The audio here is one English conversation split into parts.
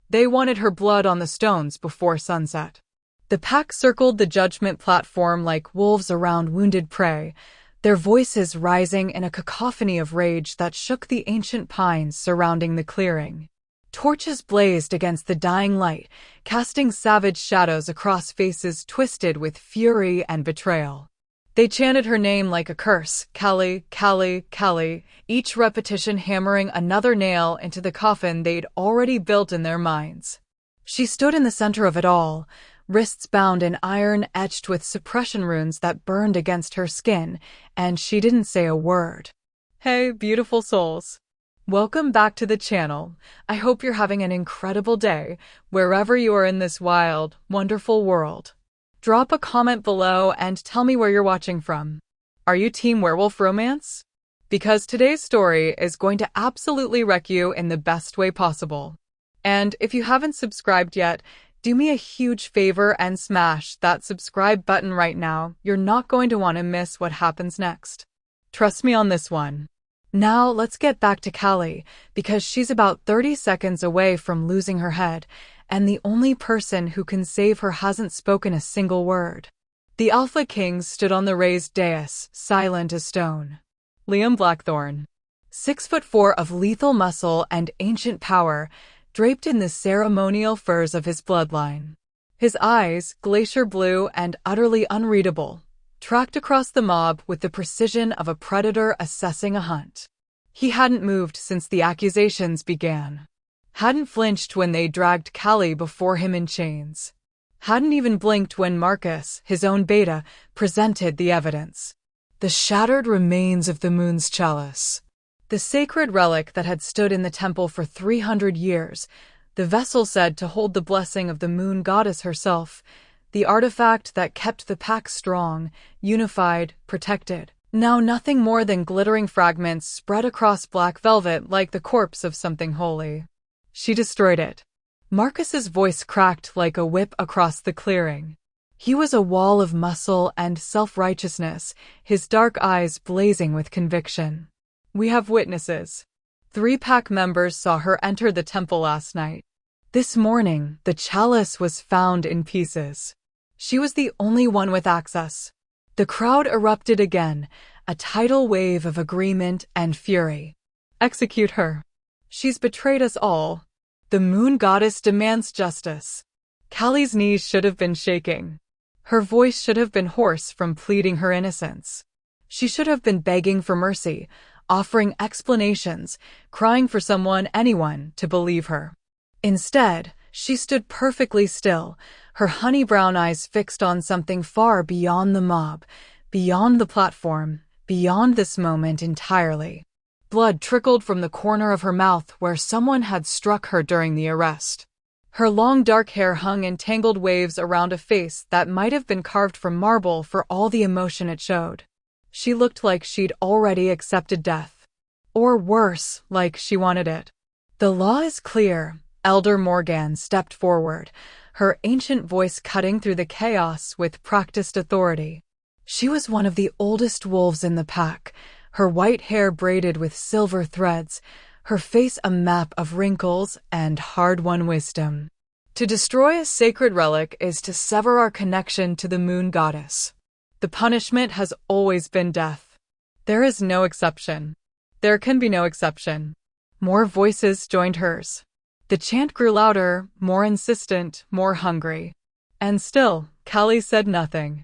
They wanted her blood on the stones before sunset. The pack circled the judgment platform like wolves around wounded prey, their voices rising in a cacophony of rage that shook the ancient pines surrounding the clearing. Torches blazed against the dying light, casting savage shadows across faces twisted with fury and betrayal. They chanted her name like a curse, Callie, Callie, Callie, each repetition hammering another nail into the coffin they'd already built in their minds. She stood in the center of it all, wrists bound in iron etched with suppression runes that burned against her skin, and she didn't say a word. Hey, beautiful souls. Welcome back to the channel. I hope you're having an incredible day, wherever you are in this wild, wonderful world. Drop a comment below and tell me where you're watching from. Are you Team Werewolf Romance? Because today's story is going to absolutely wreck you in the best way possible. And if you haven't subscribed yet, do me a huge favor and smash that subscribe button right now. You're not going to want to miss what happens next. Trust me on this one. Now let's get back to Callie, because she's about 30 seconds away from losing her head, and the only person who can save her hasn't spoken a single word. The Alpha Kings stood on the raised dais, silent as stone. Liam Blackthorn, 6'4" of lethal muscle and ancient power, draped in the ceremonial furs of his bloodline. His eyes, glacier blue and utterly unreadable, tracked across the mob with the precision of a predator assessing a hunt. He hadn't moved since the accusations began. Hadn't flinched when they dragged Callie before him in chains. Hadn't even blinked when Marcus, his own beta, presented the evidence. The shattered remains of the moon's chalice. The sacred relic that had stood in the temple for 300 years, the vessel said to hold the blessing of the moon goddess herself, the artifact that kept the pack strong, unified, protected. Now nothing more than glittering fragments spread across black velvet like the corpse of something holy. She destroyed it. Marcus's voice cracked like a whip across the clearing. He was a wall of muscle and self-righteousness, his dark eyes blazing with conviction. We have witnesses. 3 pack members saw her enter the temple last night. This morning, the chalice was found in pieces. She was the only one with access. The crowd erupted again, a tidal wave of agreement and fury. Execute her. She's betrayed us all. The moon goddess demands justice. Callie's knees should have been shaking. Her voice should have been hoarse from pleading her innocence. She should have been begging for mercy, offering explanations, crying for someone, anyone, to believe her. Instead, she stood perfectly still, her honey brown eyes fixed on something far beyond the mob, beyond the platform, beyond this moment entirely. Blood trickled from the corner of her mouth where someone had struck her during the arrest. Her long dark hair hung in tangled waves around a face that might have been carved from marble for all the emotion it showed. She looked like she'd already accepted death. Or worse, like she wanted it. The law is clear. Elder Morgan stepped forward, her ancient voice cutting through the chaos with practiced authority. She was one of the oldest wolves in the pack, her white hair braided with silver threads, her face a map of wrinkles and hard-won wisdom. To destroy a sacred relic is to sever our connection to the moon goddess. The punishment has always been death. There is no exception. There can be no exception. More voices joined hers. The chant grew louder, more insistent, more hungry. And still, Callie said nothing.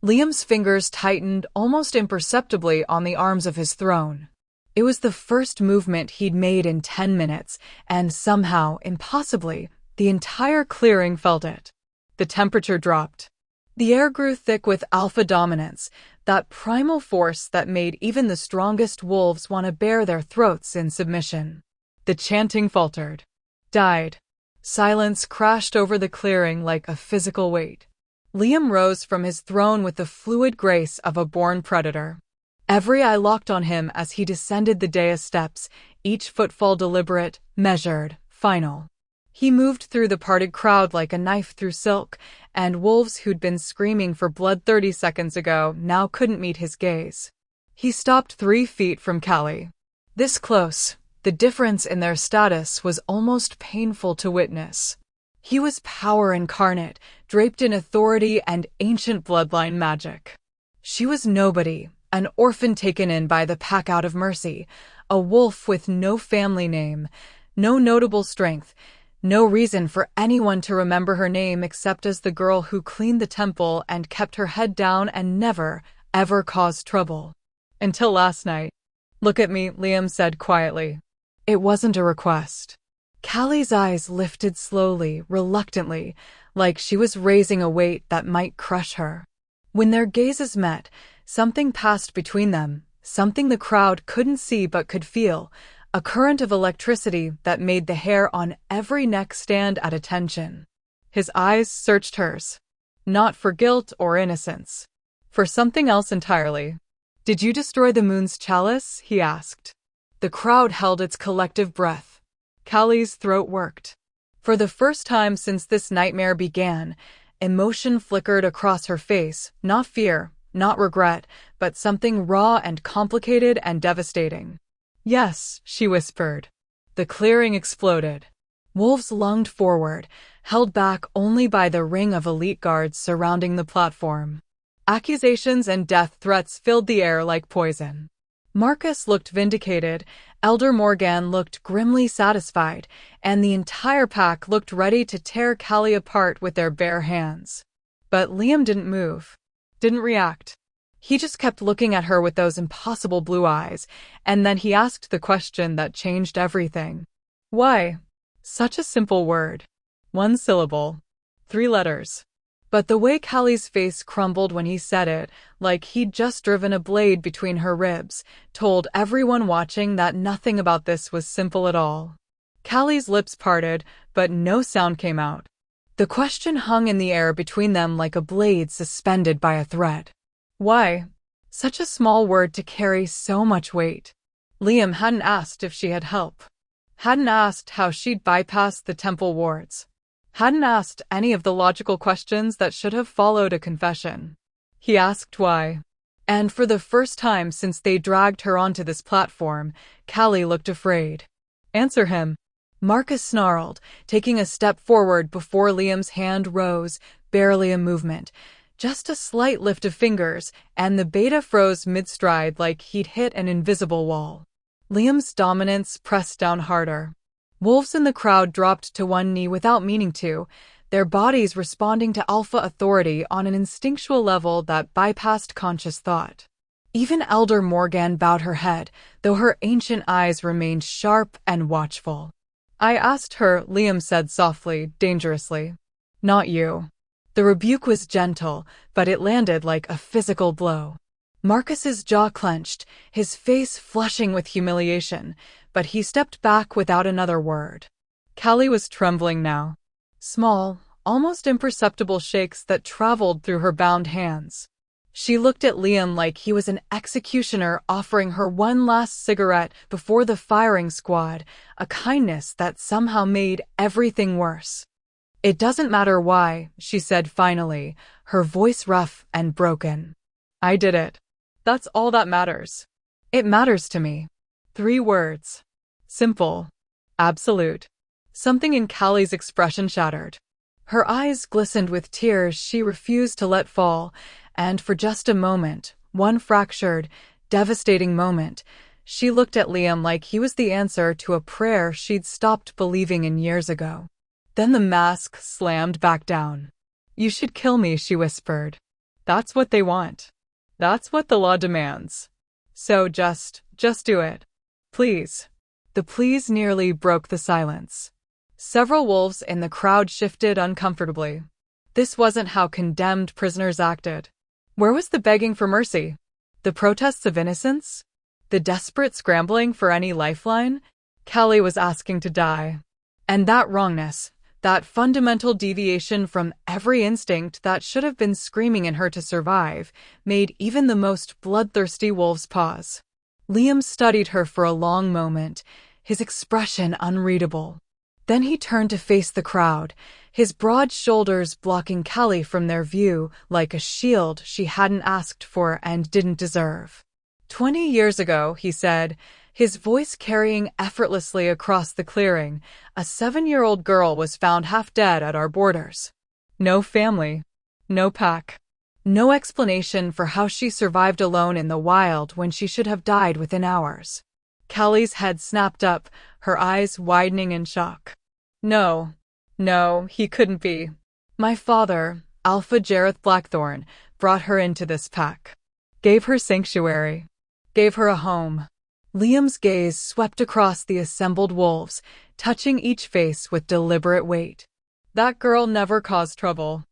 Liam's fingers tightened almost imperceptibly on the arms of his throne. It was the first movement he'd made in 10 minutes, and somehow, impossibly, the entire clearing felt it. The temperature dropped. The air grew thick with alpha dominance, that primal force that made even the strongest wolves want to bare their throats in submission. The chanting faltered. Died. Silence crashed over the clearing like a physical weight. Liam rose from his throne with the fluid grace of a born predator. Every eye locked on him as he descended the dais steps, each footfall deliberate, measured, final. He moved through the parted crowd like a knife through silk, and wolves who'd been screaming for blood 30 seconds ago now couldn't meet his gaze. He stopped 3 feet from Callie. This close, The difference in their status was almost painful to witness. He was power incarnate, draped in authority and ancient bloodline magic. She was nobody, an orphan taken in by the pack out of mercy, a wolf with no family name, no notable strength, no reason for anyone to remember her name except as the girl who cleaned the temple and kept her head down and never, ever caused trouble. Until last night. "Look at me," Liam said quietly. It wasn't a request. Callie's eyes lifted slowly, reluctantly, like she was raising a weight that might crush her. When their gazes met, something passed between them, something the crowd couldn't see but could feel, a current of electricity that made the hair on every neck stand at attention. His eyes searched hers. Not for guilt or innocence. For something else entirely. "Did you destroy the moon's chalice?" he asked. The crowd held its collective breath. Callie's throat worked. For the first time since this nightmare began, emotion flickered across her face, not fear, not regret, but something raw and complicated and devastating. "Yes," she whispered. The clearing exploded. Wolves lunged forward, held back only by the ring of elite guards surrounding the platform. Accusations and death threats filled the air like poison. Marcus looked vindicated, Elder Morgan looked grimly satisfied, and the entire pack looked ready to tear Callie apart with their bare hands. But Liam didn't move, didn't react. He just kept looking at her with those impossible blue eyes, and then he asked the question that changed everything. Why? Such a simple word. 1 syllable. 3 letters. But the way Callie's face crumbled when he said it, like he'd just driven a blade between her ribs, told everyone watching that nothing about this was simple at all. Callie's lips parted, but no sound came out. The question hung in the air between them like a blade suspended by a thread. Why? Such a small word to carry so much weight. Liam hadn't asked if she had help. Hadn't asked how she'd bypassed the temple wards. Hadn't asked any of the logical questions that should have followed a confession. He asked why. And for the first time since they dragged her onto this platform, Callie looked afraid. Answer him. Marcus snarled, taking a step forward before Liam's hand rose, barely a movement. Just a slight lift of fingers, and the beta froze mid-stride like he'd hit an invisible wall. Liam's dominance pressed down harder. Wolves in the crowd dropped to one knee without meaning to, their bodies responding to alpha authority on an instinctual level that bypassed conscious thought. Even Elder Morgan bowed her head, though her ancient eyes remained sharp and watchful. I asked her, Liam said softly, dangerously. Not you. The rebuke was gentle, but it landed like a physical blow. Marcus's jaw clenched, his face flushing with humiliation, but he stepped back without another word. Callie was trembling now. Small, almost imperceptible shakes that traveled through her bound hands. She looked at Liam like he was an executioner offering her one last cigarette before the firing squad, a kindness that somehow made everything worse. It doesn't matter why, she said finally, her voice rough and broken. I did it. That's all that matters. It matters to me. 3 words. Simple. Absolute. Something in Callie's expression shattered. Her eyes glistened with tears she refused to let fall, and for just a moment, one fractured, devastating moment, she looked at Liam like he was the answer to a prayer she'd stopped believing in years ago. Then the mask slammed back down. You should kill me, she whispered. That's what they want. That's what the law demands. So just do it. Please. The please nearly broke the silence. Several wolves in the crowd shifted uncomfortably. This wasn't how condemned prisoners acted. Where was the begging for mercy? The protests of innocence? The desperate scrambling for any lifeline? Callie was asking to die. And that wrongness, that fundamental deviation from every instinct that should have been screaming in her to survive, made even the most bloodthirsty wolves pause. Liam studied her for a long moment, his expression unreadable. Then he turned to face the crowd, his broad shoulders blocking Callie from their view like a shield she hadn't asked for and didn't deserve. 20 years ago, he said, his voice carrying effortlessly across the clearing. A 7-year-old girl was found half dead at our borders. No family. No pack. No explanation for how she survived alone in the wild when she should have died within hours. Callie's head snapped up, her eyes widening in shock. No. No, he couldn't be. My father, Alpha Jareth Blackthorn, brought her into this pack. Gave her sanctuary. Gave her a home. Liam's gaze swept across the assembled wolves, touching each face with deliberate weight. That girl never caused trouble.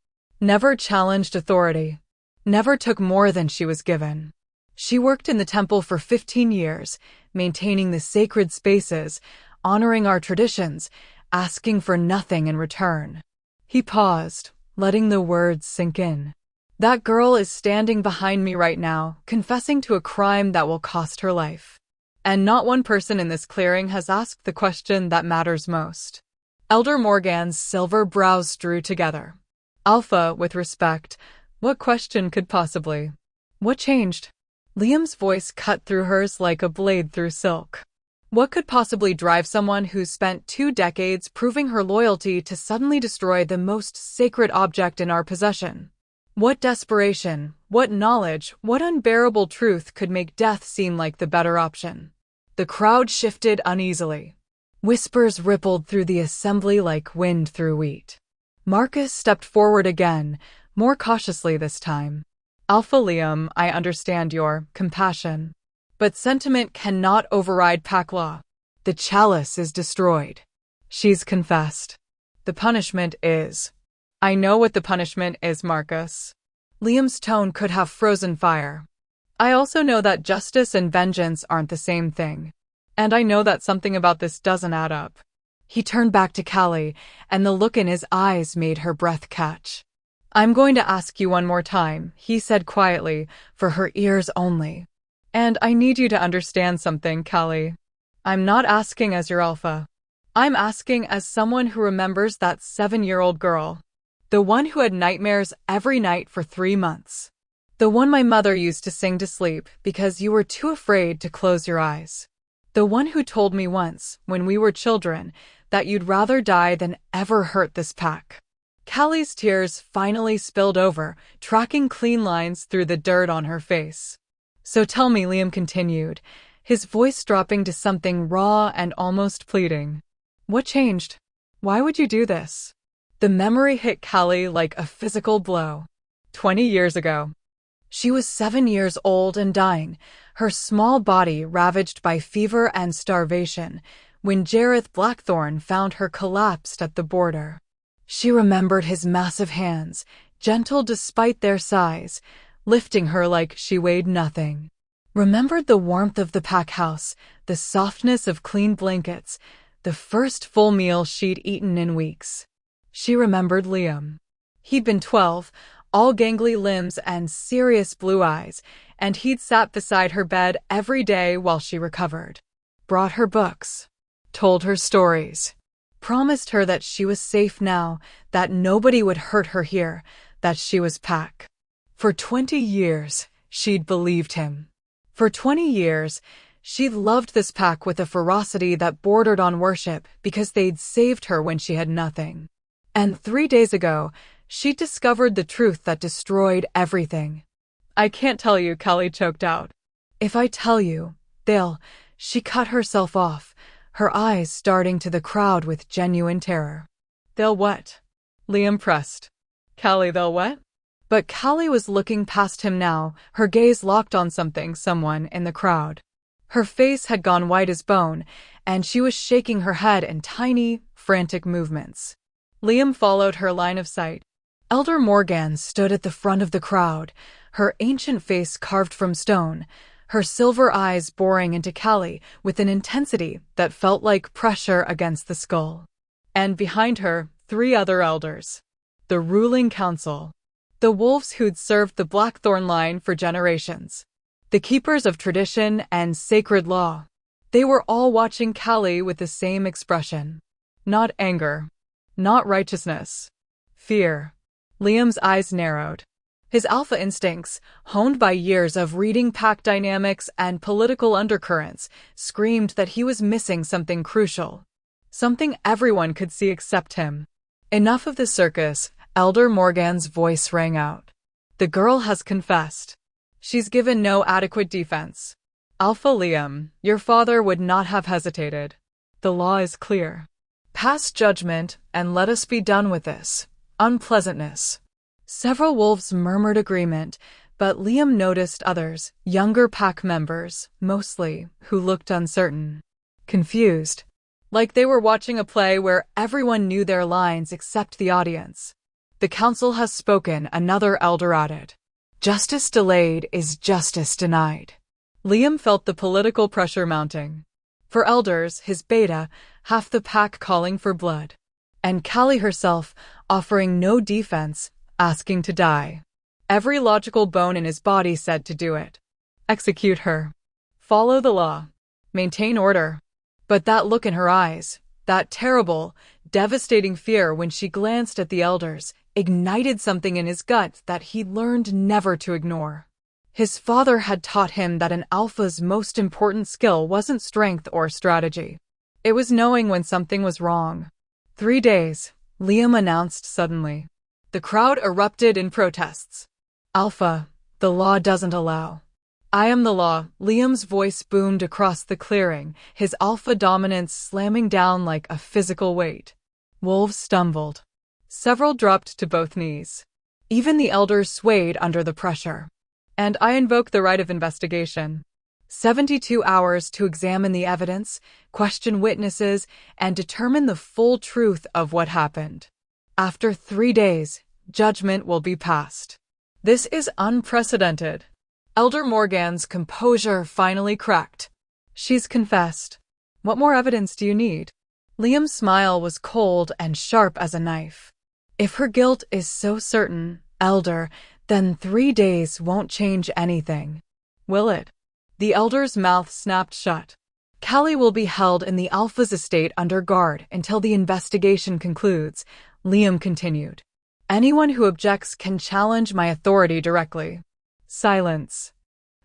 Never challenged authority. Never took more than she was given. She worked in the temple for 15 years, maintaining the sacred spaces, honoring our traditions, asking for nothing in return. He paused, letting the words sink in. That girl is standing behind me right now, confessing to a crime that will cost her life. And not one person in this clearing has asked the question that matters most. Elder Morgan's silver brows drew together. Alpha, with respect, what question could possibly? What changed? Liam's voice cut through hers like a blade through silk. What could possibly drive someone who spent 2 decades proving her loyalty to suddenly destroy the most sacred object in our possession? What desperation, what knowledge, what unbearable truth could make death seem like the better option? The crowd shifted uneasily. Whispers rippled through the assembly like wind through wheat. Marcus stepped forward again, more cautiously this time. Alpha Liam, I understand your compassion. But sentiment cannot override pack law. The chalice is destroyed. She's confessed. The punishment is. I know what the punishment is, Marcus. Liam's tone could have frozen fire. I also know that justice and vengeance aren't the same thing. And I know that something about this doesn't add up. He turned back to Callie, and the look in his eyes made her breath catch. I'm going to ask you one more time, he said quietly, for her ears only. And I need you to understand something, Callie. I'm not asking as your alpha. I'm asking as someone who remembers that 7-year-old girl. The one who had nightmares every night for 3 months. The one my mother used to sing to sleep because you were too afraid to close your eyes. The one who told me once, when we were children, that you'd rather die than ever hurt this pack. Callie's tears finally spilled over, tracking clean lines through the dirt on her face. So tell me, Liam continued, his voice dropping to something raw and almost pleading. What changed? Why would you do this? The memory hit Callie like a physical blow. 20 years ago. She was 7 years old and dying, her small body ravaged by fever and starvation, when Jareth Blackthorn found her collapsed at the border. She remembered his massive hands, gentle despite their size, lifting her like she weighed nothing. Remembered the warmth of the pack house, the softness of clean blankets, the first full meal she'd eaten in weeks. She remembered Liam. He'd been 12, all gangly limbs and serious blue eyes, and he'd sat beside her bed every day while she recovered. Brought her books. Told her stories. Promised her that she was safe now, that nobody would hurt her here, that she was pack. For 20 years, she'd believed him. For 20 years, she'd loved this pack with a ferocity that bordered on worship because they'd saved her when she had nothing. And 3 days ago, she'd discovered the truth that destroyed everything. I can't tell you, Callie choked out. If I tell you, she cut herself off, her eyes starting to the crowd with genuine terror. They'll what? Liam pressed. Callie, they'll what? But Callie was looking past him now, her gaze locked on someone in the crowd. Her face had gone white as bone, and she was shaking her head in tiny, frantic movements. Liam followed her line of sight. Elder Morgan stood at the front of the crowd, her ancient face carved from stone, her silver eyes boring into Callie with an intensity that felt like pressure against the skull. And behind her, 3 other elders. The ruling council. The wolves who'd served the Blackthorn line for generations. The keepers of tradition and sacred law. They were all watching Callie with the same expression. Not anger. Not righteousness. Fear. Liam's eyes narrowed. His alpha instincts, honed by years of reading pack dynamics and political undercurrents, screamed that he was missing something crucial. Something everyone could see except him. Enough of the circus, Elder Morgan's voice rang out. The girl has confessed. She's given no adequate defense. Alpha Liam, your father would not have hesitated. The law is clear. Pass judgment and let us be done with this unpleasantness. Several wolves murmured agreement, but Liam noticed others, younger pack members, mostly, who looked uncertain. Confused. Like they were watching a play where everyone knew their lines except the audience. The council has spoken, another elder added. Justice delayed is justice denied. Liam felt the political pressure mounting. For elders, his beta, half the pack calling for blood. And Callie herself, offering no defense, asking to die. Every logical bone in his body said to do it. Execute her. Follow the law. Maintain order. But that look in her eyes, that terrible, devastating fear when she glanced at the elders, ignited something in his gut that he learned never to ignore. His father had taught him that an alpha's most important skill wasn't strength or strategy. It was knowing when something was wrong. 3 days, Liam announced suddenly. The crowd erupted in protests. Alpha, the law doesn't allow. I am the law, Liam's voice boomed across the clearing, his alpha dominance slamming down like a physical weight. Wolves stumbled. Several dropped to both knees. Even the elders swayed under the pressure. And I invoke the right of investigation. 72 hours to examine the evidence, question witnesses, and determine the full truth of what happened. After 3 days, judgment will be passed. This is unprecedented. Elder Morgan's composure finally cracked. She's confessed. What more evidence do you need? Liam's smile was cold and sharp as a knife. If her guilt is so certain, Elder, then 3 days won't change anything. Will it? The elder's mouth snapped shut. Callie will be held in the Alpha's estate under guard until the investigation concludes, Liam continued. Anyone who objects can challenge my authority directly. Silence.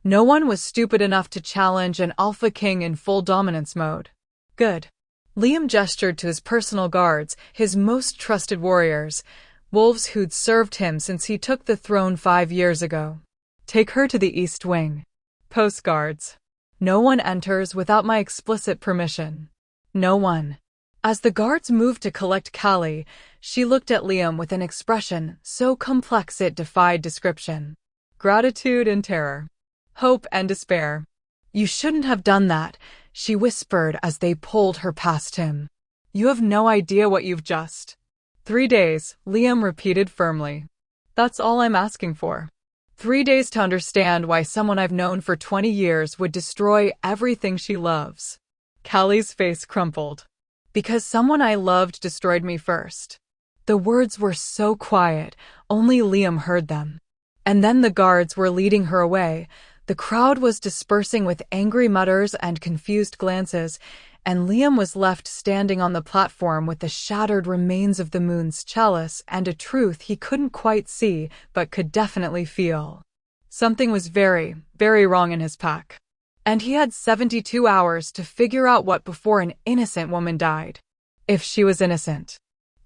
No one was stupid enough to challenge an Alpha King in full dominance mode. Good. Liam gestured to his personal guards, his most trusted warriors, wolves who'd served him since he took the throne 5 years ago. Take her to the East Wing. Post guards. No one enters without my explicit permission. No one. As the guards moved to collect Callie, she looked at Liam with an expression so complex it defied description. Gratitude and terror. Hope and despair. You shouldn't have done that, she whispered as they pulled her past him. You have no idea what you've just. 3 days, Liam repeated firmly. That's all I'm asking for. 3 days to understand why someone I've known for 20 years would destroy everything she loves. Callie's face crumpled. Because someone I loved destroyed me first. The words were so quiet, only Liam heard them. And then the guards were leading her away. The crowd was dispersing with angry mutters and confused glances, and Liam was left standing on the platform with the shattered remains of the moon's chalice and a truth he couldn't quite see but could definitely feel. Something was very, very wrong in his pack. And he had 72 hours to figure out what before an innocent woman died. If she was innocent.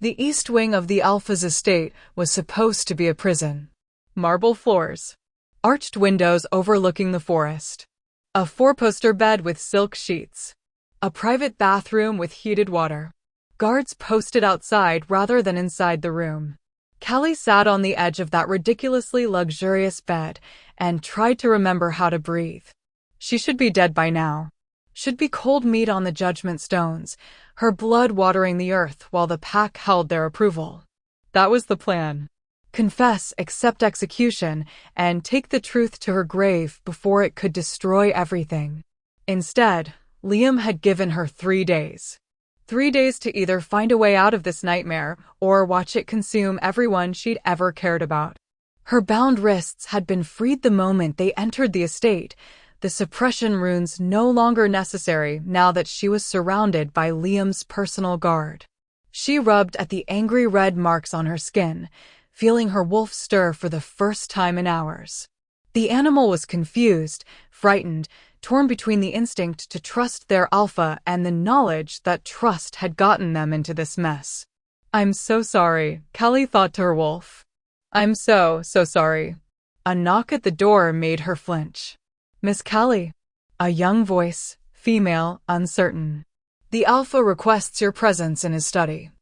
The east wing of the Alpha's estate was supposed to be a prison. Marble floors. Arched windows overlooking the forest. A 4-poster bed with silk sheets. A private bathroom with heated water. Guards posted outside rather than inside the room. Callie sat on the edge of that ridiculously luxurious bed and tried to remember how to breathe. She should be dead by now. Should be cold meat on the judgment stones, her blood watering the earth while the pack held their approval. That was the plan. Confess, accept execution, and take the truth to her grave before it could destroy everything. Instead, Liam had given her 3 days. 3 days to either find a way out of this nightmare or watch it consume everyone she'd ever cared about. Her bound wrists had been freed the moment they entered the estate, the suppression runes no longer necessary now that she was surrounded by Liam's personal guard. She rubbed at the angry red marks on her skin, feeling her wolf stir for the first time in hours. The animal was confused, frightened, torn between the instinct to trust their alpha and the knowledge that trust had gotten them into this mess. "I'm so sorry," Callie thought to her wolf. "I'm so sorry." A knock at the door made her flinch. "Miss Callie." A young voice, female, uncertain. "The alpha requests your presence in his study."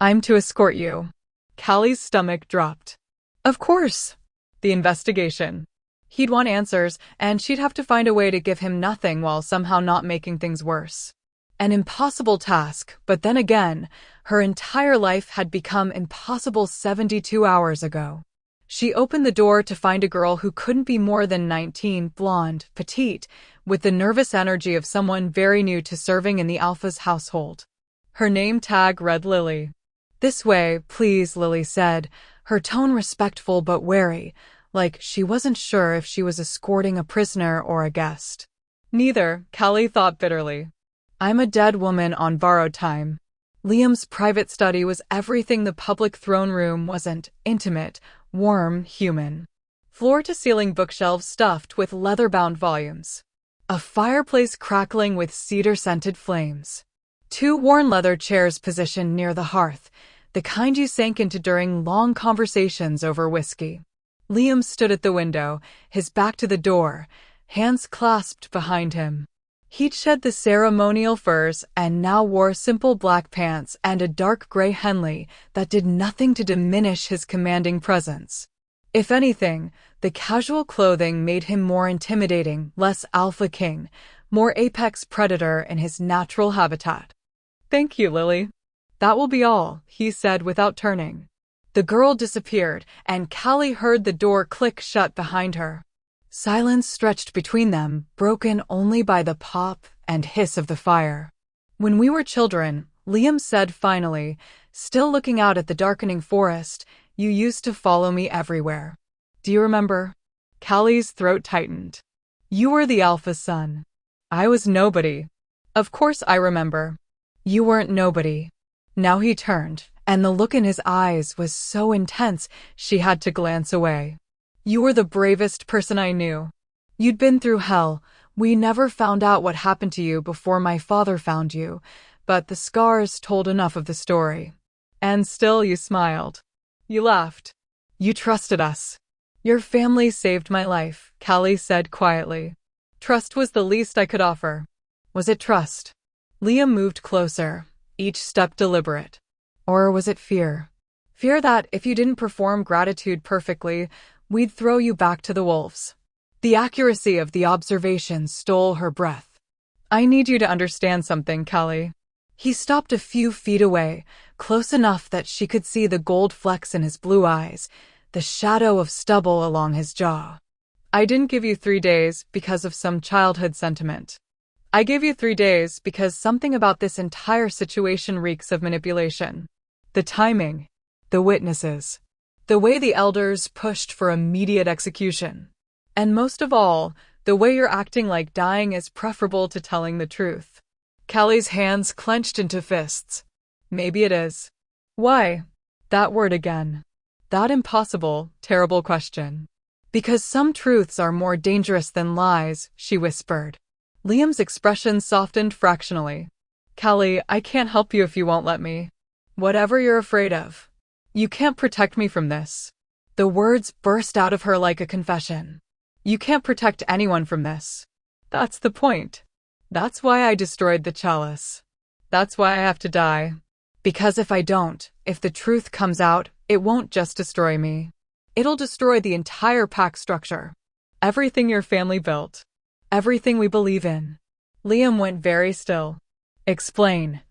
"I'm to escort you." Callie's stomach dropped. Of course. The investigation. He'd want answers, and she'd have to find a way to give him nothing while somehow not making things worse. An impossible task, but then again, her entire life had become impossible 72 hours ago. She opened the door to find a girl who couldn't be more than 19, blonde, petite, with the nervous energy of someone very new to serving in the Alpha's household. Her name tag read Lily. "This way, please," Lily said, her tone respectful but wary, like she wasn't sure if she was escorting a prisoner or a guest. Neither, Callie thought bitterly. "I'm a dead woman on borrowed time." Liam's private study was everything the public throne room wasn't: intimate, warm, human. Floor-to-ceiling bookshelves stuffed with leather-bound volumes. A fireplace crackling with cedar-scented flames. 2 worn leather chairs positioned near the hearth, the kind you sank into during long conversations over whiskey. Liam stood at the window, his back to the door, hands clasped behind him. He'd shed the ceremonial furs and now wore simple black pants and a dark gray Henley that did nothing to diminish his commanding presence. If anything, the casual clothing made him more intimidating, less alpha king, more apex predator in his natural habitat. "Thank you, Lily. That will be all," he said without turning. The girl disappeared, and Callie heard the door click shut behind her. Silence stretched between them, broken only by the pop and hiss of the fire. "When we were children," Liam said finally, still looking out at the darkening forest, "you used to follow me everywhere. Do you remember?" Callie's throat tightened. "You were the alpha son. I was nobody." "Of course I remember." "You weren't nobody." Now he turned, and the look in his eyes was so intense she had to glance away. "You were the bravest person I knew. You'd been through hell. We never found out what happened to you before my father found you, but the scars told enough of the story. And still you smiled. You laughed. You trusted us." "Your family saved my life," Callie said quietly. "Trust was the least I could offer." "Was it trust?" Liam moved closer, each step deliberate. "Or was it fear? Fear that if you didn't perform gratitude perfectly, we'd throw you back to the wolves." The accuracy of the observation stole her breath. "I need you to understand something, Callie." He stopped a few feet away, close enough that she could see the gold flecks in his blue eyes, the shadow of stubble along his jaw. "I didn't give you 3 days because of some childhood sentiment. I gave you 3 days because something about this entire situation reeks of manipulation. The timing, the witnesses, the way the elders pushed for immediate execution. And most of all, the way you're acting like dying is preferable to telling the truth." Callie's hands clenched into fists. "Maybe it is." "Why?" That word again. That impossible, terrible question. "Because some truths are more dangerous than lies," she whispered. Liam's expression softened fractionally. "Callie, I can't help you if you won't let me. Whatever you're afraid of. You can't protect me from this." The words burst out of her like a confession. "You can't protect anyone from this. That's the point. That's why I destroyed the chalice. That's why I have to die. Because if I don't, if the truth comes out, it won't just destroy me. It'll destroy the entire pack structure. Everything your family built. Everything we believe in." Liam went very still. "Explain."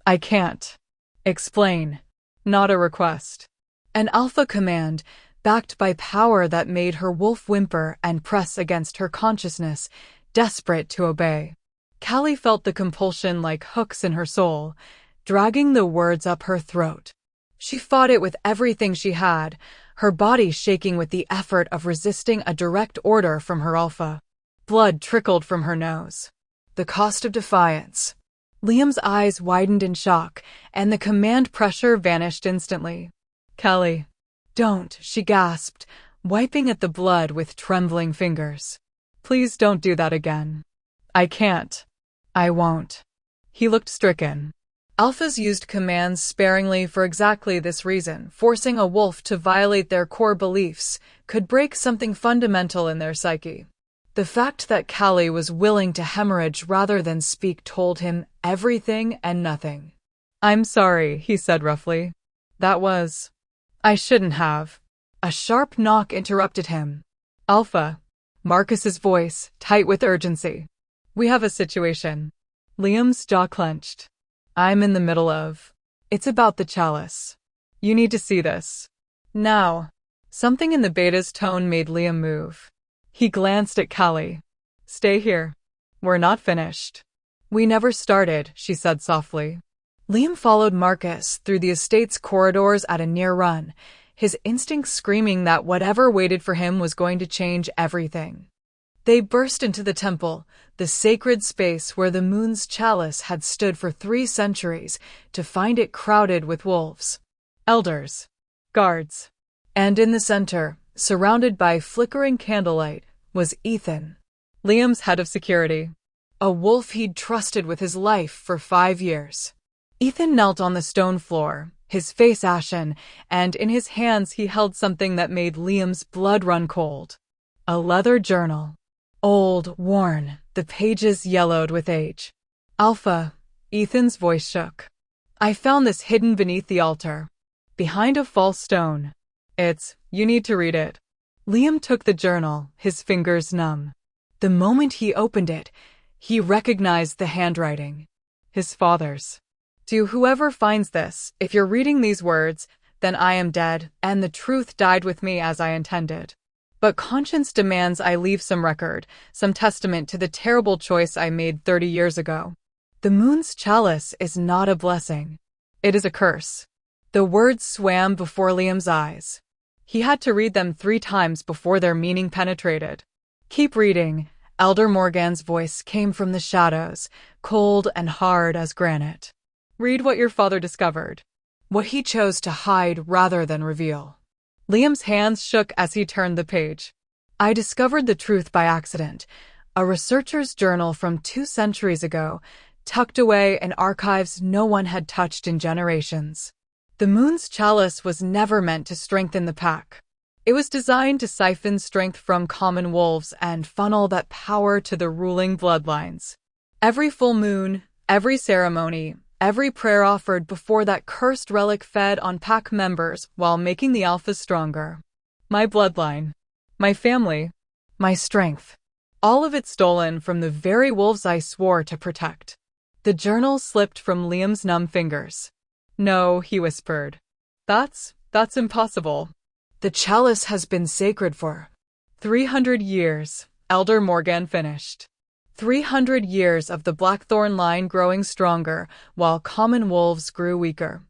"I can't." "Explain." Not a request. An alpha command, backed by power that made her wolf whimper and press against her consciousness, desperate to obey. Callie felt the compulsion like hooks in her soul, dragging the words up her throat. She fought it with everything she had, her body shaking with the effort of resisting a direct order from her alpha. Blood trickled from her nose. The cost of defiance. Liam's eyes widened in shock, and the command pressure vanished instantly. "Callie." Don't, she gasped, wiping at the blood with trembling fingers. Please don't do that again. I can't. I won't. He looked stricken. Alphas used commands sparingly for exactly this reason. Forcing a wolf to violate their core beliefs could break something fundamental in their psyche. The fact that Callie was willing to hemorrhage rather than speak told him everything and nothing. I'm sorry, he said roughly. I shouldn't have. A sharp knock interrupted him. Alpha. Marcus's voice, tight with urgency. We have a situation. Liam's jaw clenched. I'm in the middle of. It's about the chalice. You need to see this. Now. Something in the beta's tone made Liam move. He glanced at Callie. Stay here. We're not finished. We never started, she said softly. Liam followed Marcus through the estate's corridors at a near run, his instincts screaming that whatever waited for him was going to change everything. They burst into the temple, the sacred space where the moon's chalice had stood for 3 centuries, to find it crowded with wolves, elders, guards. And in the center, surrounded by flickering candlelight, was Ethan, Liam's head of security, a wolf he'd trusted with his life for 5 years. Ethan knelt on the stone floor, his face ashen, and in his hands he held something that made Liam's blood run cold. A leather journal. Old, worn, the pages yellowed with age. Alpha, Ethan's voice shook. I found this hidden beneath the altar, behind a false stone. You need to read it. Liam took the journal, his fingers numb. The moment he opened it, he recognized the handwriting. His father's. To whoever finds this, if you're reading these words, then I am dead, and the truth died with me as I intended. But conscience demands I leave some record, some testament to the terrible choice I made 30 years ago. The moon's chalice is not a blessing. It is a curse. The words swam before Liam's eyes. He had to read them 3 times before their meaning penetrated. Keep reading. Elder Morgan's voice came from the shadows, cold and hard as granite. Read what your father discovered. What he chose to hide rather than reveal. Liam's hands shook as he turned the page. I discovered the truth by accident. A researcher's journal from 2 centuries ago, tucked away in archives no one had touched in generations. The moon's chalice was never meant to strengthen the pack. It was designed to siphon strength from common wolves and funnel that power to the ruling bloodlines. Every full moon, every ceremony, every prayer offered before that cursed relic fed on pack members while making the alphas stronger. My bloodline, my family, my strength. All of it stolen from the very wolves I swore to protect. The journal slipped from Liam's numb fingers. No, he whispered. That's impossible. The chalice has been sacred for 300 years, Elder Morgan finished. 300 years of the Blackthorn line growing stronger while common wolves grew weaker.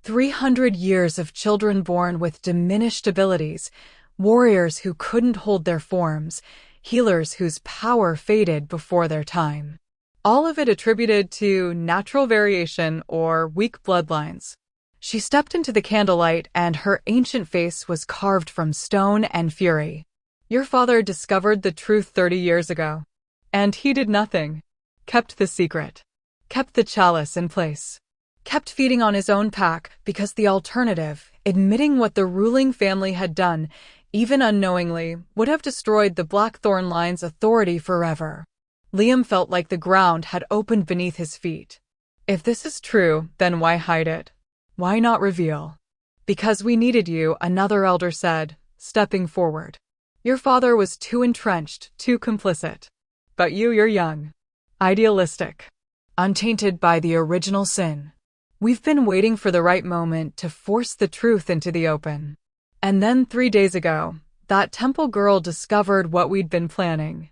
300 years of children born with diminished abilities, warriors who couldn't hold their forms, healers whose power faded before their time. All of it attributed to natural variation or weak bloodlines. She stepped into the candlelight and her ancient face was carved from stone and fury. Your father discovered the truth 30 years ago. And he did nothing. Kept the secret. Kept the chalice in place. Kept feeding on his own pack because the alternative, admitting what the ruling family had done, even unknowingly, would have destroyed the Blackthorn line's authority forever. Liam felt like the ground had opened beneath his feet. If this is true, then why hide it? Why not reveal? Because we needed you, another elder said, stepping forward. Your father was too entrenched, too complicit. But you're young, idealistic, untainted by the original sin. We've been waiting for the right moment to force the truth into the open. And then 3 days ago, that temple girl discovered what we'd been planning.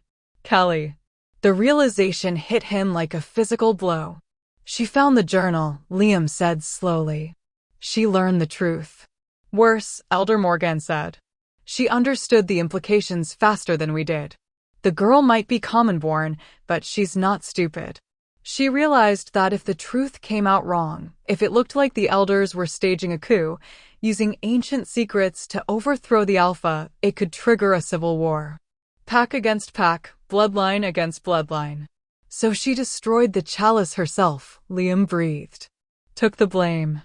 Callie. The realization hit him like a physical blow. She found the journal, Liam said slowly. She learned the truth. Worse, Elder Morgan said. She understood the implications faster than we did. The girl might be common-born, but she's not stupid. She realized that if the truth came out wrong, if it looked like the elders were staging a coup, Using ancient secrets to overthrow the Alpha, it could trigger a civil war. Pack against pack, bloodline against bloodline. So she destroyed the chalice herself, Liam breathed. Took the blame.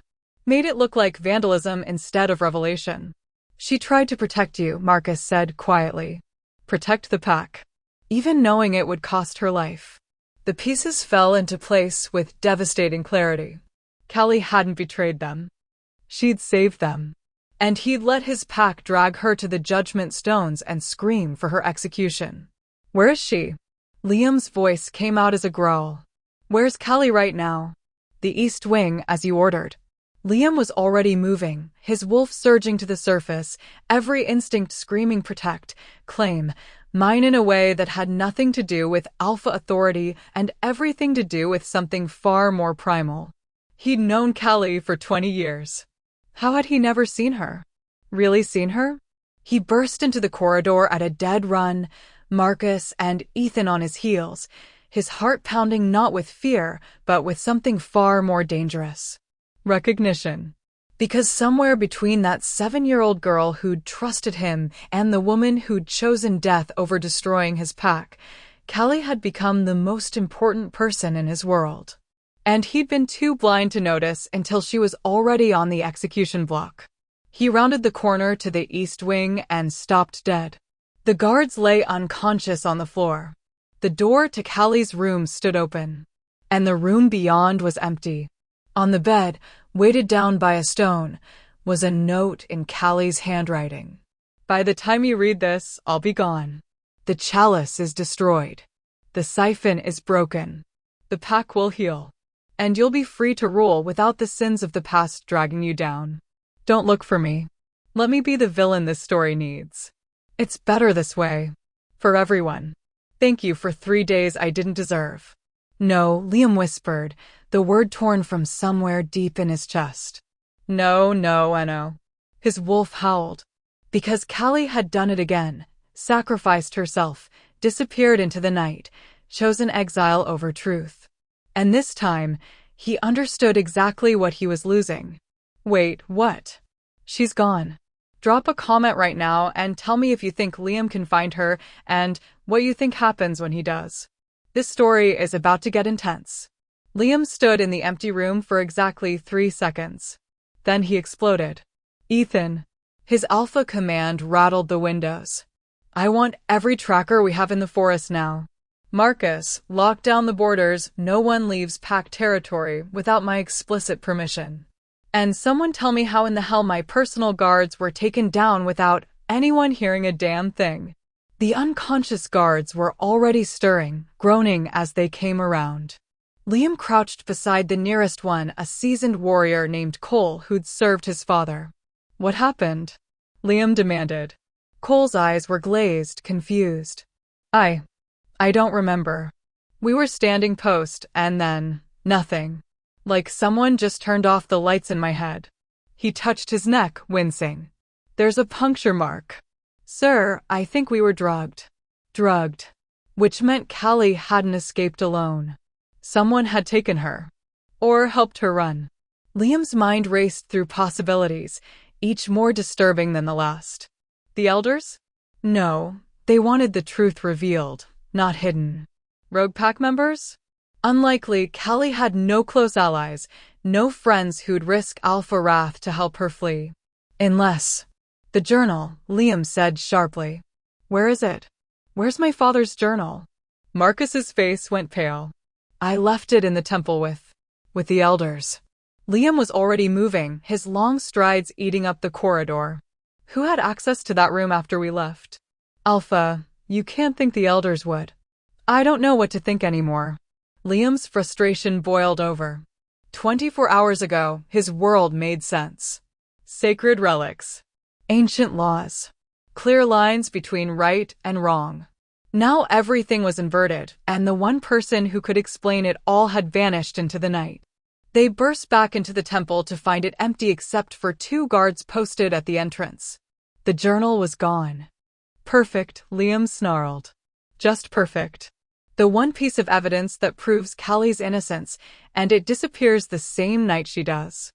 Made it look like vandalism instead of revelation. She tried to protect you, Marcus said quietly. Protect the pack. Even knowing it would cost her life. The pieces fell into place with devastating clarity. Callie hadn't betrayed them. She'd saved them. And he'd let his pack drag her to the judgment stones and scream for her execution. Where is she? Liam's voice came out as a growl. Where's Callie right now? The East Wing, as you ordered. Liam was already moving, his wolf surging to the surface, every instinct screaming protect, claim, mine in a way that had nothing to do with Alpha authority and everything to do with something far more primal. He'd known Callie for 20 years. How had he never seen her? Really seen her? He burst into the corridor at a dead run, Marcus and Ethan on his heels, his heart pounding not with fear, but with something far more dangerous. Recognition. Because somewhere between that 7-year-old girl who'd trusted him and the woman who'd chosen death over destroying his pack, Callie had become the most important person in his world. And he'd been too blind to notice until she was already on the execution block. He rounded the corner to the East Wing and stopped dead. The guards lay unconscious on the floor. The door to Callie's room stood open. And the room beyond was empty. On the bed, weighted down by a stone, was a note in Callie's handwriting. By the time you read this, I'll be gone. The chalice is destroyed. The siphon is broken. The pack will heal. And you'll be free to rule without the sins of the past dragging you down. Don't look for me. Let me be the villain this story needs. It's better this way. For everyone. Thank you for 3 days I didn't deserve. No, Liam whispered, the word torn from somewhere deep in his chest. No, Eno. His wolf howled. Because Callie had done it again, sacrificed herself, disappeared into the night, chosen exile over truth. And this time, he understood exactly what he was losing. Wait, what? She's gone. Drop a comment right now and tell me if you think Liam can find her and what you think happens when he does. This story is about to get intense. Liam stood in the empty room for exactly 3 seconds. Then he exploded. Ethan. His alpha command rattled the windows. I want every tracker we have in the forest now. Marcus, lock down the borders. No one leaves pack territory without my explicit permission. And someone tell me how in the hell my personal guards were taken down without anyone hearing a damn thing. The unconscious guards were already stirring, groaning as they came around. Liam crouched beside the nearest one, a seasoned warrior named Cole who'd served his father. What happened? Liam demanded. Cole's eyes were glazed, confused. I don't remember. We were standing post, and then, nothing. Like someone just turned off the lights in my head. He touched his neck, wincing. There's a puncture mark. Sir, I think we were drugged. Drugged. Which meant Callie hadn't escaped alone. Someone had taken her. Or helped her run. Liam's mind raced through possibilities, each more disturbing than the last. The elders? No, they wanted the truth revealed, not hidden. Rogue Pack members? Unlikely. Callie had no close allies, no friends who'd risk Alpha wrath to help her flee. Unless... The journal, Liam said sharply. Where is it? Where's my father's journal? Marcus's face went pale. I left it in the temple with the elders. Liam was already moving, his long strides eating up the corridor. Who had access to that room after we left? Alpha, you can't think the elders would. I don't know what to think anymore. Liam's frustration boiled over. 24 hours ago, his world made sense. Sacred relics. Ancient laws. Clear lines between right and wrong. Now everything was inverted, and the one person who could explain it all had vanished into the night. They burst back into the temple to find it empty except for 2 guards posted at the entrance. The journal was gone. Perfect, Liam snarled. Just perfect. The one piece of evidence that proves Callie's innocence, and it disappears the same night she does.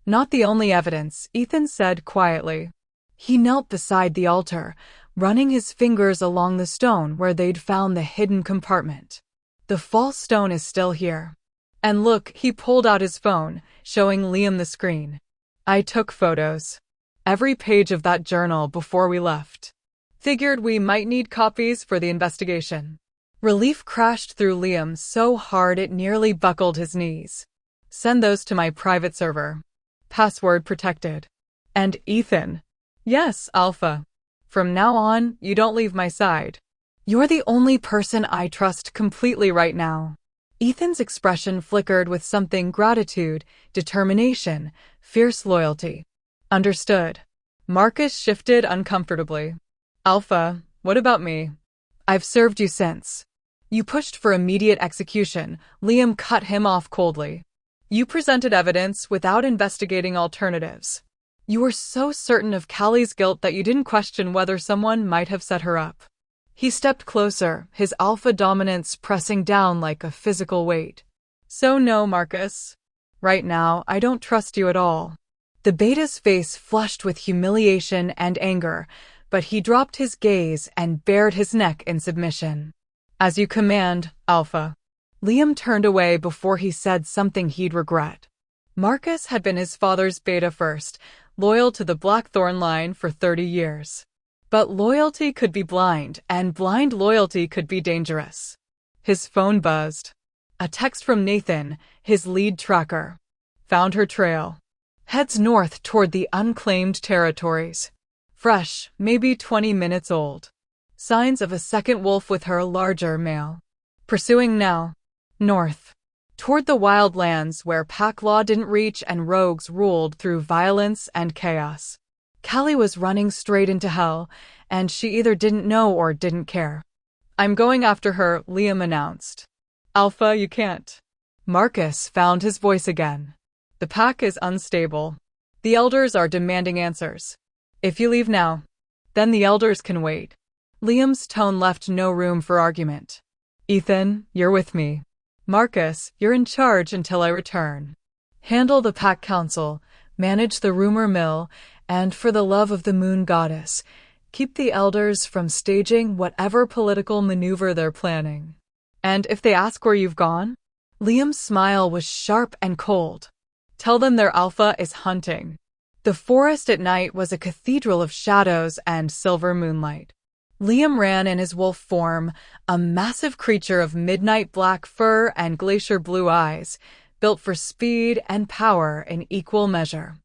Not the only evidence, Ethan said quietly. He knelt beside the altar, running his fingers along the stone where they'd found the hidden compartment. The false stone is still here. And look, he pulled out his phone, showing Liam the screen. I took photos. Every page of that journal before we left. Figured we might need copies for the investigation. Relief crashed through Liam so hard it nearly buckled his knees. Send those to my private server. Password protected. And Ethan. Yes, Alpha. From now on, you don't leave my side. You're the only person I trust completely right now. Ethan's expression flickered with something gratitude, determination, fierce loyalty. Understood. Marcus shifted uncomfortably. Alpha, what about me? I've served you since. You pushed for immediate execution. Liam cut him off coldly. You presented evidence without investigating alternatives. You were so certain of Callie's guilt that you didn't question whether someone might have set her up. He stepped closer, his alpha dominance pressing down like a physical weight. So no, Marcus. Right now, I don't trust you at all. The beta's face flushed with humiliation and anger, but he dropped his gaze and bared his neck in submission. As you command, Alpha. Liam turned away before he said something he'd regret. Marcus had been his father's beta first, loyal to the Blackthorn line for 30 years. But loyalty could be blind, and blind loyalty could be dangerous. His phone buzzed. A text from Nathan, his lead tracker. Found her trail. Heads north toward the unclaimed territories. Fresh, maybe 20 minutes old. Signs of a second wolf with her larger male. Pursuing now. North. Toward the wildlands where pack law didn't reach and rogues ruled through violence and chaos. Callie was running straight into hell, and she either didn't know or didn't care. I'm going after her, Liam announced. Alpha, you can't. Marcus found his voice again. The pack is unstable. The elders are demanding answers. If you leave now, then the elders can wait. Liam's tone left no room for argument. Ethan, you're with me. Marcus, you're in charge until I return. Handle the pack council, manage the rumor mill, and for the love of the moon goddess, keep the elders from staging whatever political maneuver they're planning. And if they ask where you've gone? Liam's smile was sharp and cold. Tell them their alpha is hunting. The forest at night was a cathedral of shadows and silver moonlight. Liam ran in his wolf form, a massive creature of midnight black fur and glacier blue eyes, built for speed and power in equal measure.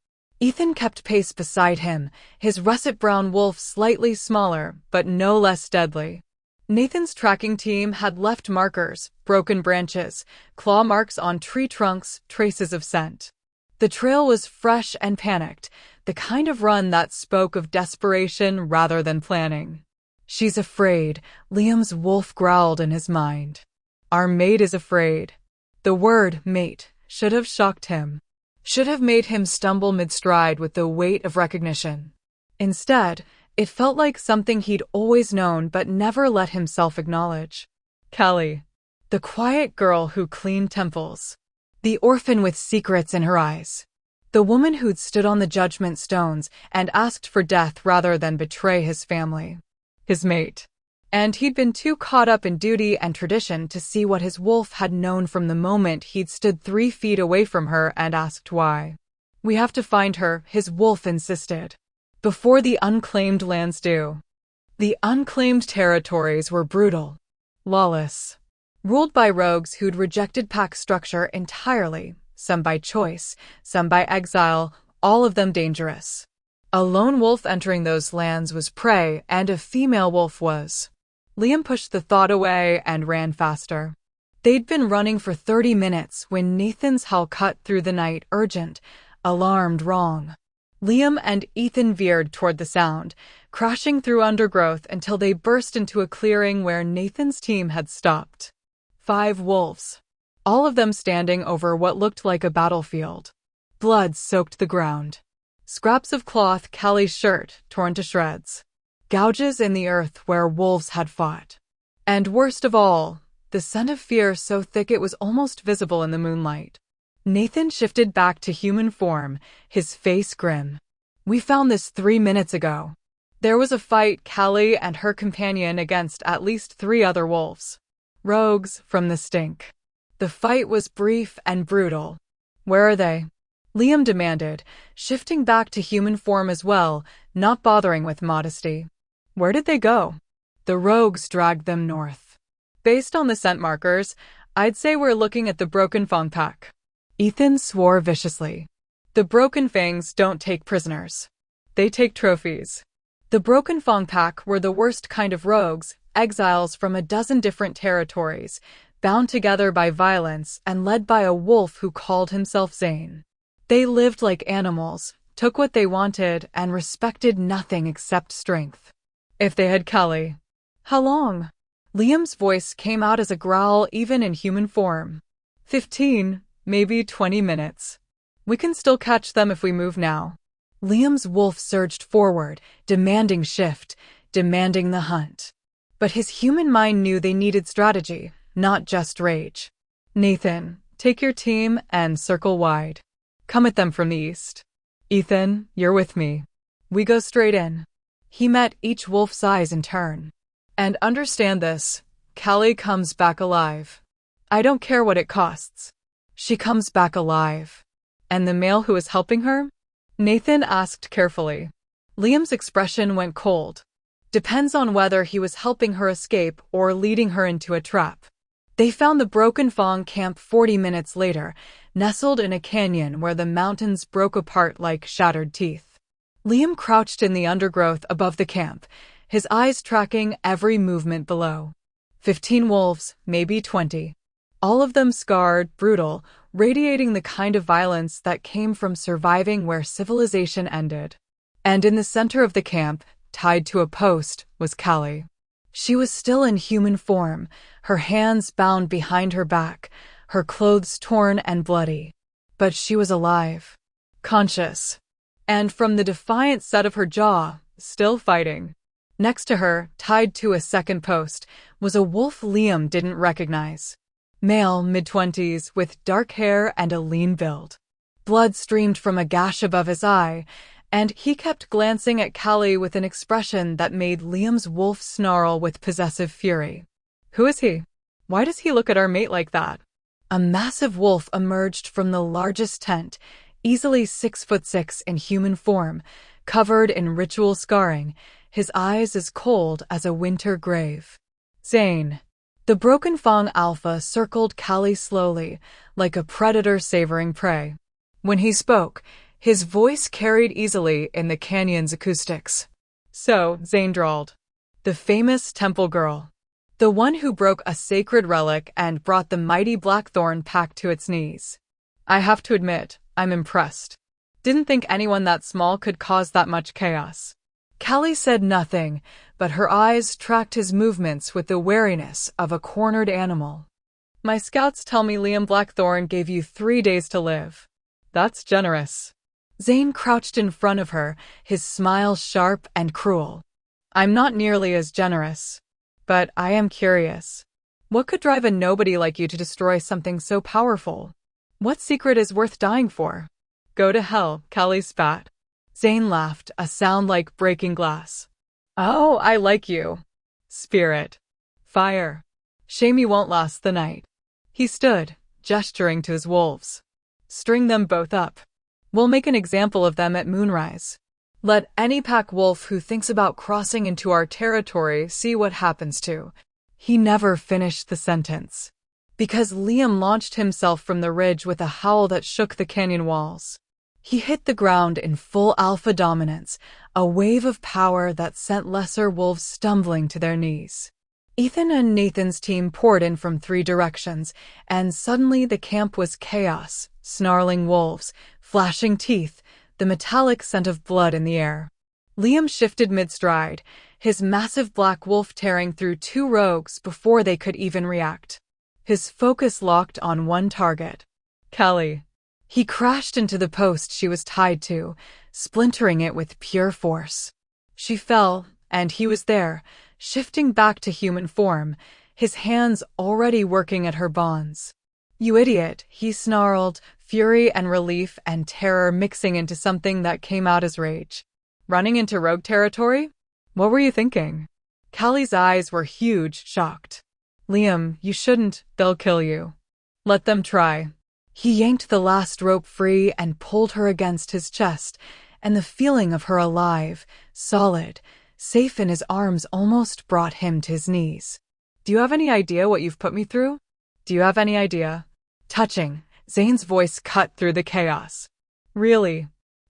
Ethan kept pace beside him, his russet brown wolf slightly smaller, but no less deadly. Nathan's tracking team had left markers, broken branches, claw marks on tree trunks, traces of scent. The trail was fresh and panicked, the kind of run that spoke of desperation rather than planning. She's afraid, Liam's wolf growled in his mind. Our mate is afraid. The word, mate, should have shocked him. Should have made him stumble mid-stride with the weight of recognition. Instead, it felt like something he'd always known but never let himself acknowledge. Callie. The quiet girl who cleaned temples. The orphan with secrets in her eyes. The woman who'd stood on the judgment stones and asked for death rather than betray his family. His mate. And he'd been too caught up in duty and tradition to see what his wolf had known from the moment he'd stood 3 feet away from her and asked why. We have to find her, his wolf insisted. Before the unclaimed lands do. The unclaimed territories were brutal. Lawless. Ruled by rogues who'd rejected pack structure entirely, some by choice, some by exile, all of them dangerous. A lone wolf entering those lands was prey, and a female wolf was. Liam pushed the thought away and ran faster. They'd been running for 30 minutes when Nathan's howl cut through the night, urgent, alarmed, wrong. Liam and Ethan veered toward the sound, crashing through undergrowth until they burst into a clearing where Nathan's team had stopped. 5 wolves. All of them standing over what looked like a battlefield. Blood soaked the ground. Scraps of cloth, Callie's shirt, torn to shreds. Gouges in the earth where wolves had fought. And worst of all, the scent of fear so thick it was almost visible in the moonlight. Nathan shifted back to human form, his face grim. We found this 3 minutes ago. There was a fight, Callie and her companion against at least 3 other wolves. Rogues from the stink. The fight was brief and brutal. Where are they? Liam demanded, shifting back to human form as well, not bothering with modesty. Where did they go? The rogues dragged them north. Based on the scent markers, I'd say we're looking at the Broken Fang pack. Ethan swore viciously. The Broken Fangs don't take prisoners. They take trophies. The Broken Fang pack were the worst kind of rogues, exiles from a dozen different territories, bound together by violence and led by a wolf who called himself Zane. They lived like animals, took what they wanted, and respected nothing except strength. If they had Callie. How long? Liam's voice came out as a growl even in human form. 15, maybe 20 minutes. We can still catch them if we move now. Liam's wolf surged forward, demanding shift, demanding the hunt. But his human mind knew they needed strategy, not just rage. Nathan, take your team and circle wide. Come at them from the east. Ethan, you're with me. We go straight in. He met each wolf's eyes in turn. And understand this, Callie comes back alive. I don't care what it costs. She comes back alive. And the male who is helping her? Nathan asked carefully. Liam's expression went cold. Depends on whether he was helping her escape or leading her into a trap. They found the Broken Fang camp 40 minutes later, nestled in a canyon where the mountains broke apart like shattered teeth. Liam crouched in the undergrowth above the camp, his eyes tracking every movement below. 15 wolves, maybe 20. All of them scarred, brutal, radiating the kind of violence that came from surviving where civilization ended. And in the center of the camp, tied to a post, was Callie. She was still in human form, her hands bound behind her back, her clothes torn and bloody. But she was alive, conscious, and from the defiant set of her jaw, still fighting. Next to her, tied to a second post, was a wolf Liam didn't recognize. Male, mid-20s, with dark hair and a lean build. Blood streamed from a gash above his eye, and he kept glancing at Callie with an expression that made Liam's wolf snarl with possessive fury. Who is he? Why does he look at our mate like that? A massive wolf emerged from the largest tent, easily 6'6" in human form, covered in ritual scarring, his eyes as cold as a winter grave. Zane. The Broken Fang Alpha circled Callie slowly, like a predator savoring prey. When he spoke, his voice carried easily in the canyon's acoustics. So, Zane drawled. The famous temple girl. The one who broke a sacred relic and brought the mighty Blackthorn pack to its knees. I have to admit, I'm impressed. Didn't think anyone that small could cause that much chaos. Callie said nothing, but her eyes tracked his movements with the wariness of a cornered animal. My scouts tell me Liam Blackthorn gave you 3 days to live. That's generous. Zane crouched in front of her, his smile sharp and cruel. I'm not nearly as generous. But I am curious. What could drive a nobody like you to destroy something so powerful? What secret is worth dying for? Go to hell, Callie spat. Zane laughed, a sound like breaking glass. Oh, I like you. Spirit. Fire. Shame you won't last the night. He stood, gesturing to his wolves. String them both up. We'll make an example of them at moonrise. Let any pack wolf who thinks about crossing into our territory see what happens to. He never finished the sentence. Because Liam launched himself from the ridge with a howl that shook the canyon walls. He hit the ground in full alpha dominance, a wave of power that sent lesser wolves stumbling to their knees. Ethan and Nathan's team poured in from 3 directions, and suddenly the camp was chaos, snarling wolves, flashing teeth, the metallic scent of blood in the air. Liam shifted mid-stride, his massive black wolf tearing through 2 rogues before they could even react. His focus locked on one target. Callie. He crashed into the post she was tied to, splintering it with pure force. She fell, and he was there, shifting back to human form, his hands already working at her bonds. You idiot, he snarled, fury and relief and terror mixing into something that came out as rage. Running into rogue territory? What were you thinking? Callie's eyes were huge, shocked. Liam, you shouldn't, they'll kill you. Let them try. He yanked the last rope free and pulled her against his chest, and the feeling of her alive, solid, safe in his arms almost brought him to his knees. Do you have any idea what you've put me through? Do you have any idea? Touching, Zane's voice cut through the chaos. Really?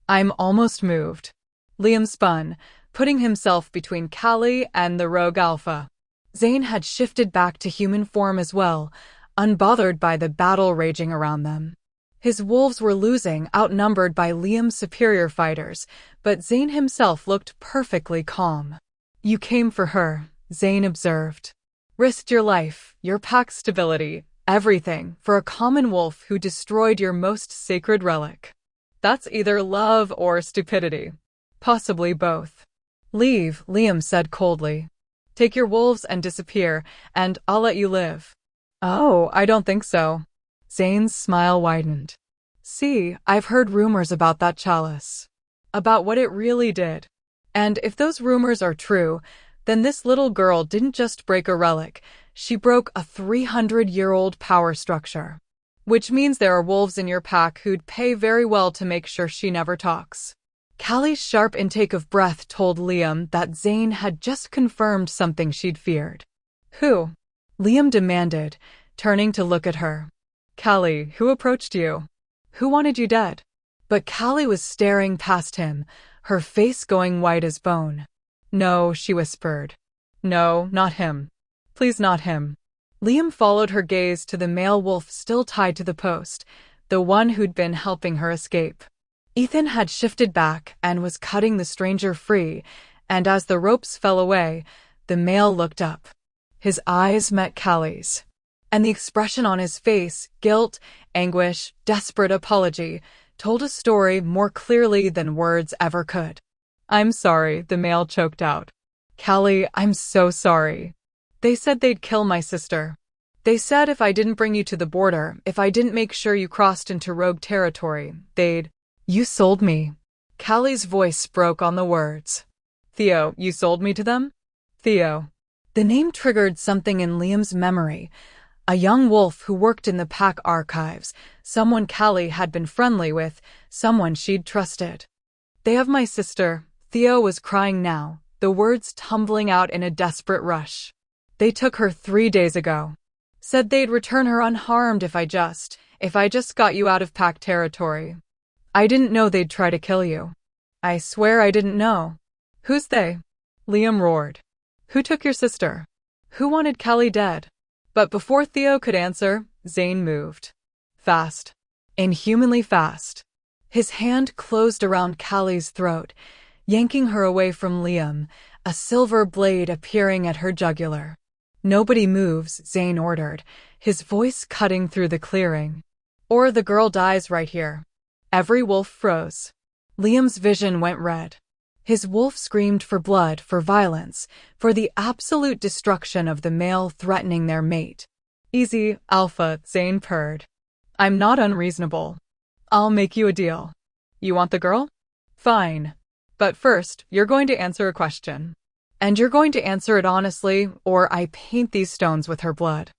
I'm almost moved. Liam spun, putting himself between Callie and the rogue alpha. Zane had shifted back to human form as well, unbothered by the battle raging around them. His wolves were losing, outnumbered by Liam's superior fighters, but Zane himself looked perfectly calm. You came for her, Zane observed. Risked your life, your pack stability, everything, for a common wolf who destroyed your most sacred relic. That's either love or stupidity. Possibly both. Leave, Liam said coldly. Take your wolves and disappear, and I'll let you live. Oh, I don't think so. Zane's smile widened. See, I've heard rumors about that chalice. About what it really did. And if those rumors are true, then this little girl didn't just break a relic, she broke a 300-year-old power structure. Which means there are wolves in your pack who'd pay very well to make sure she never talks. Callie's sharp intake of breath told Liam that Zane had just confirmed something she'd feared. Who? Liam demanded, turning to look at her. Callie, who approached you? Who wanted you dead? But Callie was staring past him, her face going white as bone. No, she whispered. No, not him. Please not him. Liam followed her gaze to the male wolf still tied to the post, the one who'd been helping her escape. Ethan had shifted back and was cutting the stranger free, and as the ropes fell away, the male looked up. His eyes met Callie's. And the expression on his face, guilt, anguish, desperate apology, told a story more clearly than words ever could. I'm sorry, the male choked out. Callie, I'm so sorry. They said they'd kill my sister. They said if I didn't bring you to the border, if I didn't make sure you crossed into rogue territory, they'd... You sold me. Callie's voice broke on the words. Theo, you sold me to them? Theo. The name triggered something in Liam's memory. A young wolf who worked in the pack archives, someone Callie had been friendly with, someone she'd trusted. They have my sister. Theo was crying now, the words tumbling out in a desperate rush. They took her 3 days ago. Said they'd return her unharmed if I just got you out of pack territory. I didn't know they'd try to kill you. I swear I didn't know. Who's they? Liam roared. Who took your sister? Who wanted Callie dead? But before Theo could answer, Zane moved. Fast. Inhumanly fast. His hand closed around Callie's throat, yanking her away from Liam, a silver blade appearing at her jugular. Nobody moves, Zane ordered, his voice cutting through the clearing. Or the girl dies right here. Every wolf froze. Liam's vision went red. His wolf screamed for blood, for violence, for the absolute destruction of the male threatening their mate. Easy, Alpha, Zane purred. I'm not unreasonable. I'll make you a deal. You want the girl? Fine. But first, you're going to answer a question. And you're going to answer it honestly, or I paint these stones with her blood.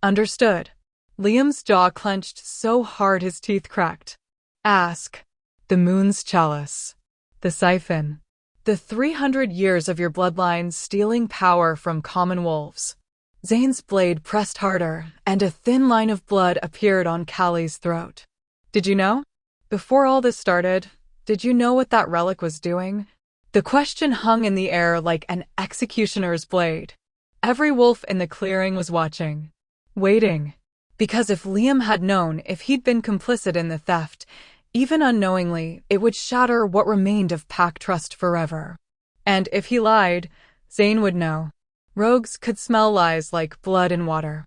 Understood. Liam's jaw clenched so hard his teeth cracked. Ask. The moon's chalice. The siphon. The 300 years of your bloodline stealing power from common wolves. Zane's blade pressed harder, and a thin line of blood appeared on Callie's throat. Did you know? Before all this started, did you know what that relic was doing? The question hung in the air like an executioner's blade. Every wolf in the clearing was watching. Waiting. Because if Liam had known, if he'd been complicit in the theft, even unknowingly, it would shatter what remained of pack trust forever. And if he lied, Zane would know. Rogues could smell lies like blood in water.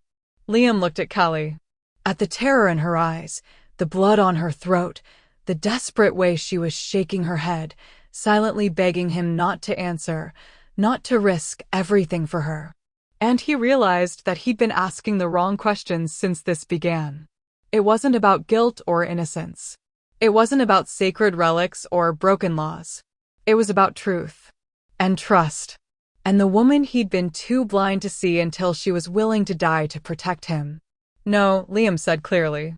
Liam looked at Callie. At the terror in her eyes, the blood on her throat, the desperate way she was shaking her head, silently begging him not to answer, not to risk everything for her. And he realized that he'd been asking the wrong questions since this began. It wasn't about guilt or innocence. It wasn't about sacred relics or broken laws. It was about truth and trust, and the woman he'd been too blind to see until she was willing to die to protect him. No, Liam said clearly.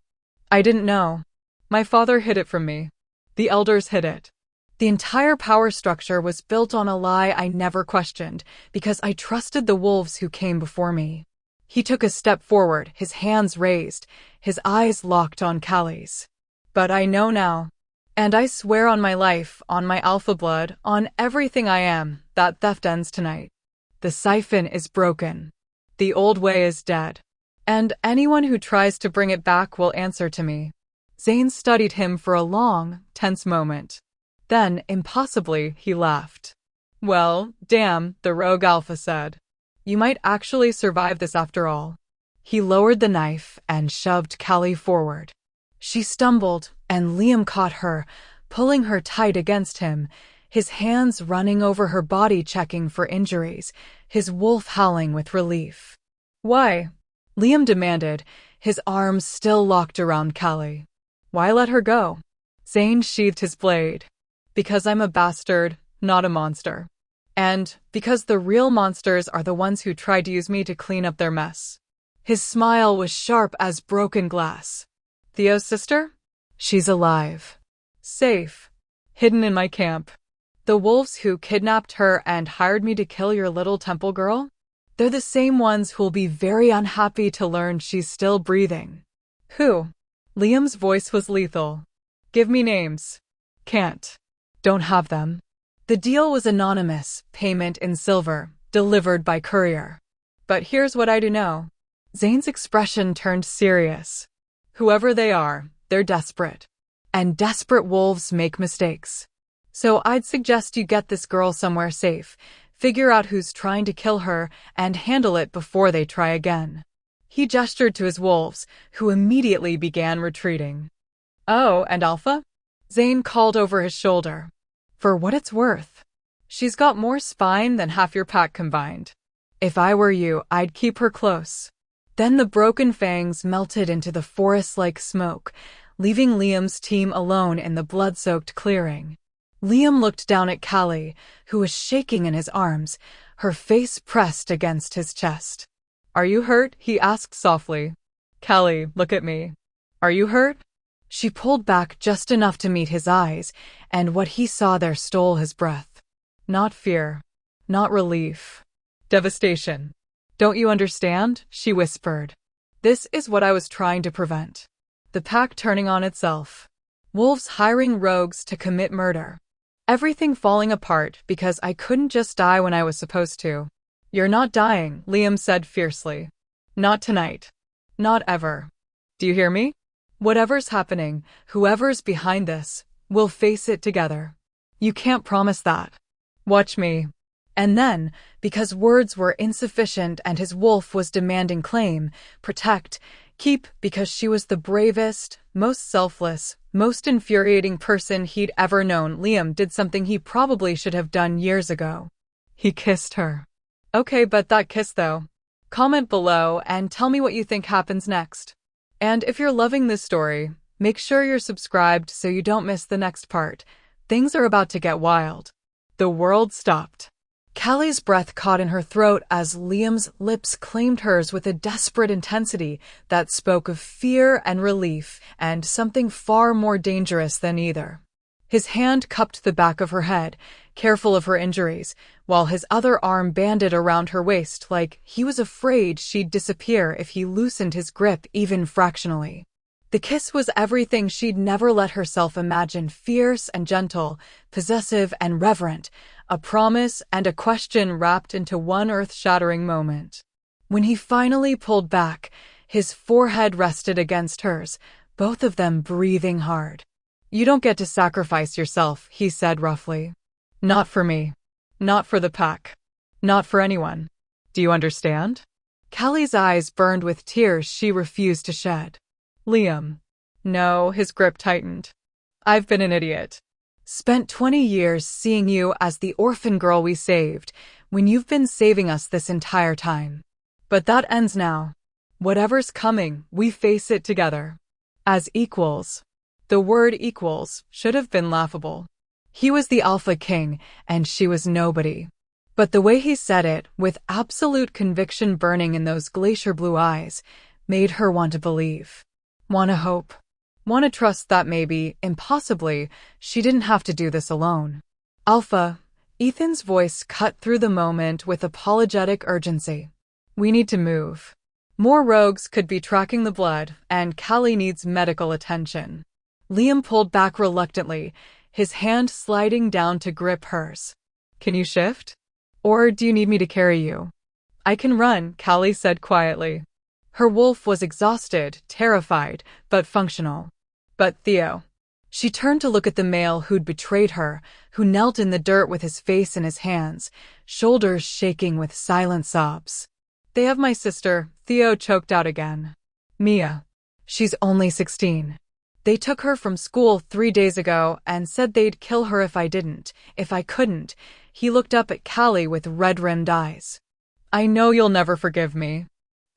I didn't know. My father hid it from me. The elders hid it. The entire power structure was built on a lie I never questioned, because I trusted the wolves who came before me. He took a step forward, his hands raised, his eyes locked on Callie's. But I know now. And I swear on my life, on my alpha blood, on everything I am, that theft ends tonight. The siphon is broken. The old way is dead. And anyone who tries to bring it back will answer to me. Zane studied him for a long, tense moment. Then, impossibly, he laughed. Well, damn, the rogue alpha said. You might actually survive this after all. He lowered the knife and shoved Callie forward. She stumbled, and Liam caught her, pulling her tight against him, his hands running over her body checking for injuries, his wolf howling with relief. Why? Liam demanded, his arms still locked around Callie. Why let her go? Zane sheathed his blade. Because I'm a bastard, not a monster. And because the real monsters are the ones who tried to use me to clean up their mess. His smile was sharp as broken glass. Theo's sister? She's alive. Safe. Hidden in my camp. The wolves who kidnapped her and hired me to kill your little temple girl? They're the same ones who'll be very unhappy to learn she's still breathing. Who? Liam's voice was lethal. Give me names. Can't. Don't have them. The deal was anonymous, payment in silver, delivered by courier. But here's what I do know. Zane's expression turned serious. Whoever they are, they're desperate. And desperate wolves make mistakes. So I'd suggest you get this girl somewhere safe, figure out who's trying to kill her, and handle it before they try again. He gestured to his wolves, who immediately began retreating. Oh, and Alpha? Zane called over his shoulder. For what it's worth. She's got more spine than half your pack combined. If I were you, I'd keep her close. Then the broken fangs melted into the forest-like smoke, leaving Liam's team alone in the blood-soaked clearing. Liam looked down at Callie, who was shaking in his arms, her face pressed against his chest. Are you hurt? He asked softly. Callie, look at me. Are you hurt? She pulled back just enough to meet his eyes, and what he saw there stole his breath. Not fear. Not relief. Devastation. Don't you understand? She whispered. This is what I was trying to prevent. The pack turning on itself. Wolves hiring rogues to commit murder. Everything falling apart because I couldn't just die when I was supposed to. You're not dying, Liam said fiercely. Not tonight. Not ever. Do you hear me? Whatever's happening, whoever's behind this, we'll face it together. You can't promise that. Watch me. And then, because words were insufficient and his wolf was demanding claim, protect, keep, because she was the bravest, most selfless, most infuriating person he'd ever known, Liam did something he probably should have done years ago. He kissed her. Okay, but that kiss though. Comment below and tell me what you think happens next. And if you're loving this story, make sure you're subscribed so you don't miss the next part. Things are about to get wild. The world stopped. Callie's breath caught in her throat as Liam's lips claimed hers with a desperate intensity that spoke of fear and relief and something far more dangerous than either. His hand cupped the back of her head, careful of her injuries, while his other arm banded around her waist like he was afraid she'd disappear if he loosened his grip even fractionally. The kiss was everything she'd never let herself imagine, fierce and gentle, possessive and reverent, a promise and a question wrapped into one earth-shattering moment. When he finally pulled back, his forehead rested against hers, both of them breathing hard. You don't get to sacrifice yourself, he said roughly. Not for me. Not for the pack. Not for anyone. Do you understand? Callie's eyes burned with tears she refused to shed. Liam. No, his grip tightened. I've been an idiot. Spent 20 years seeing you as the orphan girl we saved, when you've been saving us this entire time. But that ends now. Whatever's coming, we face it together. As equals. The word equals should have been laughable. He was the Alpha King, and she was nobody. But the way he said it, with absolute conviction burning in those glacier blue eyes, made her want to believe. Want to hope. Want to trust that maybe, impossibly, she didn't have to do this alone. Alpha, Ethan's voice cut through the moment with apologetic urgency. We need to move. More rogues could be tracking the blood, and Callie needs medical attention. Liam pulled back reluctantly, his hand sliding down to grip hers. Can you shift? Or do you need me to carry you? I can run, Callie said quietly. Her wolf was exhausted, terrified, but functional. But Theo. She turned to look at the male who'd betrayed her, who knelt in the dirt with his face in his hands, shoulders shaking with silent sobs. They have my sister, Theo choked out again. Mia. She's only 16. They took her from school 3 days ago and said they'd kill her if I couldn't. He looked up at Callie with red-rimmed eyes. I know you'll never forgive me.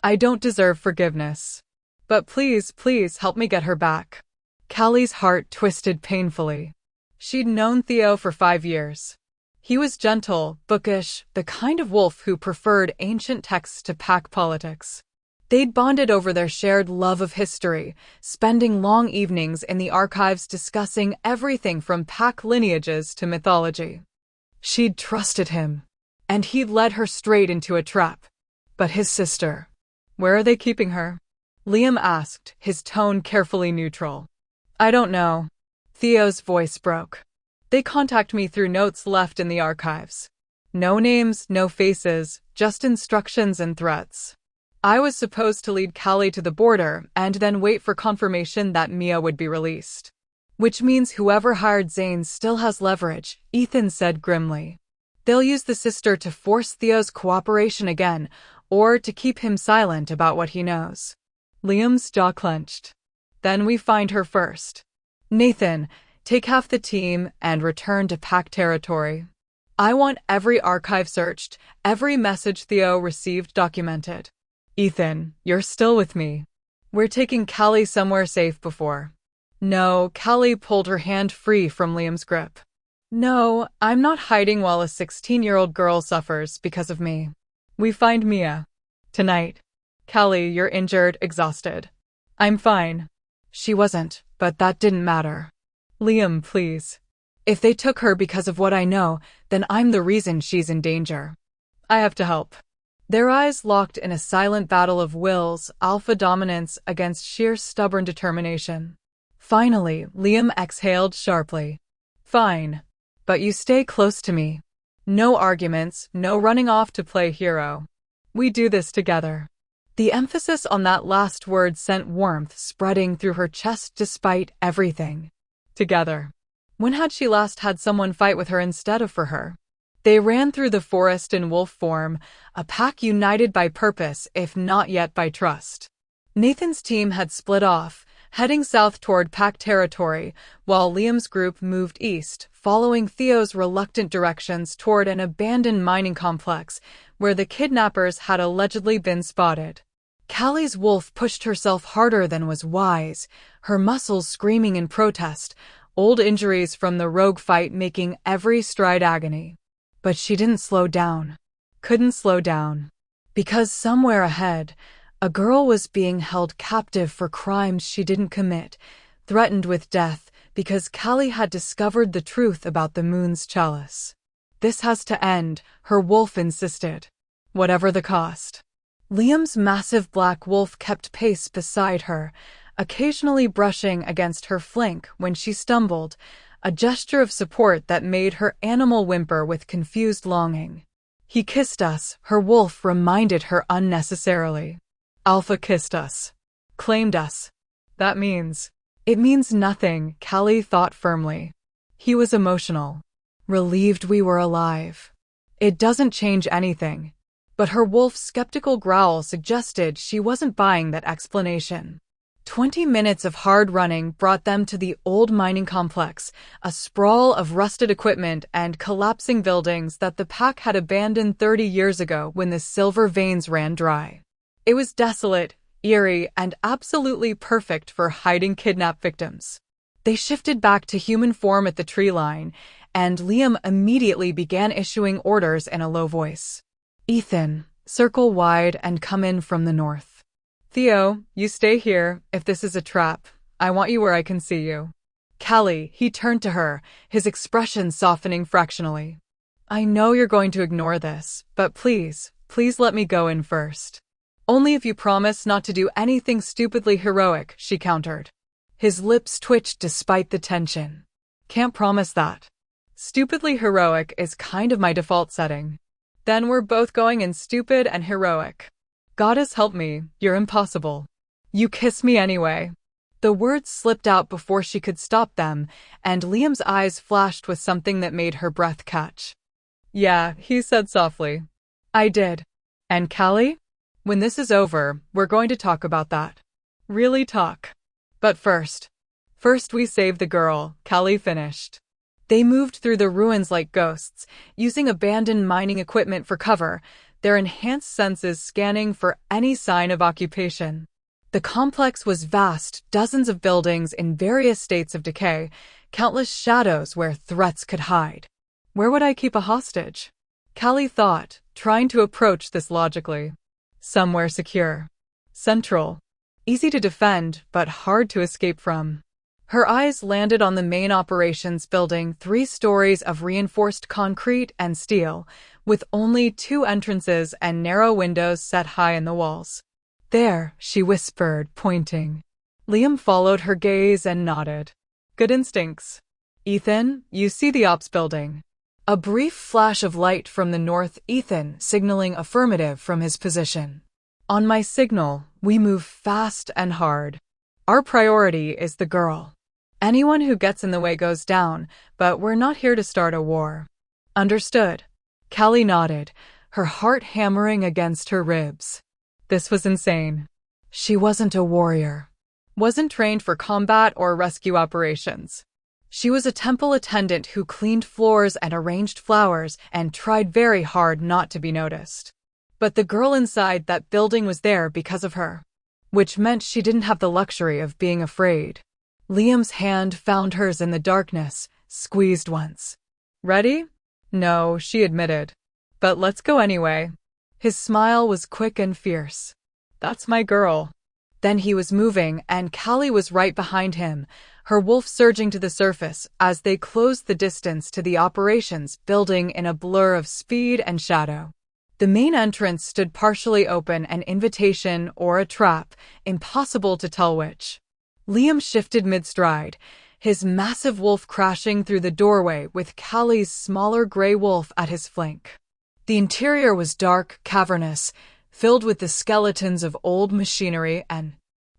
I don't deserve forgiveness. But please, please help me get her back. Callie's heart twisted painfully. She'd known Theo for 5 years. He was gentle, bookish, the kind of wolf who preferred ancient texts to pack politics. They'd bonded over their shared love of history, spending long evenings in the archives discussing everything from pack lineages to mythology. She'd trusted him, and he'd led her straight into a trap. But his sister, where are they keeping her? Liam asked, his tone carefully neutral. I don't know. Theo's voice broke. They contact me through notes left in the archives. No names, no faces, just instructions and threats. I was supposed to lead Callie to the border and then wait for confirmation that Mia would be released. Which means whoever hired Zane still has leverage, Ethan said grimly. They'll use the sister to force Theo's cooperation again, or to keep him silent about what he knows. Liam's jaw clenched. Then we find her first. Nathan, take half the team and return to pack territory. I want every archive searched, every message Theo received documented. Ethan, you're still with me. We're taking Callie somewhere safe before. No, Callie pulled her hand free from Liam's grip. No, I'm not hiding while a 16-year-old girl suffers because of me. We find Mia. Tonight. Callie, you're injured, exhausted. I'm fine. She wasn't, but that didn't matter. Liam, please. If they took her because of what I know, then I'm the reason she's in danger. I have to help. Their eyes locked in a silent battle of wills, alpha dominance against sheer stubborn determination. Finally, Liam exhaled sharply. Fine. But you stay close to me. No arguments, no running off to play hero. We do this together. The emphasis on that last word sent warmth spreading through her chest despite everything. Together. When had she last had someone fight with her instead of for her? They ran through the forest in wolf form, a pack united by purpose if not yet by trust. Nathan's team had split off, heading south toward pack territory, while Liam's group moved east, following Theo's reluctant directions toward an abandoned mining complex where the kidnappers had allegedly been spotted. Callie's wolf pushed herself harder than was wise, her muscles screaming in protest, old injuries from the rogue fight making every stride agony. But she didn't slow down. Couldn't slow down. Because somewhere ahead, a girl was being held captive for crimes she didn't commit, threatened with death because Callie had discovered the truth about the moon's chalice. This has to end, her wolf insisted. Whatever the cost. Liam's massive black wolf kept pace beside her, occasionally brushing against her flank when she stumbled, a gesture of support that made her animal whimper with confused longing. He kissed us, her wolf reminded her unnecessarily. Alpha kissed us. Claimed us. That means. It means nothing, Callie thought firmly. He was emotional. Relieved we were alive. It doesn't change anything. But her wolf's skeptical growl suggested she wasn't buying that explanation. 20 minutes of hard running brought them to the old mining complex, a sprawl of rusted equipment and collapsing buildings that the pack had abandoned 30 years ago when the silver veins ran dry. It was desolate, eerie, and absolutely perfect for hiding kidnapped victims. They shifted back to human form at the tree line, and Liam immediately began issuing orders in a low voice. Ethan, circle wide and come in from the north. Theo, you stay here. If this is a trap, I want you where I can see you. Callie, he turned to her, his expression softening fractionally. I know you're going to ignore this, but please let me go in first. Only if you promise not to do anything stupidly heroic, she countered. His lips twitched despite the tension. Can't promise that. Stupidly heroic is kind of my default setting. Then we're both going in stupid and heroic. Goddess help me, you're impossible. You kiss me anyway. The words slipped out before she could stop them, and Liam's eyes flashed with something that made her breath catch. Yeah, he said softly. I did. And Callie? When this is over, we're going to talk about that. Really talk. But first we save the girl, Callie finished. They moved through the ruins like ghosts, using abandoned mining equipment for cover, their enhanced senses scanning for any sign of occupation. The complex was vast, dozens of buildings in various states of decay, countless shadows where threats could hide. Where would I keep a hostage? Callie thought, trying to approach this logically. Somewhere secure. Central. Easy to defend, but hard to escape from. Her eyes landed on the main operations building, 3 stories of reinforced concrete and steel, with only 2 entrances and narrow windows set high in the walls. There, she whispered, pointing. Liam followed her gaze and nodded. Good instincts. Ethan, you see the ops building. A brief flash of light from the north, Ethan signaling affirmative from his position. On my signal, we move fast and hard. Our priority is the girl. Anyone who gets in the way goes down, but we're not here to start a war. Understood. Callie nodded, her heart hammering against her ribs. This was insane. She wasn't a warrior. Wasn't trained for combat or rescue operations. She was a temple attendant who cleaned floors and arranged flowers and tried very hard not to be noticed. But the girl inside that building was there because of her, which meant she didn't have the luxury of being afraid. Liam's hand found hers in the darkness, squeezed once. Ready? No, she admitted. But let's go anyway. His smile was quick and fierce. That's my girl. Then he was moving, and Callie was right behind him, her wolf surging to the surface as they closed the distance to the operations building in a blur of speed and shadow. The main entrance stood partially open, an invitation or a trap, impossible to tell which. Liam shifted mid-stride, his massive wolf crashing through the doorway with Callie's smaller gray wolf at his flank. The interior was dark, cavernous, filled with the skeletons of old machinery and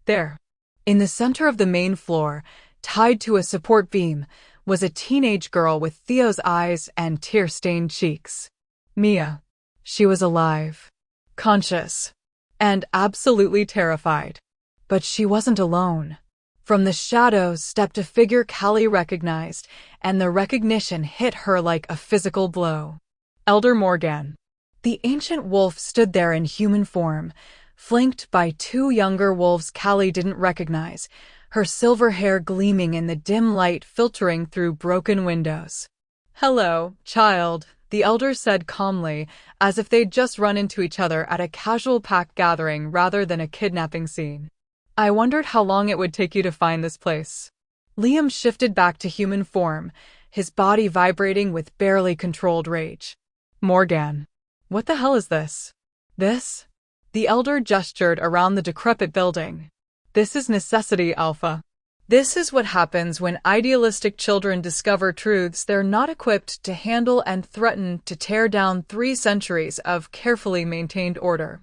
there, in the center of the main floor, tied to a support beam, was a teenage girl with Theo's eyes and tear-stained cheeks. Mia. She was alive, conscious, and absolutely terrified. But she wasn't alone. From the shadows stepped a figure Callie recognized, and the recognition hit her like a physical blow. Elder Morgan. The ancient wolf stood there in human form, flanked by 2 younger wolves Callie didn't recognize, her silver hair gleaming in the dim light filtering through broken windows. Hello, child, the elder said calmly, as if they'd just run into each other at a casual pack gathering rather than a kidnapping scene. I wondered how long it would take you to find this place. Liam shifted back to human form, his body vibrating with barely controlled rage. Morgan. What the hell is this? This? The elder gestured around the decrepit building. This is necessity, Alpha. This is what happens when idealistic children discover truths they're not equipped to handle and threaten to tear down 3 centuries of carefully maintained order.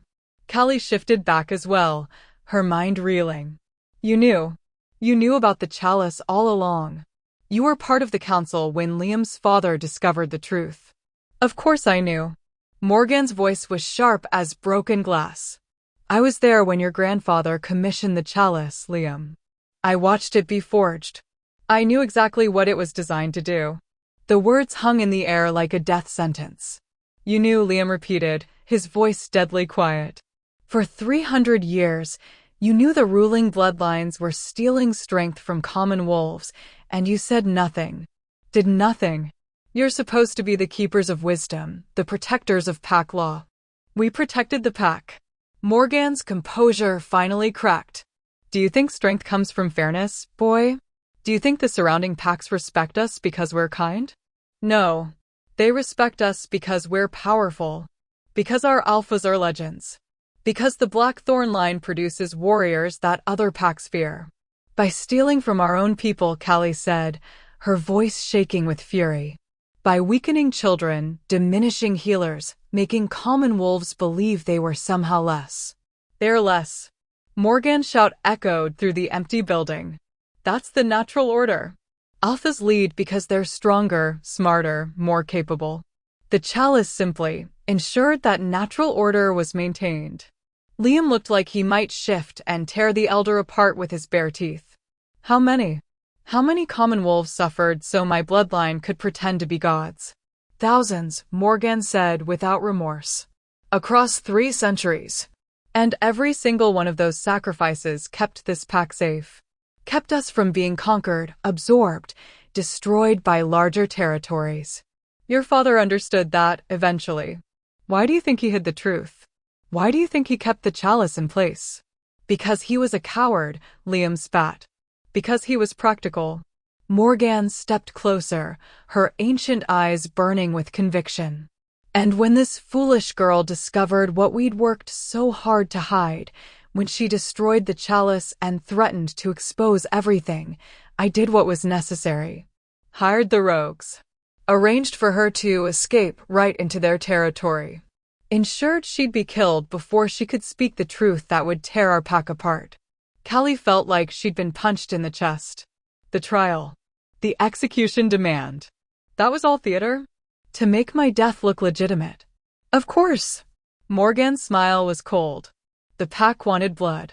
Callie shifted back as well, her mind reeling. You knew about the chalice all along. You were part of the council when Liam's father discovered the truth. Of course I knew. Morgan's voice was sharp as broken glass. I was there when your grandfather commissioned the chalice, Liam. I watched it be forged. I knew exactly what it was designed to do. The words hung in the air like a death sentence. You knew, Liam repeated, his voice deadly quiet. For 300 years, You knew the ruling bloodlines were stealing strength from common wolves, and you said nothing. Did nothing. You're supposed to be the keepers of wisdom, the protectors of pack law. We protected the pack. Morgan's composure finally cracked. Do you think strength comes from fairness, boy? Do you think the surrounding packs respect us because we're kind? No. They respect us because we're powerful. Because our alphas are legends. Because the Blackthorn line produces warriors that other packs fear. By stealing from our own people, Callie said, her voice shaking with fury. By weakening children, diminishing healers, making common wolves believe they were somehow less. They're less. Morgan's shout echoed through the empty building. That's the natural order. Alphas lead because they're stronger, smarter, more capable. The chalice simply ensured that natural order was maintained. Liam looked like he might shift and tear the elder apart with his bare teeth. How many? How many common wolves suffered so my bloodline could pretend to be gods? Thousands, Morgan said without remorse. Across 3 centuries. And every single one of those sacrifices kept this pack safe. Kept us from being conquered, absorbed, destroyed by larger territories. Your father understood that, eventually. Why do you think he hid the truth? Why do you think he kept the chalice in place? Because he was a coward, Liam spat. Because he was practical. Morgan stepped closer, her ancient eyes burning with conviction. And when this foolish girl discovered what we'd worked so hard to hide, when she destroyed the chalice and threatened to expose everything, I did what was necessary. Hired the rogues. Arranged for her to escape right into their territory. Ensured she'd be killed before she could speak the truth that would tear our pack apart. Callie felt like she'd been punched in the chest. The trial. The execution demand. That was all theater? To make my death look legitimate. Of course. Morgan's smile was cold. The pack wanted blood.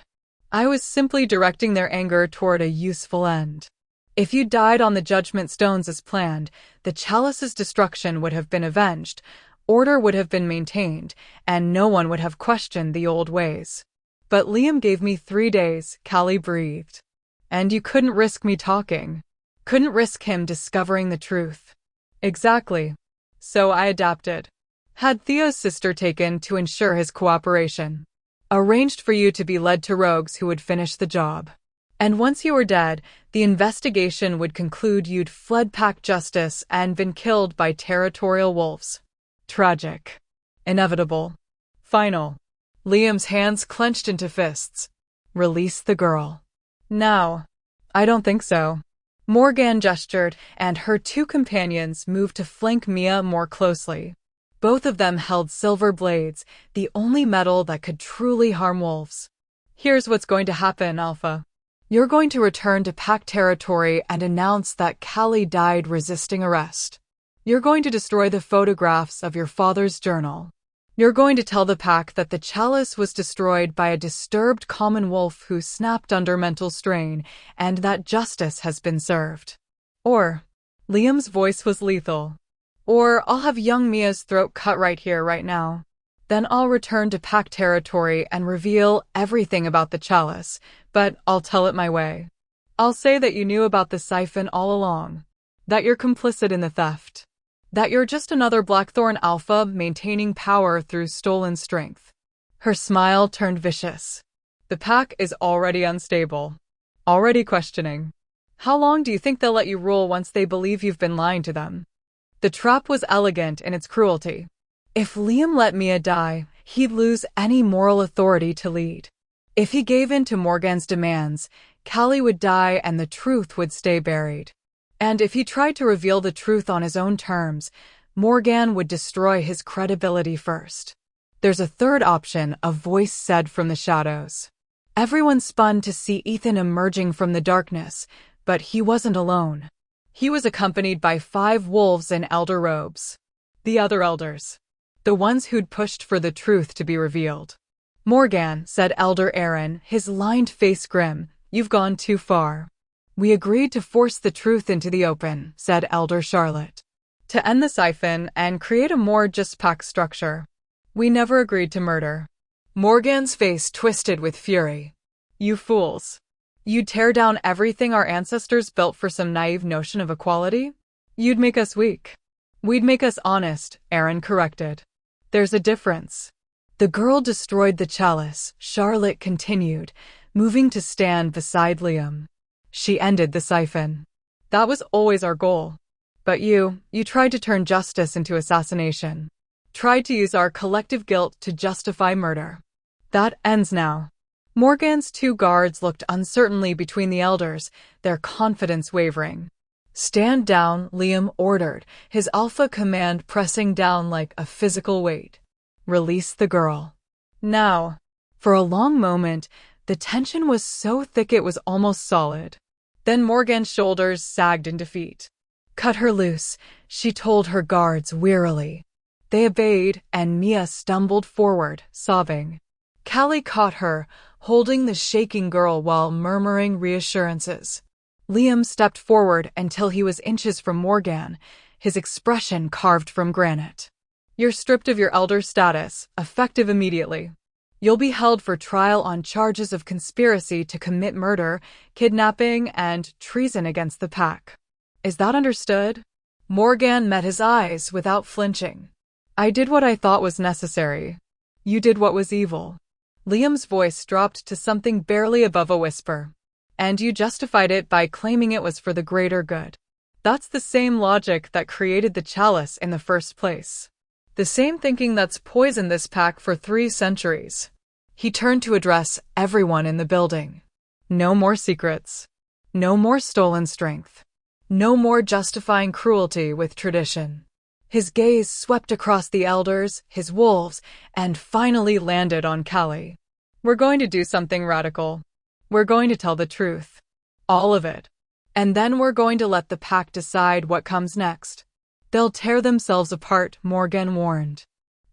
I was simply directing their anger toward a useful end. If you died on the judgment stones as planned, the chalice's destruction would have been avenged, order would have been maintained, and no one would have questioned the old ways. But Liam gave me 3 days, Callie breathed. And you couldn't risk me talking. Couldn't risk him discovering the truth. Exactly. So I adapted. Had Theo's sister taken to ensure his cooperation. Arranged for you to be led to rogues who would finish the job. And once you were dead, the investigation would conclude you'd fled pack justice and been killed by territorial wolves. Tragic. Inevitable. Final. Liam's hands clenched into fists. Release the girl. Now. I don't think so. Morgan gestured, and her 2 companions moved to flank Mia more closely. Both of them held silver blades, the only metal that could truly harm wolves. Here's what's going to happen, Alpha. You're going to return to pack territory and announce that Callie died resisting arrest. You're going to destroy the photographs of your father's journal. You're going to tell the pack that the chalice was destroyed by a disturbed common wolf who snapped under mental strain, and that justice has been served. Or, Liam's voice was lethal. Or I'll have young Mia's throat cut right here, right now. Then I'll return to pack territory and reveal everything about the chalice, but I'll tell it my way. I'll say that you knew about the siphon all along. That you're complicit in the theft. That you're just another Blackthorn alpha maintaining power through stolen strength. Her smile turned vicious. The pack is already unstable. Already questioning. How long do you think they'll let you rule once they believe you've been lying to them? The trap was elegant in its cruelty. If Liam let Mia die, he'd lose any moral authority to lead. If he gave in to Morgan's demands, Callie would die and the truth would stay buried. And if he tried to reveal the truth on his own terms, Morgan would destroy his credibility first. There's a third option, a voice said from the shadows. Everyone spun to see Ethan emerging from the darkness, but he wasn't alone. He was accompanied by 5 wolves in elder robes. The other elders. The ones who'd pushed for the truth to be revealed. Morgan, said Elder Aaron, his lined face grim, you've gone too far. We agreed to force the truth into the open, said Elder Charlotte. To end the siphon and create a more just pack structure. We never agreed to murder. Morgan's face twisted with fury. You fools. You'd tear down everything our ancestors built for some naive notion of equality? You'd make us weak. We'd make us honest, Aaron corrected. There's a difference. The girl destroyed the chalice, Charlotte continued, moving to stand beside Liam. She ended the siphon. That was always our goal. But you tried to turn justice into assassination. Tried to use our collective guilt to justify murder. That ends now. Morgan's two guards looked uncertainly between the elders, their confidence wavering. Stand down, Liam ordered, his alpha command pressing down like a physical weight. Release the girl. Now. For a long moment, the tension was so thick it was almost solid. Then Morgan's shoulders sagged in defeat. Cut her loose, she told her guards wearily. They obeyed, and Mia stumbled forward, sobbing. Callie caught her, holding the shaking girl while murmuring reassurances. Liam stepped forward until he was inches from Morgan, his expression carved from granite. You're stripped of your elder status, effective immediately. You'll be held for trial on charges of conspiracy to commit murder, kidnapping, and treason against the pack. Is that understood? Morgan met his eyes without flinching. I did what I thought was necessary. You did what was evil. Liam's voice dropped to something barely above a whisper. And you justified it by claiming it was for the greater good. That's the same logic that created the chalice in the first place. The same thinking that's poisoned this pack for 3 centuries. He turned to address everyone in the building. No more secrets. No more stolen strength. No more justifying cruelty with tradition. His gaze swept across the elders, his wolves, and finally landed on Callie. We're going to do something radical. We're going to tell the truth. All of it. And then we're going to let the pack decide what comes next. They'll tear themselves apart, Morgan warned.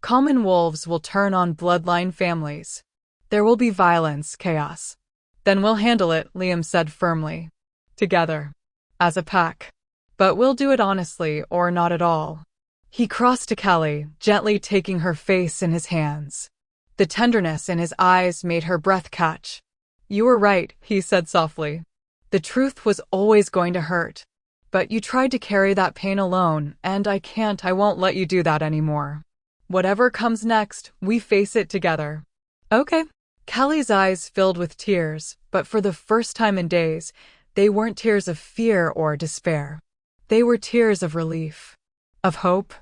Common wolves will turn on bloodline families. There will be violence, chaos. Then we'll handle it, Liam said firmly. Together. As a pack. But we'll do it honestly or not at all. He crossed to Callie, gently taking her face in his hands. The tenderness in his eyes made her breath catch. You were right, he said softly. The truth was always going to hurt. But you tried to carry that pain alone, and I won't let you do that anymore. Whatever comes next, we face it together. Okay. Callie's eyes filled with tears, but for the first time in days, they weren't tears of fear or despair. They were tears of relief. Of hope.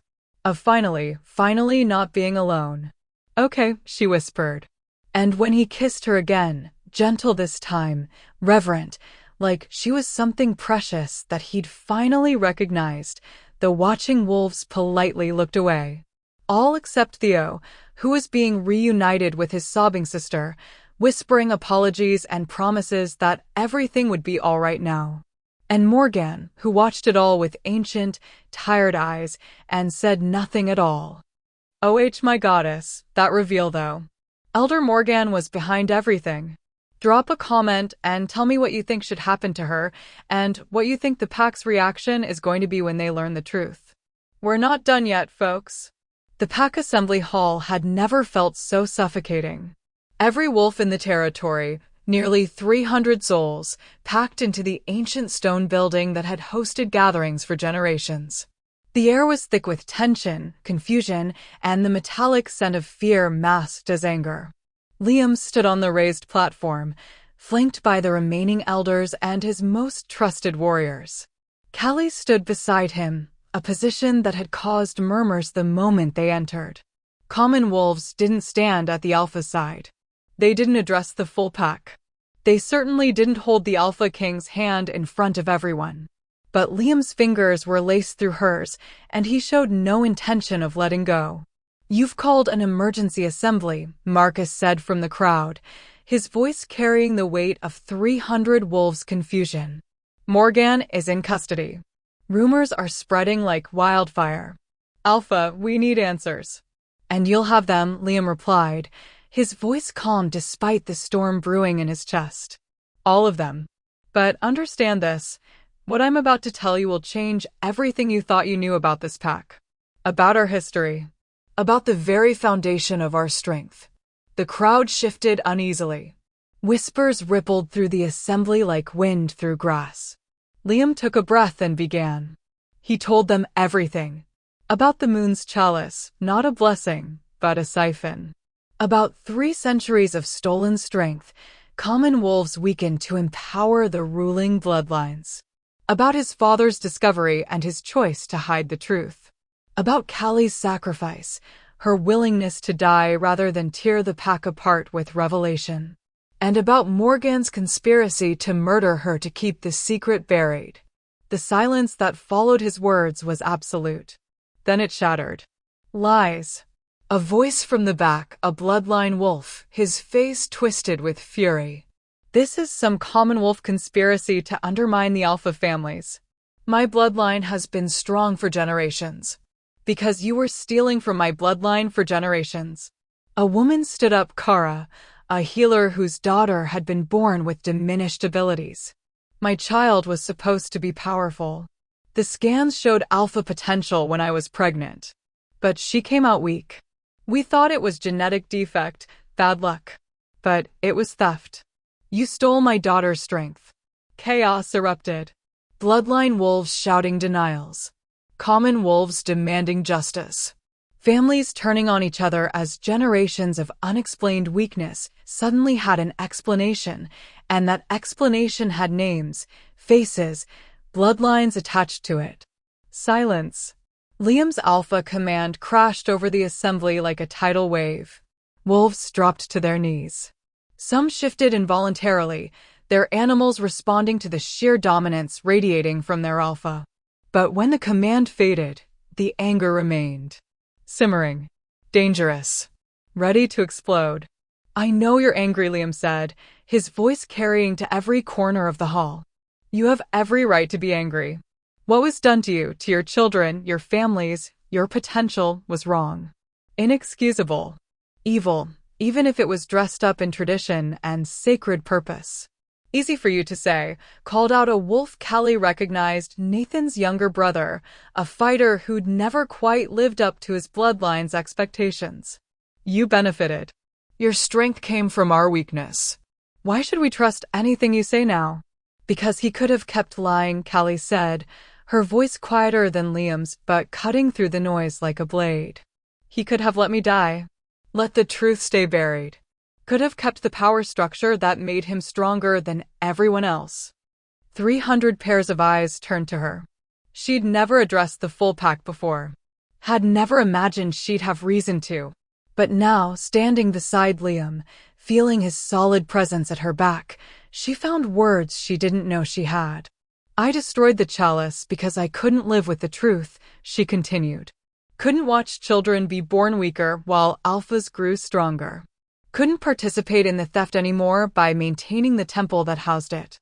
Of finally not being alone. Okay, she whispered. And when he kissed her again, gentle this time, reverent, like she was something precious that he'd finally recognized, the watching wolves politely looked away. All except Theo, who was being reunited with his sobbing sister, whispering apologies and promises that everything would be all right now. And Morgan, who watched it all with ancient, tired eyes and said nothing at all. Oh, my goddess, that reveal though. Elder Morgan was behind everything. Drop a comment and tell me what you think should happen to her and what you think the pack's reaction is going to be when they learn the truth. We're not done yet, folks. The pack assembly hall had never felt so suffocating. Every wolf in the territory, nearly 300 souls, packed into the ancient stone building that had hosted gatherings for generations. The air was thick with tension, confusion, and the metallic scent of fear masked as anger. Liam stood on the raised platform, flanked by the remaining elders and his most trusted warriors. Callie stood beside him, a position that had caused murmurs the moment they entered. Common wolves didn't stand at the Alpha's side. They didn't address the full pack. They certainly didn't hold the Alpha King's hand in front of everyone. But Liam's fingers were laced through hers, and he showed no intention of letting go. You've called an emergency assembly, Marcus said from the crowd, his voice carrying the weight of 300 wolves' confusion. Morgan is in custody. Rumors are spreading like wildfire. Alpha, we need answers. And you'll have them, Liam replied, his voice calm despite the storm brewing in his chest. All of them. But understand this, what I'm about to tell you will change everything you thought you knew about this pack. About our history. About the very foundation of our strength. The crowd shifted uneasily. Whispers rippled through the assembly like wind through grass. Liam took a breath and began. He told them everything. About the moon's chalice, not a blessing, but a siphon. About 3 centuries of stolen strength, common wolves weakened to empower the ruling bloodlines. About his father's discovery and his choice to hide the truth. About Callie's sacrifice, her willingness to die rather than tear the pack apart with revelation. And about Morgan's conspiracy to murder her to keep the secret buried. The silence that followed his words was absolute. Then it shattered. Lies. A voice from the back, a bloodline wolf, his face twisted with fury. This is some common wolf conspiracy to undermine the alpha families. My bloodline has been strong for generations. Because you were stealing from my bloodline for generations. A woman stood up, Kara, a healer whose daughter had been born with diminished abilities. My child was supposed to be powerful. The scans showed alpha potential when I was pregnant. But she came out weak. We thought it was genetic defect, bad luck. But it was theft. You stole my daughter's strength. Chaos erupted. Bloodline wolves shouting denials. Common wolves demanding justice. Families turning on each other as generations of unexplained weakness suddenly had an explanation, and that explanation had names, faces, bloodlines attached to it. Silence. Liam's alpha command crashed over the assembly like a tidal wave. Wolves dropped to their knees. Some shifted involuntarily, their animals responding to the sheer dominance radiating from their alpha. But when the command faded, the anger remained. Simmering. Dangerous. Ready to explode. I know you're angry, Liam said, his voice carrying to every corner of the hall. You have every right to be angry. What was done to you, to your children, your families, your potential was wrong. Inexcusable. Evil, even if it was dressed up in tradition and sacred purpose. Easy for you to say, called out a wolf Callie recognized, Nathan's younger brother, a fighter who'd never quite lived up to his bloodline's expectations. You benefited. Your strength came from our weakness. Why should we trust anything you say now? Because he could have kept lying, Callie said, her voice quieter than Liam's, but cutting through the noise like a blade. He could have let me die. Let the truth stay buried. Could have kept the power structure that made him stronger than everyone else. 300 pairs of eyes turned to her. She'd never addressed the full pack before. Had never imagined she'd have reason to. But now, standing beside Liam, feeling his solid presence at her back, she found words she didn't know she had. I destroyed the chalice because I couldn't live with the truth, she continued. Couldn't watch children be born weaker while alphas grew stronger. Couldn't participate in the theft anymore by maintaining the temple that housed it.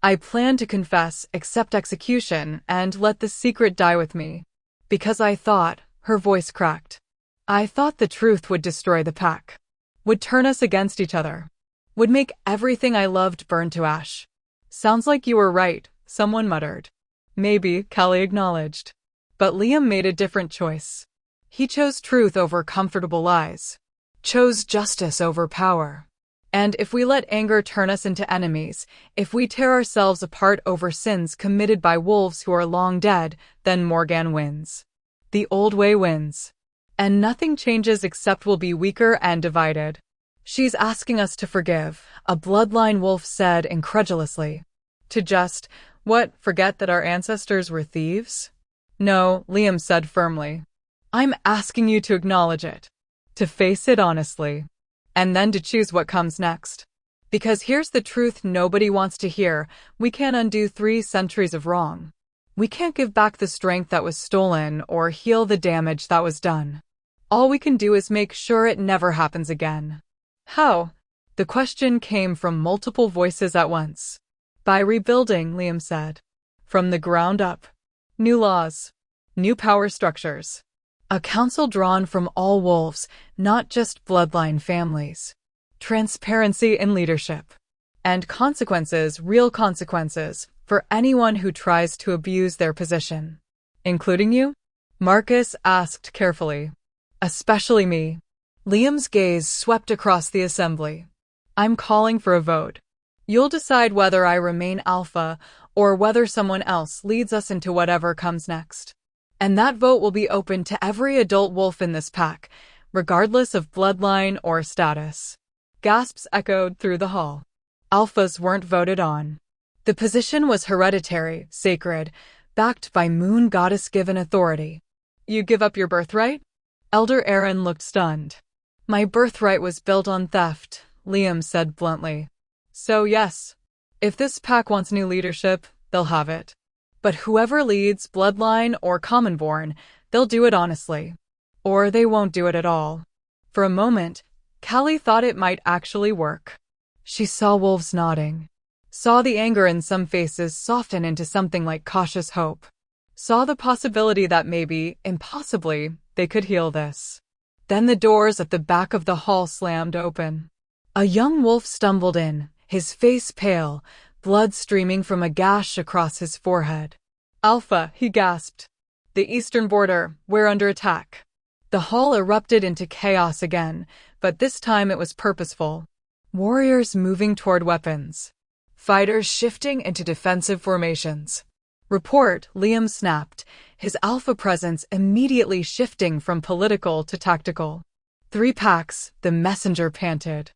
I planned to confess, accept execution, and let the secret die with me. Because I thought, her voice cracked. I thought the truth would destroy the pack. Would turn us against each other. Would make everything I loved burn to ash. Sounds like you were right, someone muttered. Maybe, Callie acknowledged. But Liam made a different choice. He chose truth over comfortable lies. Chose justice over power. And if we let anger turn us into enemies, if we tear ourselves apart over sins committed by wolves who are long dead, then Morgan wins. The old way wins. And nothing changes except we'll be weaker and divided. She's asking us to forgive, a bloodline wolf said incredulously. To just, what, forget that our ancestors were thieves? No, Liam said firmly. I'm asking you to acknowledge it. To face it honestly. And then to choose what comes next. Because here's the truth nobody wants to hear, we can't undo 3 centuries of wrong. We can't give back the strength that was stolen or heal the damage that was done. All we can do is make sure it never happens again. How? The question came from multiple voices at once. By rebuilding, Liam said. From the ground up. New laws. New power structures. A council drawn from all wolves, not just bloodline families. Transparency in leadership. And consequences, real consequences, for anyone who tries to abuse their position. Including you? Marcus asked carefully. Especially me. Liam's gaze swept across the assembly. I'm calling for a vote. You'll decide whether I remain alpha or whether someone else leads us into whatever comes next. And that vote will be open to every adult wolf in this pack, regardless of bloodline or status. Gasps echoed through the hall. Alphas weren't voted on. The position was hereditary, sacred, backed by moon goddess-given authority. You give up your birthright? Elder Aaron looked stunned. My birthright was built on theft, Liam said bluntly. So yes, if this pack wants new leadership, they'll have it. But whoever leads, bloodline or commonborn, they'll do it honestly. Or they won't do it at all. For a moment, Callie thought it might actually work. She saw wolves nodding. Saw the anger in some faces soften into something like cautious hope. Saw the possibility that maybe, impossibly, they could heal this. Then the doors at the back of the hall slammed open. A young wolf stumbled in, his face pale, blood streaming from a gash across his forehead. Alpha, he gasped. The eastern border, we're under attack. The hall erupted into chaos again, but this time it was purposeful. Warriors moving toward weapons. Fighters shifting into defensive formations. Report, Liam snapped, his alpha presence immediately shifting from political to tactical. 3 packs, the messenger panted.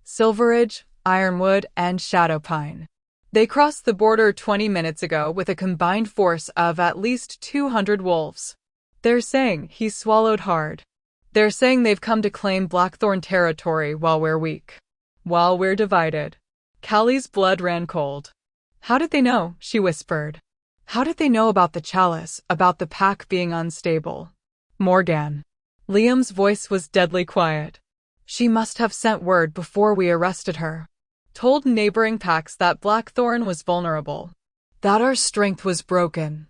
Silveridge, Ironwood, and Shadowpine. They crossed the border 20 minutes ago with a combined force of at least 200 wolves. They're saying, he swallowed hard. They're saying they've come to claim Blackthorn territory while we're weak. While we're divided. Callie's blood ran cold. How did they know? She whispered. How did they know about the chalice, about the pack being unstable? Morgan. Liam's voice was deadly quiet. She must have sent word before we arrested her. Told neighboring packs that Blackthorn was vulnerable. That our strength was broken.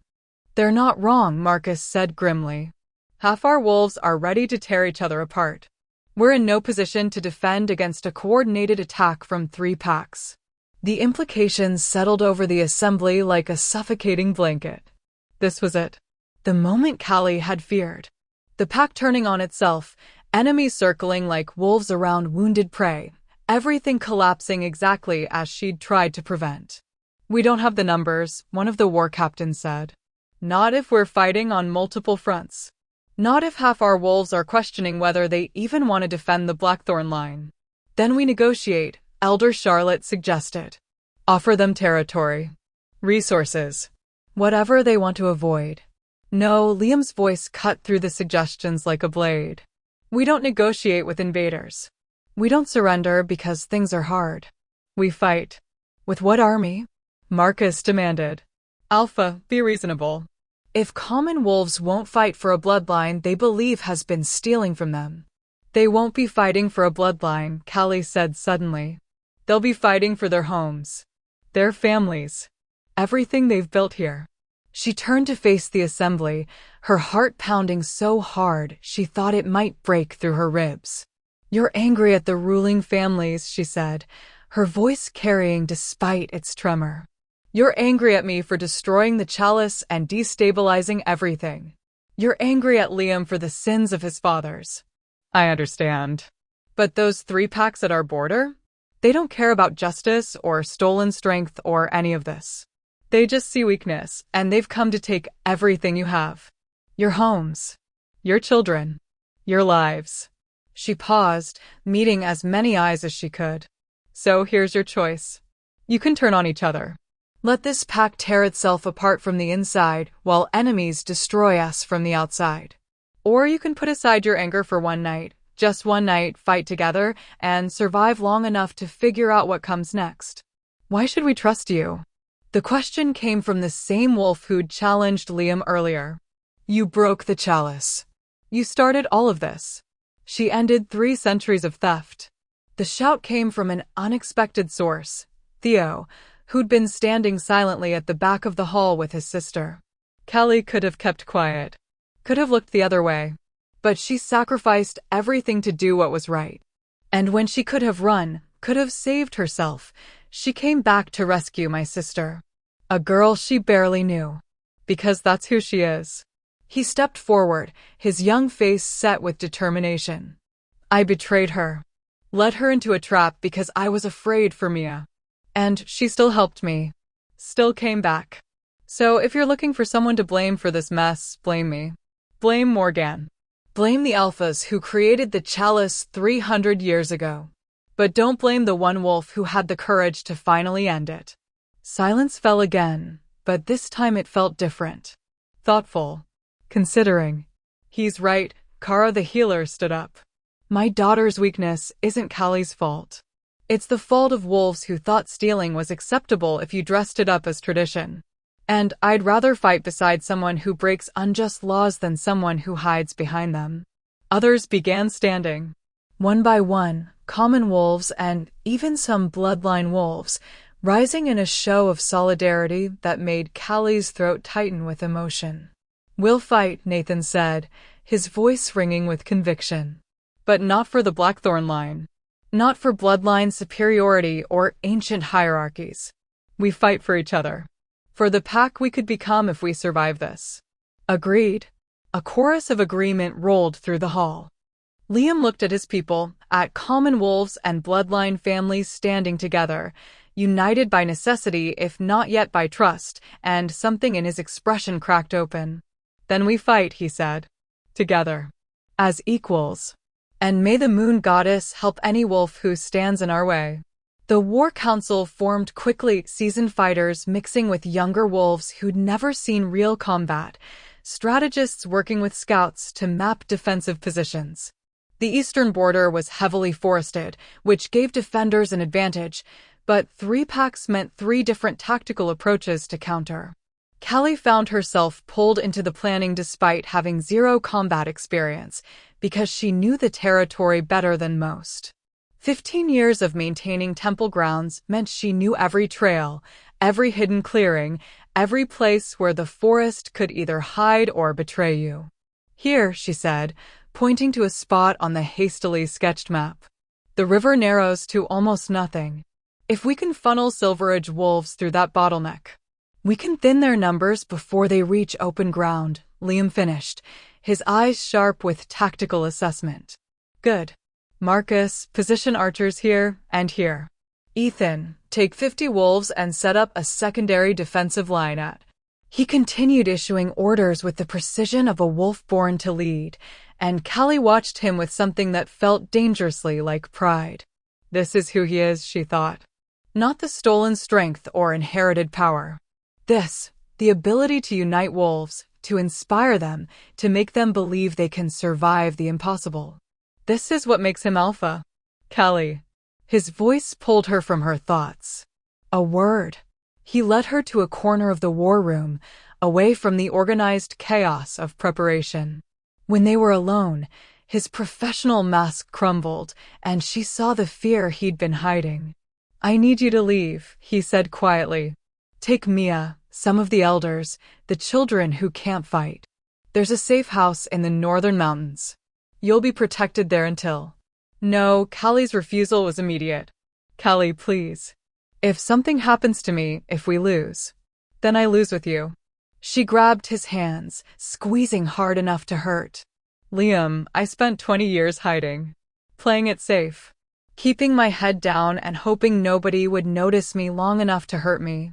They're not wrong, Marcus said grimly. Half our wolves are ready to tear each other apart. We're in no position to defend against a coordinated attack from 3 packs. The implications settled over the assembly like a suffocating blanket. This was it. The moment Callie had feared. The pack turning on itself, enemies circling like wolves around wounded prey, everything collapsing exactly as she'd tried to prevent. We don't have the numbers, one of the war captains said. Not if we're fighting on multiple fronts. Not if half our wolves are questioning whether they even want to defend the Blackthorn line. Then we negotiate, Elder Charlotte suggested. Offer them territory. Resources. Whatever they want to avoid. No, Liam's voice cut through the suggestions like a blade. We don't negotiate with invaders. We don't surrender because things are hard. We fight. With what army? Marcus demanded. Alpha, be reasonable. If common wolves won't fight for a bloodline they believe has been stealing from them. They won't be fighting for a bloodline, Callie said suddenly. They'll be fighting for their homes. Their families. Everything they've built here. She turned to face the assembly, her heart pounding so hard she thought it might break through her ribs. You're angry at the ruling families, she said, her voice carrying despite its tremor. You're angry at me for destroying the chalice and destabilizing everything. You're angry at Liam for the sins of his fathers. I understand. But those 3 packs at our border? They don't care about justice or stolen strength or any of this. They just see weakness, and they've come to take everything you have. Your homes. Your children. Your lives. She paused, meeting as many eyes as she could. So here's your choice. You can turn on each other. Let this pack tear itself apart from the inside, while enemies destroy us from the outside. Or you can put aside your anger for one night, just one night, fight together, and survive long enough to figure out what comes next. Why should we trust you? The question came from the same wolf who'd challenged Liam earlier. You broke the chalice. You started all of this. She ended 3 centuries of theft. The shout came from an unexpected source, Theo, who'd been standing silently at the back of the hall with his sister. Callie could have kept quiet, could have looked the other way, but she sacrificed everything to do what was right. And when she could have run, could have saved herself, she came back to rescue my sister. A girl she barely knew. Because that's who she is. He stepped forward, his young face set with determination. I betrayed her. Led her into a trap because I was afraid for Mia. And she still helped me. Still came back. So if you're looking for someone to blame for this mess, blame me. Blame Morgan. Blame the alphas who created the chalice 300 years ago. But don't blame the one wolf who had the courage to finally end it. Silence fell again, but this time it felt different. Thoughtful. Considering. He's right, Kara the healer stood up. My daughter's weakness isn't Callie's fault. It's the fault of wolves who thought stealing was acceptable if you dressed it up as tradition. And I'd rather fight beside someone who breaks unjust laws than someone who hides behind them. Others began standing. One by one, common wolves and even some bloodline wolves, rising in a show of solidarity that made Callie's throat tighten with emotion. We'll fight, Nathan said, his voice ringing with conviction. But not for the Blackthorn line. Not for bloodline superiority or ancient hierarchies. We fight for each other. For the pack we could become if we survive this. Agreed. A chorus of agreement rolled through the hall. Liam looked at his people, at common wolves and bloodline families standing together, united by necessity if not yet by trust, and something in his expression cracked open. Then we fight, he said. Together. As equals. And may the moon goddess help any wolf who stands in our way. The war council formed quickly, seasoned fighters mixing with younger wolves who'd never seen real combat, strategists working with scouts to map defensive positions. The eastern border was heavily forested, which gave defenders an advantage, but 3 packs meant 3 different tactical approaches to counter. Callie found herself pulled into the planning despite having 0 combat experience, because she knew the territory better than most. 15 years of maintaining temple grounds meant she knew every trail, every hidden clearing, every place where the forest could either hide or betray you. Here, she said, pointing to a spot on the hastily sketched map. The river narrows to almost nothing. If we can funnel Silveridge wolves through that bottleneck, we can thin their numbers before they reach open ground, Liam finished, his eyes sharp with tactical assessment. Good. Marcus, position archers here and here. Ethan, take 50 wolves and set up a secondary defensive line at. He continued issuing orders with the precision of a wolf born to lead, and Callie watched him with something that felt dangerously like pride. This is who he is, she thought. Not the stolen strength or inherited power. This, the ability to unite wolves, to inspire them, to make them believe they can survive the impossible. This is what makes him alpha. Callie. His voice pulled her from her thoughts. A word. He led her to a corner of the war room, away from the organized chaos of preparation. When they were alone, his professional mask crumbled, and she saw the fear he'd been hiding. I need you to leave, he said quietly. Take Mia, some of the elders, the children who can't fight. There's a safe house in the northern mountains. You'll be protected there until... No, Callie's refusal was immediate. Callie, please. If something happens to me, if we lose, then I lose with you. She grabbed his hands, squeezing hard enough to hurt. Liam, I spent 20 years hiding. Playing it safe. Keeping my head down and hoping nobody would notice me long enough to hurt me.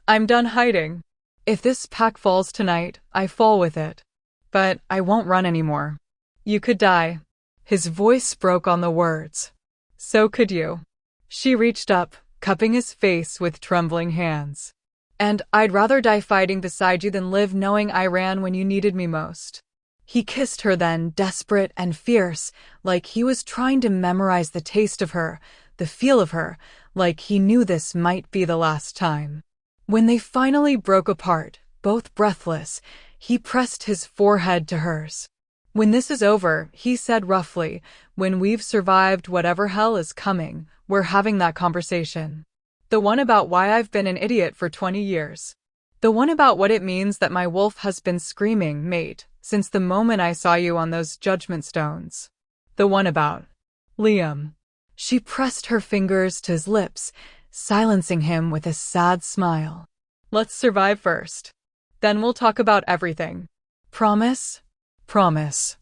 I'm done hiding. If this pack falls tonight, I fall with it. But I won't run anymore. You could die. His voice broke on the words. So could you. She reached up, cupping his face with trembling hands. And I'd rather die fighting beside you than live knowing I ran when you needed me most. He kissed her then, desperate and fierce, like he was trying to memorize the taste of her, the feel of her, like he knew this might be the last time. When they finally broke apart, both breathless, he pressed his forehead to hers. When this is over, he said roughly, when we've survived whatever hell is coming, we're having that conversation. The one about why I've been an idiot for 20 years. The one about what it means that my wolf has been screaming, mate, since the moment I saw you on those judgment stones. The one about Liam. She pressed her fingers to his lips, silencing him with a sad smile. Let's survive first. Then we'll talk about everything. Promise? Promise.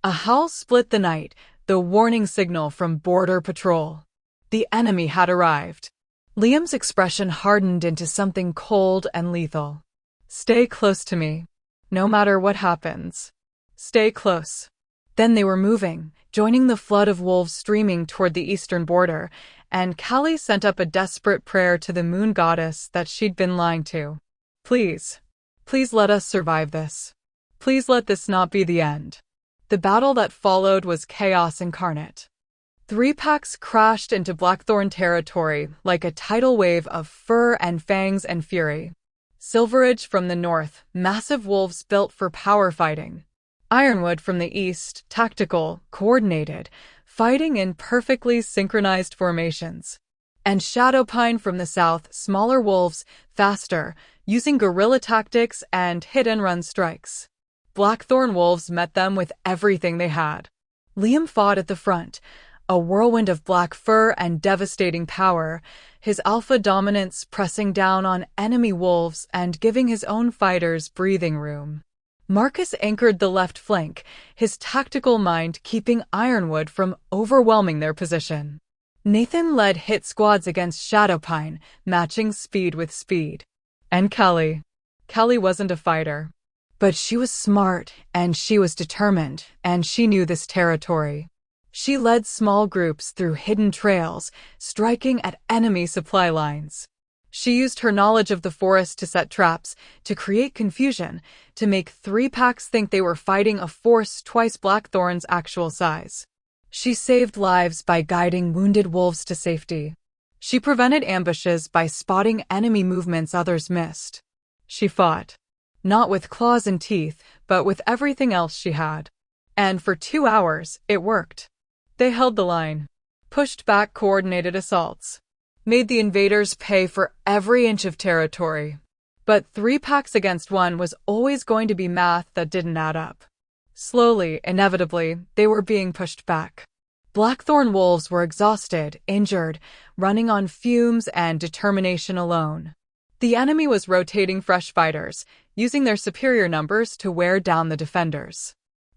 A howl split the night, the warning signal from Border Patrol. The enemy had arrived. Liam's expression hardened into something cold and lethal. Stay close to me. No matter what happens. Stay close. Then they were moving, joining the flood of wolves streaming toward the eastern border, and Callie sent up a desperate prayer to the moon goddess that she'd been lying to. Please. Please let us survive this. Please let this not be the end. The battle that followed was chaos incarnate. 3 packs crashed into Blackthorn territory like a tidal wave of fur and fangs and fury. Silveridge from the north, massive wolves built for power fighting. Ironwood from the east, tactical, coordinated, fighting in perfectly synchronized formations. And Shadowpine from the south, smaller wolves, faster, using guerrilla tactics and hit-and-run strikes. Blackthorn wolves met them with everything they had. Liam fought at the front, a whirlwind of black fur and devastating power, his alpha dominance pressing down on enemy wolves and giving his own fighters breathing room. Marcus anchored the left flank, his tactical mind keeping Ironwood from overwhelming their position. Nathan led hit squads against Shadowpine, matching speed with speed. And Callie. Callie wasn't a fighter. But she was smart, and she was determined, and she knew this territory. She led small groups through hidden trails, striking at enemy supply lines. She used her knowledge of the forest to set traps, to create confusion, to make 3 packs think they were fighting a force twice Blackthorn's actual size. She saved lives by guiding wounded wolves to safety. She prevented ambushes by spotting enemy movements others missed. She fought. Not with claws and teeth, but with everything else she had. And for 2 hours, it worked. They held the line, pushed back coordinated assaults, made the invaders pay for every inch of territory. But 3 packs against 1 was always going to be math that didn't add up. Slowly, inevitably, they were being pushed back. Blackthorn wolves were exhausted, injured, running on fumes and determination alone. The enemy was rotating fresh fighters, using their superior numbers to wear down the defenders.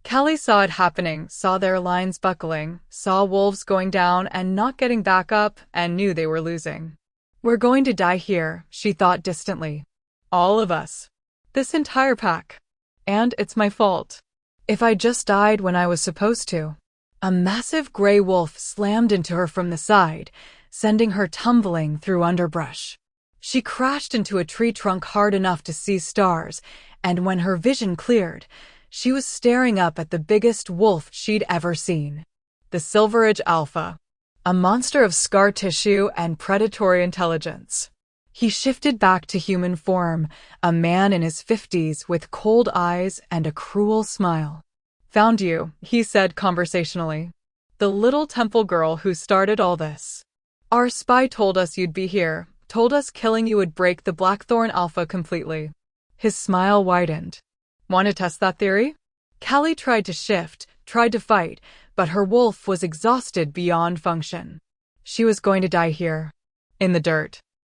Callie saw it happening, saw their lines buckling, saw wolves going down and not getting back up, and knew they were losing. We're going to die here, she thought distantly. All of us. This entire pack. And it's my fault. If I just died when I was supposed to. A massive gray wolf slammed into her from the side, sending her tumbling through underbrush. She crashed into a tree trunk hard enough to see stars, and when her vision cleared, she was staring up at the biggest wolf she'd ever seen. The Silveridge Alpha. A monster of scar tissue and predatory intelligence. He shifted back to human form, a man in his 50s with cold eyes and a cruel smile. Found you, he said conversationally. The little temple girl who started all this. Our spy told us you'd be here. Told us killing you would break the Blackthorn Alpha completely. His smile widened. Want to test that theory? Callie tried to shift, tried to fight, but her wolf was exhausted beyond function. She was going to die here. In the dirt.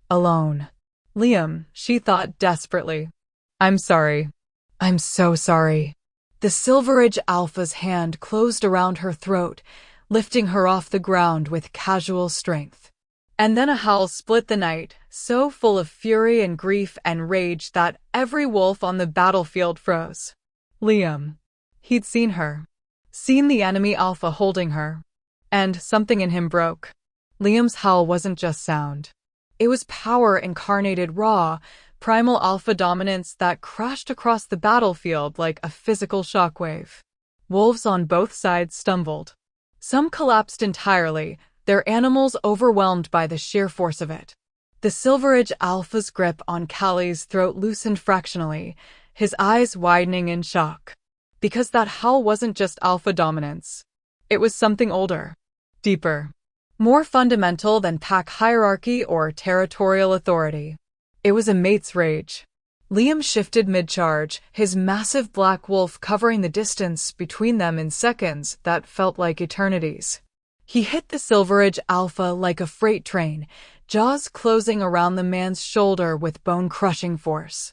Alone. Liam, she thought desperately. I'm sorry. I'm so sorry. The Silveridge Alpha's hand closed around her throat, lifting her off the ground with casual strength. And then a howl split the night, so full of fury and grief and rage that every wolf on the battlefield froze. Liam. He'd seen her. Seen the enemy Alpha holding her. And something in him broke. Liam's howl wasn't just sound. It was power incarnated raw, primal alpha dominance that crashed across the battlefield like a physical shockwave. Wolves on both sides stumbled. Some collapsed entirely, their animals overwhelmed by the sheer force of it. The Silveridge Alpha's grip on Callie's throat loosened fractionally, his eyes widening in shock. Because that howl wasn't just alpha dominance. It was something older, deeper, more fundamental than pack hierarchy or territorial authority. It was a mate's rage. Liam shifted mid-charge, his massive black wolf covering the distance between them in seconds that felt like eternities. He hit the Silveridge Alpha like a freight train, jaws closing around the man's shoulder with bone-crushing force.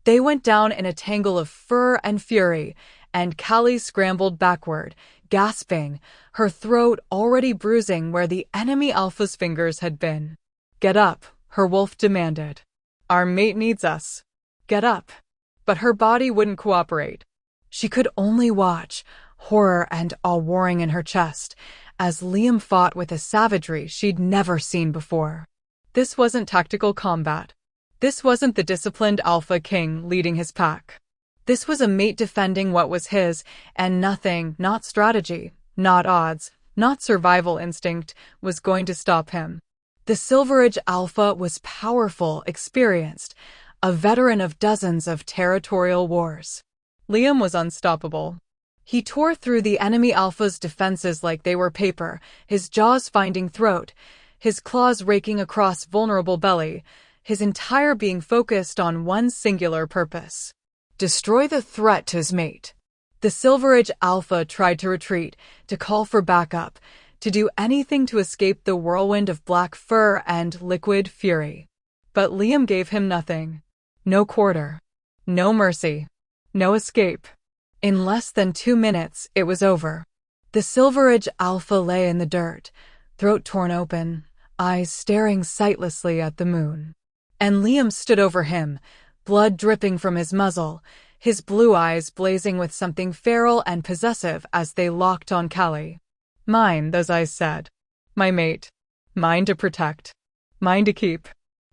They went down in a tangle of fur and fury, and Callie scrambled backward, gasping, her throat already bruising where the enemy alpha's fingers had been. "Get up," her wolf demanded. "Our mate needs us. Get up." But her body wouldn't cooperate. She could only watch, horror and awe warring in her chest, as Liam fought with a savagery she'd never seen before. This wasn't tactical combat. This wasn't the disciplined alpha king leading his pack. This was a mate defending what was his, and nothing, not strategy, not odds, not survival instinct, was going to stop him. The Silver Age Alpha was powerful, experienced, a veteran of dozens of territorial wars. Liam was unstoppable. He tore through the enemy Alpha's defenses like they were paper, his jaws finding throat, his claws raking across vulnerable belly, his entire being focused on one singular purpose: destroy the threat to his mate. The Silver Age Alpha tried to retreat, to call for backup, to do anything to escape the whirlwind of black fur and liquid fury. But Liam gave him nothing. No quarter. No mercy. No escape. In less than 2 minutes, it was over. The Silver Age Alpha lay in the dirt, throat torn open, eyes staring sightlessly at the moon. And Liam stood over him, blood dripping from his muzzle, his blue eyes blazing with something feral and possessive as they locked on Callie. "Mine," those eyes said. "My mate. Mine to protect. Mine to keep.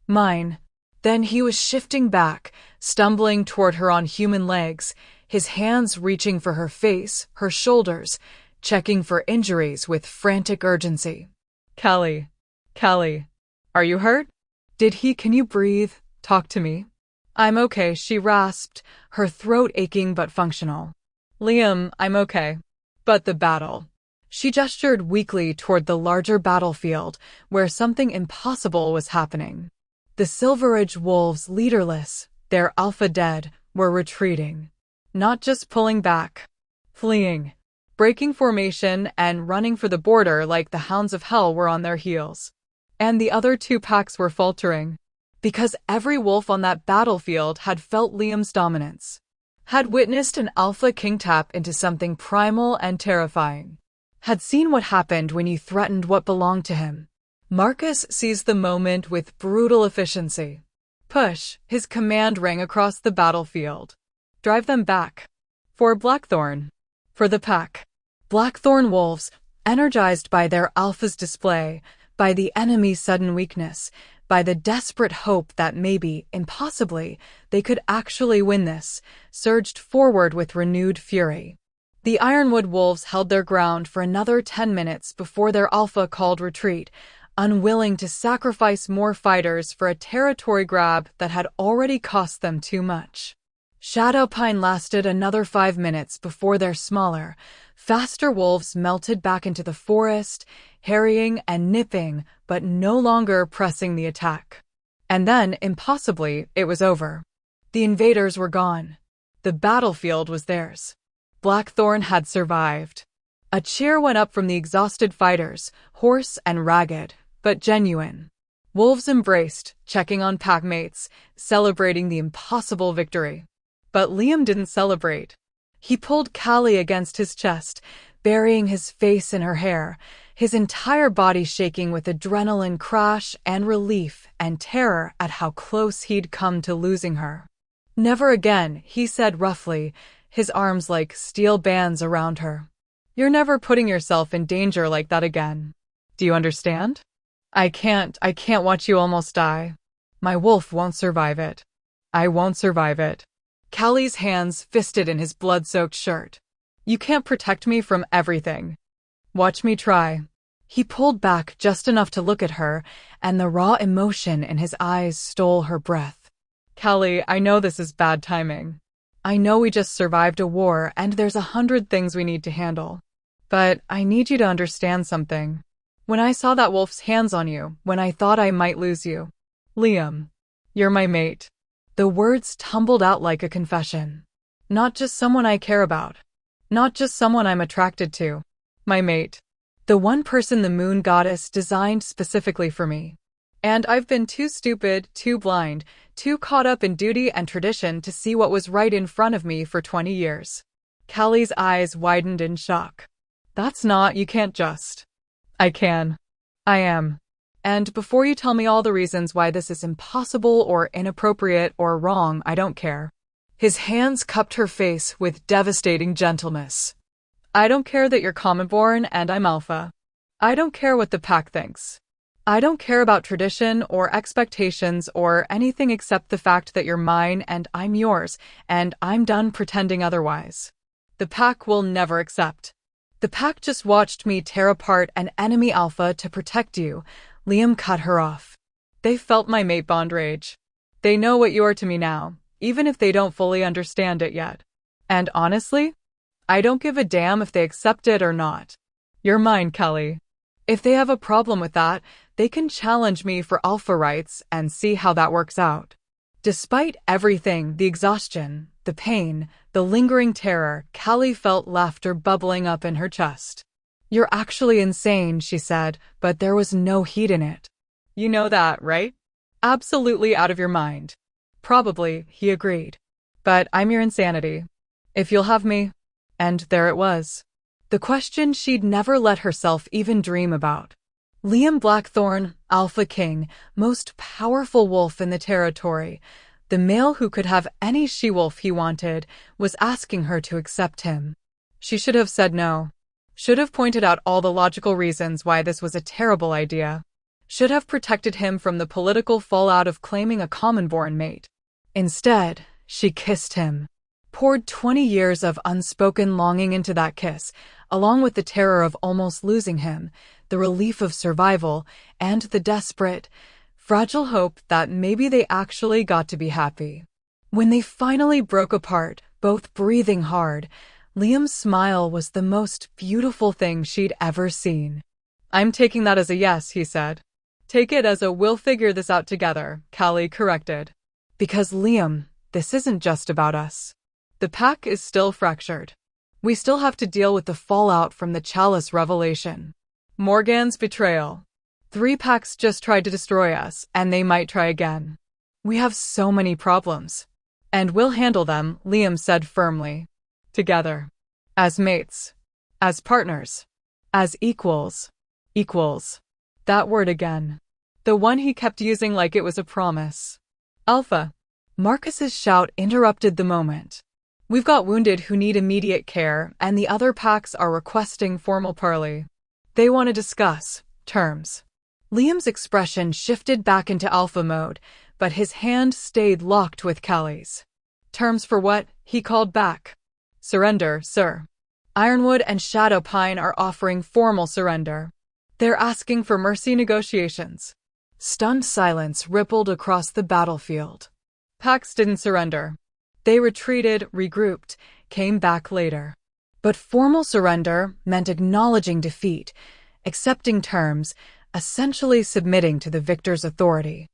Mine." Then he was shifting back, stumbling toward her on human legs, his hands reaching for her face, her shoulders, checking for injuries with frantic urgency. "Callie. Callie. Are you hurt? Can you breathe? Talk to me." "I'm okay," she rasped, her throat aching but functional. "Liam, I'm okay. But the battle." She gestured weakly toward the larger battlefield, where something impossible was happening. The Silver Age wolves, leaderless, their alpha dead, were retreating. Not just pulling back. Fleeing. Breaking formation and running for the border like the hounds of hell were on their heels. And the other two packs were faltering. Because every wolf on that battlefield had felt Liam's dominance. Had witnessed an alpha king tap into something primal and terrifying. Had seen what happened when you threatened what belonged to him. Marcus seized the moment with brutal efficiency. "Push," his command rang across the battlefield. "Drive them back. For Blackthorn. For the pack." Blackthorn wolves, energized by their alpha's display, by the enemy's sudden weakness, by the desperate hope that maybe, impossibly, they could actually win this, surged forward with renewed fury. The Ironwood wolves held their ground for another 10 minutes before their alpha called retreat, unwilling to sacrifice more fighters for a territory grab that had already cost them too much. Shadowpine lasted another 5 minutes before their smaller, faster wolves melted back into the forest, harrying and nipping, but no longer pressing the attack. And then, impossibly, it was over. The invaders were gone. The battlefield was theirs. Blackthorn had survived. A cheer went up from the exhausted fighters, hoarse and ragged, but genuine. Wolves embraced, checking on packmates, celebrating the impossible victory. But Liam didn't celebrate. He pulled Callie against his chest, burying his face in her hair, his entire body shaking with adrenaline crash and relief and terror at how close he'd come to losing her. "Never again," he said roughly, his arms like steel bands around her. "You're never putting yourself in danger like that again. Do you understand? I can't watch you almost die. My wolf won't survive it. I won't survive it." Callie's hands fisted in his blood-soaked shirt. "You can't protect me from everything. Watch me try." He pulled back just enough to look at her, and the raw emotion in his eyes stole her breath. "Callie, I know this is bad timing. I know we just survived a war and there's 100 things we need to handle. But I need you to understand something. When I saw that wolf's hands on you, when I thought I might lose you, Liam, you're my mate." The words tumbled out like a confession. "Not just someone I care about. Not just someone I'm attracted to. My mate. The one person the moon goddess designed specifically for me. And I've been too stupid, too blind, too caught up in duty and tradition to see what was right in front of me for 20 years. Callie's eyes widened in shock. You can't just. I can. I am. And before you tell me all the reasons why this is impossible or inappropriate or wrong, I don't care. His hands cupped her face with devastating gentleness. I don't care that you're common-born and I'm alpha. I don't care what the pack thinks. I don't care about tradition or expectations or anything except the fact that you're mine and I'm yours, and I'm done pretending otherwise. The pack will never accept. The pack just watched me tear apart an enemy alpha to protect you. Liam cut her off. They felt my mate bond rage. They know what you are to me now, even if they don't fully understand it yet. And honestly, I don't give a damn if they accept it or not. You're mine, Kelly. If they have a problem with that, they can challenge me for alpha rights and see how that works out. Despite everything, the exhaustion, the pain, the lingering terror, Callie felt laughter bubbling up in her chest. You're actually insane, she said, but there was no heat in it. You know that, right? Absolutely out of your mind. Probably, he agreed. But I'm your insanity. If you'll have me. And there it was. The question she'd never let herself even dream about. Liam Blackthorne, Alpha King, most powerful wolf in the territory, the male who could have any she-wolf he wanted, was asking her to accept him. She should have said no. Should have pointed out all the logical reasons why this was a terrible idea. Should have protected him from the political fallout of claiming a common-born mate. Instead, she kissed him. Poured 20 years of unspoken longing into that kiss, along with the terror of almost losing him, the relief of survival, and the desperate, fragile hope that maybe they actually got to be happy. When they finally broke apart, both breathing hard, Liam's smile was the most beautiful thing she'd ever seen. I'm taking that as a yes, he said. Take it as a we'll figure this out together, Callie corrected. Because Liam, this isn't just about us. The pack is still fractured. We still have to deal with the fallout from the Chalice revelation. Morgan's betrayal. 3 packs just tried to destroy us, and they might try again. We have so many problems. And we'll handle them, Liam said firmly. Together. As mates. As partners. As equals. Equals. That word again. The one he kept using like it was a promise. Alpha. Marcus's shout interrupted the moment. We've got wounded who need immediate care, and the other packs are requesting formal parley. They want to discuss terms. Liam's expression shifted back into alpha mode, but his hand stayed locked with Callie's. Terms for what? He called back. Surrender, sir. Ironwood and Shadowpine are offering formal surrender. They're asking for mercy negotiations. Stunned silence rippled across the battlefield. Packs didn't surrender. They retreated, regrouped, came back later. But formal surrender meant acknowledging defeat, accepting terms, essentially submitting to the victor's authority.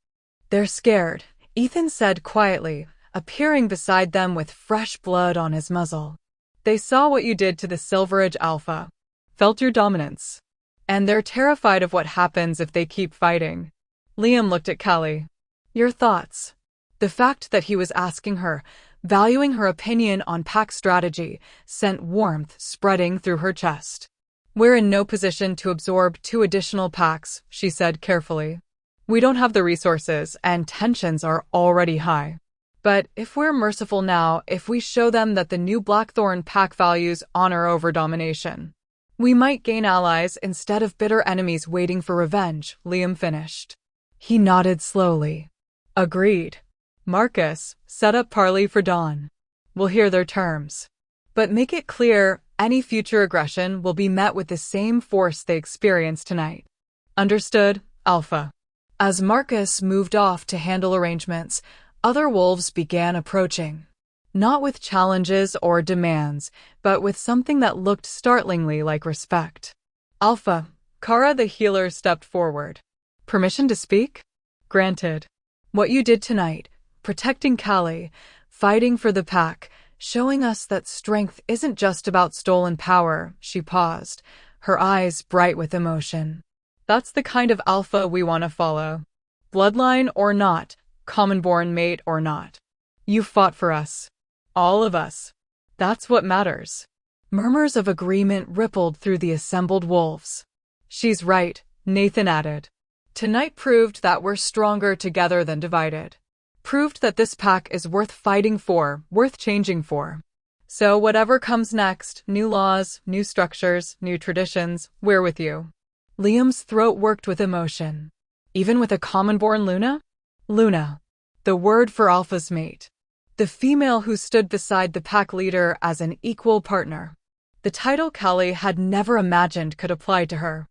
They're scared, Ethan said quietly, appearing beside them with fresh blood on his muzzle. They saw what you did to the Silver Edge Alpha, felt your dominance. And they're terrified of what happens if they keep fighting. Liam looked at Callie. Your thoughts? The fact that he was asking her, valuing her opinion on pack strategy, sent warmth spreading through her chest. We're in no position to absorb 2 additional packs, she said carefully. We don't have the resources, and tensions are already high. But if we're merciful now, if we show them that the new Blackthorn pack values honor over domination, we might gain allies instead of bitter enemies waiting for revenge, Liam finished. He nodded slowly. Agreed. Marcus, set up parley for dawn. We'll hear their terms. But make it clear, any future aggression will be met with the same force they experienced tonight. Understood, Alpha. As Marcus moved off to handle arrangements, other wolves began approaching. Not with challenges or demands, but with something that looked startlingly like respect. Alpha, Kara the healer stepped forward. Permission to speak? Granted. What you did tonight, protecting Callie, fighting for the pack, showing us that strength isn't just about stolen power, she paused, her eyes bright with emotion. That's the kind of alpha we want to follow. Bloodline or not, common-born mate or not. You fought for us. All of us. That's what matters. Murmurs of agreement rippled through the assembled wolves. She's right, Nathan added. Tonight proved that we're stronger together than divided. Proved that this pack is worth fighting for, worth changing for. So whatever comes next, new laws, new structures, new traditions, we're with you. Liam's throat worked with emotion. Even with a common-born Luna? Luna. The word for Alpha's mate. The female who stood beside the pack leader as an equal partner. The title Callie had never imagined could apply to her.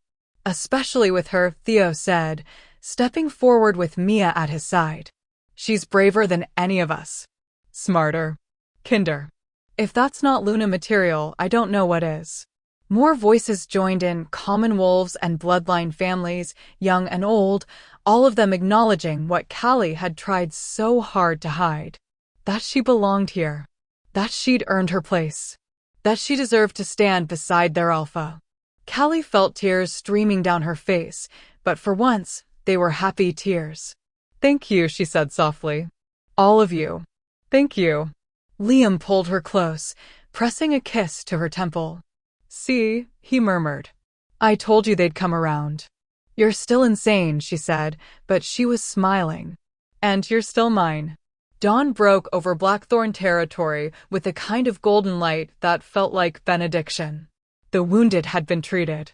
Especially with her, Theo said, stepping forward with Mia at his side. She's braver than any of us. Smarter. Kinder. If that's not Luna material, I don't know what is. More voices joined in, common wolves and bloodline families, young and old, all of them acknowledging what Callie had tried so hard to hide. That she belonged here. That she'd earned her place. That she deserved to stand beside their alpha. Callie felt tears streaming down her face, but for once, they were happy tears. Thank you, she said softly. All of you. Thank you. Liam pulled her close, pressing a kiss to her temple. See, he murmured. I told you they'd come around. You're still insane, she said, but she was smiling. And you're still mine. Dawn broke over Blackthorn territory with a kind of golden light that felt like benediction. The wounded had been treated.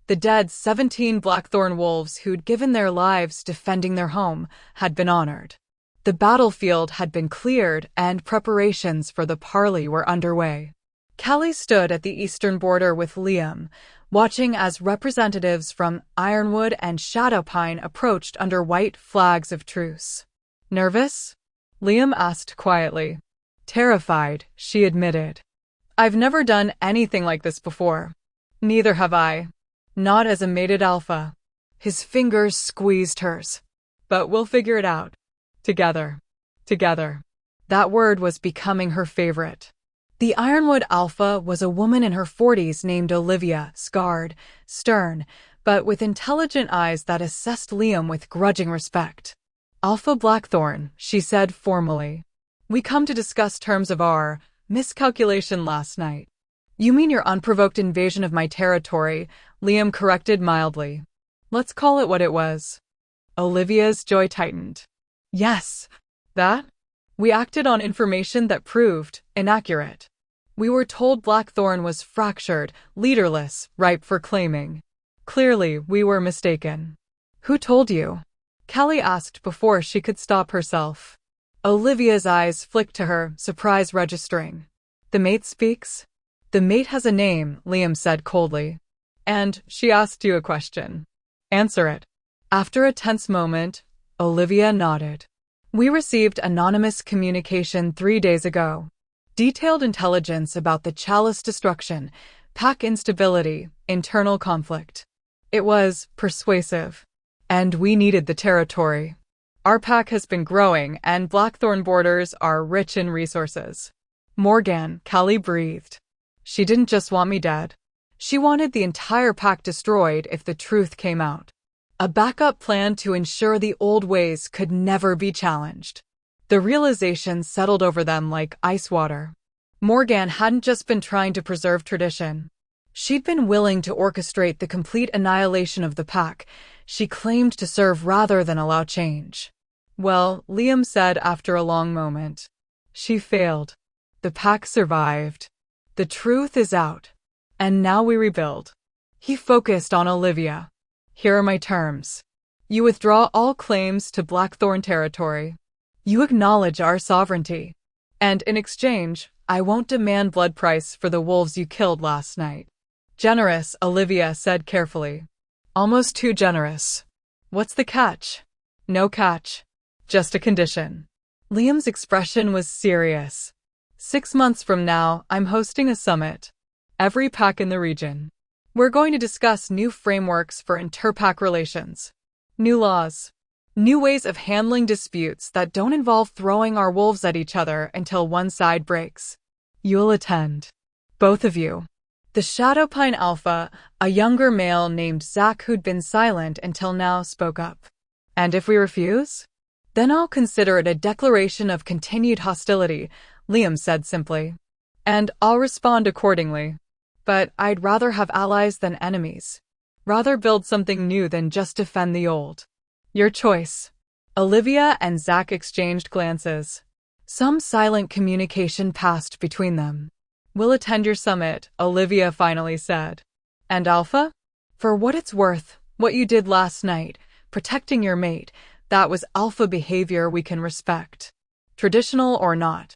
The dead 17 Blackthorn wolves who'd given their lives defending their home had been honored. The battlefield had been cleared and preparations for the parley were underway. Callie stood at the eastern border with Liam, watching as representatives from Ironwood and Shadowpine approached under white flags of truce. Nervous? Liam asked quietly. Terrified, she admitted. I've never done anything like this before. Neither have I. Not as a mated alpha. His fingers squeezed hers. But we'll figure it out. Together. Together. That word was becoming her favorite. The Ironwood Alpha was a woman in her 40s named Olivia, scarred, stern, but with intelligent eyes that assessed Liam with grudging respect. Alpha Blackthorn, she said formally. We come to discuss terms of our miscalculation last night. You mean your unprovoked invasion of my territory, Liam corrected mildly. Let's call it what it was. Olivia's joy tightened. Yes. That? We acted on information that proved inaccurate. We were told Blackthorn was fractured, leaderless, ripe for claiming. Clearly, we were mistaken. Who told you? Callie asked before she could stop herself. Olivia's eyes flicked to her, surprise registering. The mate speaks? The mate has a name, Liam said coldly. And she asked you a question. Answer it. After a tense moment, Olivia nodded. We received anonymous communication 3 days ago. Detailed intelligence about the Chalice destruction, pack instability, internal conflict. It was persuasive. And we needed the territory. Our pack has been growing, and Blackthorn borders are rich in resources. Morgan, Callie breathed. She didn't just want me dead. She wanted the entire pack destroyed if the truth came out. A backup plan to ensure the old ways could never be challenged. The realization settled over them like ice water. Morgan hadn't just been trying to preserve tradition. She'd been willing to orchestrate the complete annihilation of the pack. She claimed to serve rather than allow change. Well, Liam said after a long moment. She failed. The pack survived. The truth is out. And now we rebuild. He focused on Olivia. Here are my terms. You withdraw all claims to Blackthorn territory. You acknowledge our sovereignty. And in exchange, I won't demand blood price for the wolves you killed last night. Generous, Olivia said carefully. Almost too generous. What's the catch? No catch. Just a condition. Liam's expression was serious. 6 months from now, I'm hosting a summit. Every pack in the region. We're going to discuss new frameworks for interpack relations. New laws. New ways of handling disputes that don't involve throwing our wolves at each other until one side breaks. You'll attend. Both of you. The Shadowpine Alpha, a younger male named Zach who'd been silent until now, spoke up. And if we refuse? Then I'll consider it a declaration of continued hostility, Liam said simply. And I'll respond accordingly. But I'd rather have allies than enemies. Rather build something new than just defend the old. Your choice. Olivia and Zack exchanged glances. Some silent communication passed between them. We'll attend your summit, Olivia finally said. And Alpha? For what it's worth, what you did last night, protecting your mate, that was Alpha behavior we can respect. Traditional or not.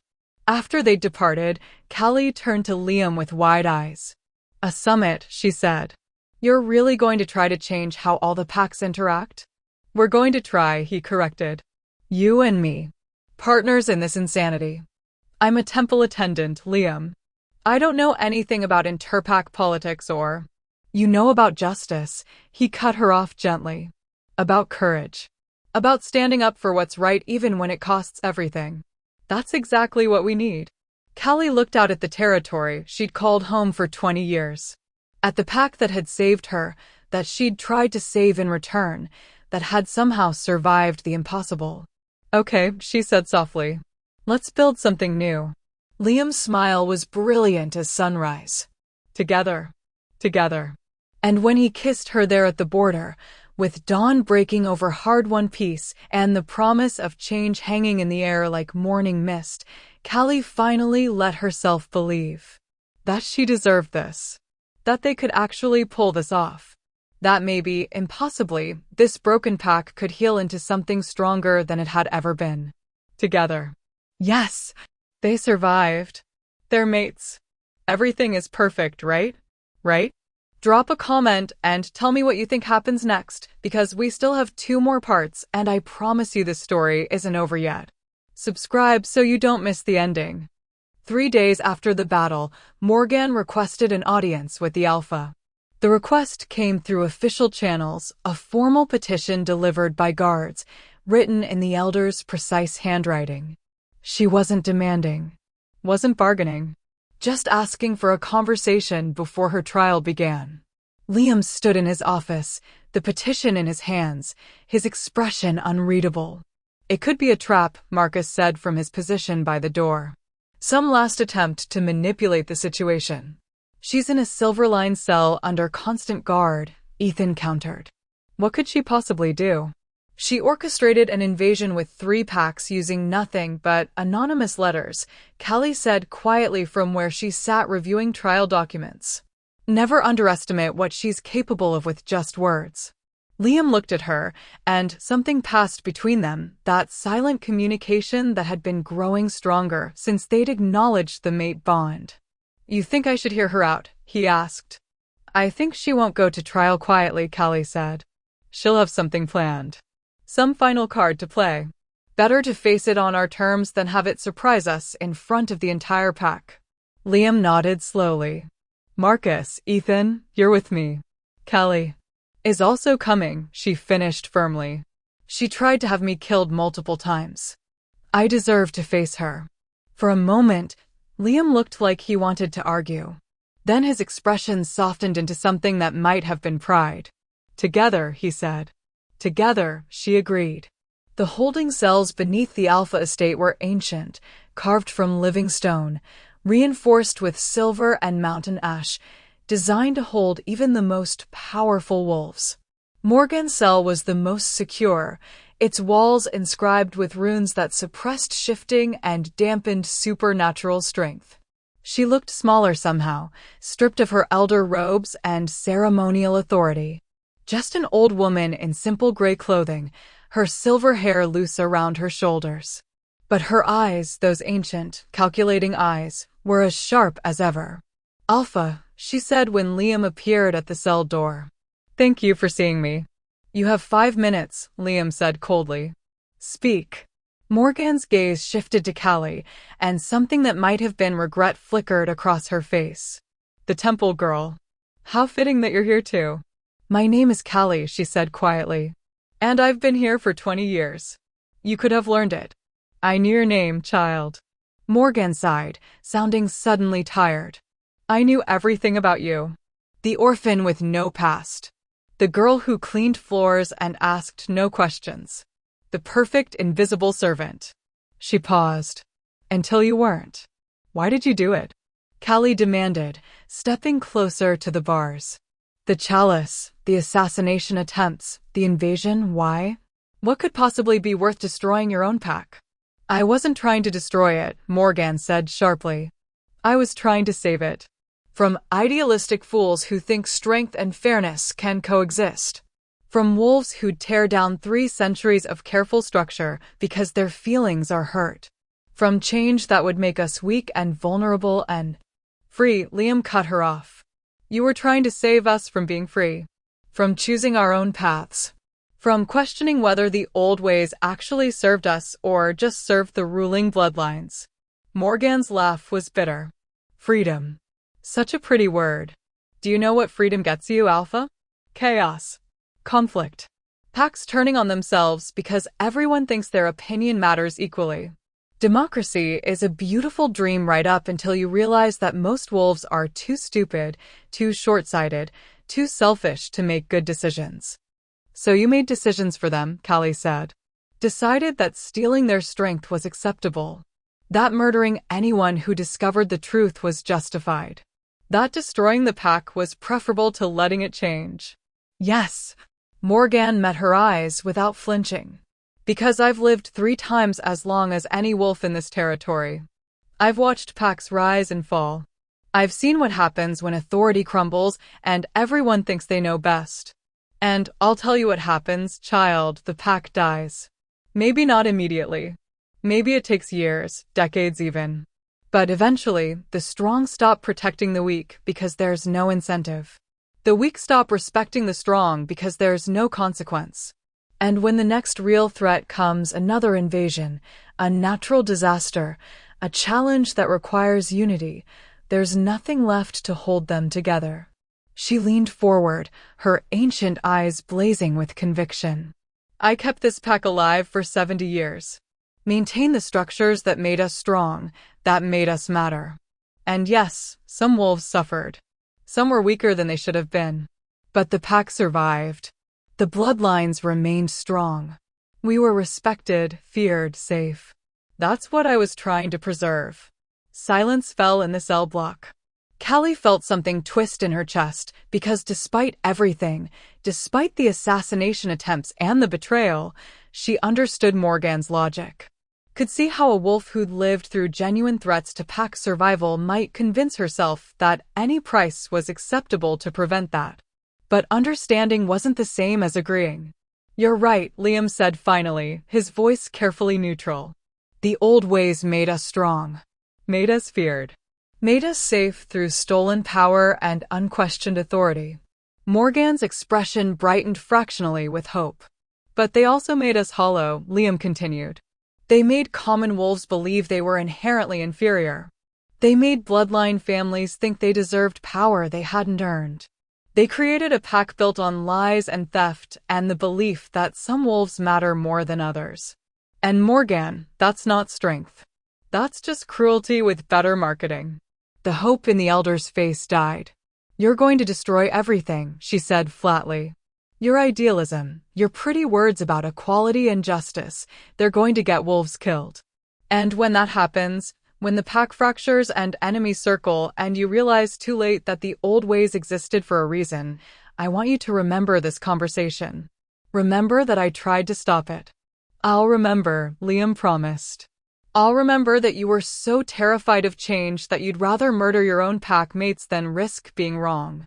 After they departed, Callie turned to Liam with wide eyes. A summit, she said. You're really going to try to change how all the packs interact? We're going to try, he corrected. You and me. Partners in this insanity. I'm a temple attendant, Liam. I don't know anything about interpack politics or... You know about justice, he cut her off gently. About courage. About standing up for what's right even when it costs everything. That's exactly what we need. Callie looked out at the territory she'd called home for 20 years. At the pack that had saved her, that she'd tried to save in return, that had somehow survived the impossible. Okay, she said softly. Let's build something new. Liam's smile was brilliant as sunrise. Together. Together. And when he kissed her there at the border, with dawn breaking over hard-won peace and the promise of change hanging in the air like morning mist, Callie finally let herself believe that she deserved this. That they could actually pull this off. That maybe, impossibly, this broken pack could heal into something stronger than it had ever been. Together. Yes! They survived. They're mates. Everything is perfect, right? Right? Drop a comment and tell me what you think happens next, because we still have 2 more parts and I promise you this story isn't over yet. Subscribe so you don't miss the ending. 3 days after the battle, Morgan requested an audience with the Alpha. The request came through official channels, a formal petition delivered by guards, written in the Elder's precise handwriting. She wasn't demanding, wasn't bargaining, just asking for a conversation before her trial began. Liam stood in his office, the petition in his hands, his expression unreadable. It could be a trap, Marcus said from his position by the door. Some last attempt to manipulate the situation. She's in a silver-lined cell under constant guard, Ethan countered. What could she possibly do? She orchestrated an invasion with 3 packs using nothing but anonymous letters, Callie said quietly from where she sat reviewing trial documents. Never underestimate what she's capable of with just words. Liam looked at her, and something passed between them, that silent communication that had been growing stronger since they'd acknowledged the mate bond. You think I should hear her out? He asked. I think she won't go to trial quietly, Callie said. She'll have something planned. Some final card to play. Better to face it on our terms than have it surprise us in front of the entire pack. Liam nodded slowly. Marcus, Ethan, you're with me. Callie is also coming, she finished firmly. She tried to have me killed multiple times. I deserve to face her. For a moment, Liam looked like he wanted to argue. Then his expression softened into something that might have been pride. Together, he said. Together, she agreed. The holding cells beneath the Alpha estate were ancient, carved from living stone, reinforced with silver and mountain ash, designed to hold even the most powerful wolves. Morgan's cell was the most secure, its walls inscribed with runes that suppressed shifting and dampened supernatural strength. She looked smaller somehow, stripped of her elder robes and ceremonial authority. Just an old woman in simple gray clothing, her silver hair loose around her shoulders. But her eyes, those ancient, calculating eyes, were as sharp as ever. Alpha, she said when Liam appeared at the cell door. Thank you for seeing me. You have 5 minutes, Liam said coldly. Speak. Morgan's gaze shifted to Callie, and something that might have been regret flickered across her face. The temple girl. How fitting that you're here too. My name is Callie, she said quietly. And I've been here for 20 years. You could have learned it. I knew your name, child. Morgan sighed, sounding suddenly tired. I knew everything about you. The orphan with no past. The girl who cleaned floors and asked no questions. The perfect invisible servant. She paused. Until you weren't. Why did you do it? Callie demanded, stepping closer to the bars. The chalice, the assassination attempts, the invasion, why? What could possibly be worth destroying your own pack? I wasn't trying to destroy it, Morgan said sharply. I was trying to save it. From idealistic fools who think strength and fairness can coexist. From wolves who'd tear down 3 centuries of careful structure because their feelings are hurt. From change that would make us weak and vulnerable and free. Liam cut her off. You were trying to save us from being free. From choosing our own paths. From questioning whether the old ways actually served us or just served the ruling bloodlines. Morgan's laugh was bitter. Freedom. Such a pretty word. Do you know what freedom gets you, Alpha? Chaos. Conflict. Packs turning on themselves because everyone thinks their opinion matters equally. Democracy is a beautiful dream right up until you realize that most wolves are too stupid, too short-sighted, too selfish to make good decisions. So you made decisions for them, Callie said. Decided that stealing their strength was acceptable. That murdering anyone who discovered the truth was justified. That destroying the pack was preferable to letting it change. Yes. Morgan met her eyes without flinching. Because I've lived 3 times as long as any wolf in this territory. I've watched packs rise and fall. I've seen what happens when authority crumbles and everyone thinks they know best. And I'll tell you what happens, child, the pack dies. Maybe not immediately. Maybe it takes years, decades even. But eventually, the strong stop protecting the weak because there's no incentive. The weak stop respecting the strong because there's no consequence. And when the next real threat comes, another invasion, a natural disaster, a challenge that requires unity, there's nothing left to hold them together. She leaned forward, her ancient eyes blazing with conviction. I kept this pack alive for 70 years. Maintained the structures that made us strong, that made us matter. And yes, some wolves suffered. Some were weaker than they should have been. But the pack survived. The bloodlines remained strong. We were respected, feared, safe. That's what I was trying to preserve. Silence fell in the cell block. Callie felt something twist in her chest because despite everything, despite the assassination attempts and the betrayal, she understood Morgan's logic. Could see how a wolf who'd lived through genuine threats to pack survival might convince herself that any price was acceptable to prevent that. But understanding wasn't the same as agreeing. You're right, Liam said finally, his voice carefully neutral. The old ways made us strong. Made us feared. Made us safe through stolen power and unquestioned authority. Morgan's expression brightened fractionally with hope. But they also made us hollow, Liam continued. They made common wolves believe they were inherently inferior. They made bloodline families think they deserved power they hadn't earned. They created a pack built on lies and theft and the belief that some wolves matter more than others. And Morgan, that's not strength. That's just cruelty with better marketing. The hope in the elder's face died. You're going to destroy everything, she said flatly. Your idealism, your pretty words about equality and justice, they're going to get wolves killed. And when that happens, when the pack fractures and enemies circle and you realize too late that the old ways existed for a reason, I want you to remember this conversation. Remember that I tried to stop it. I'll remember, Liam promised. I'll remember that you were so terrified of change that you'd rather murder your own pack mates than risk being wrong.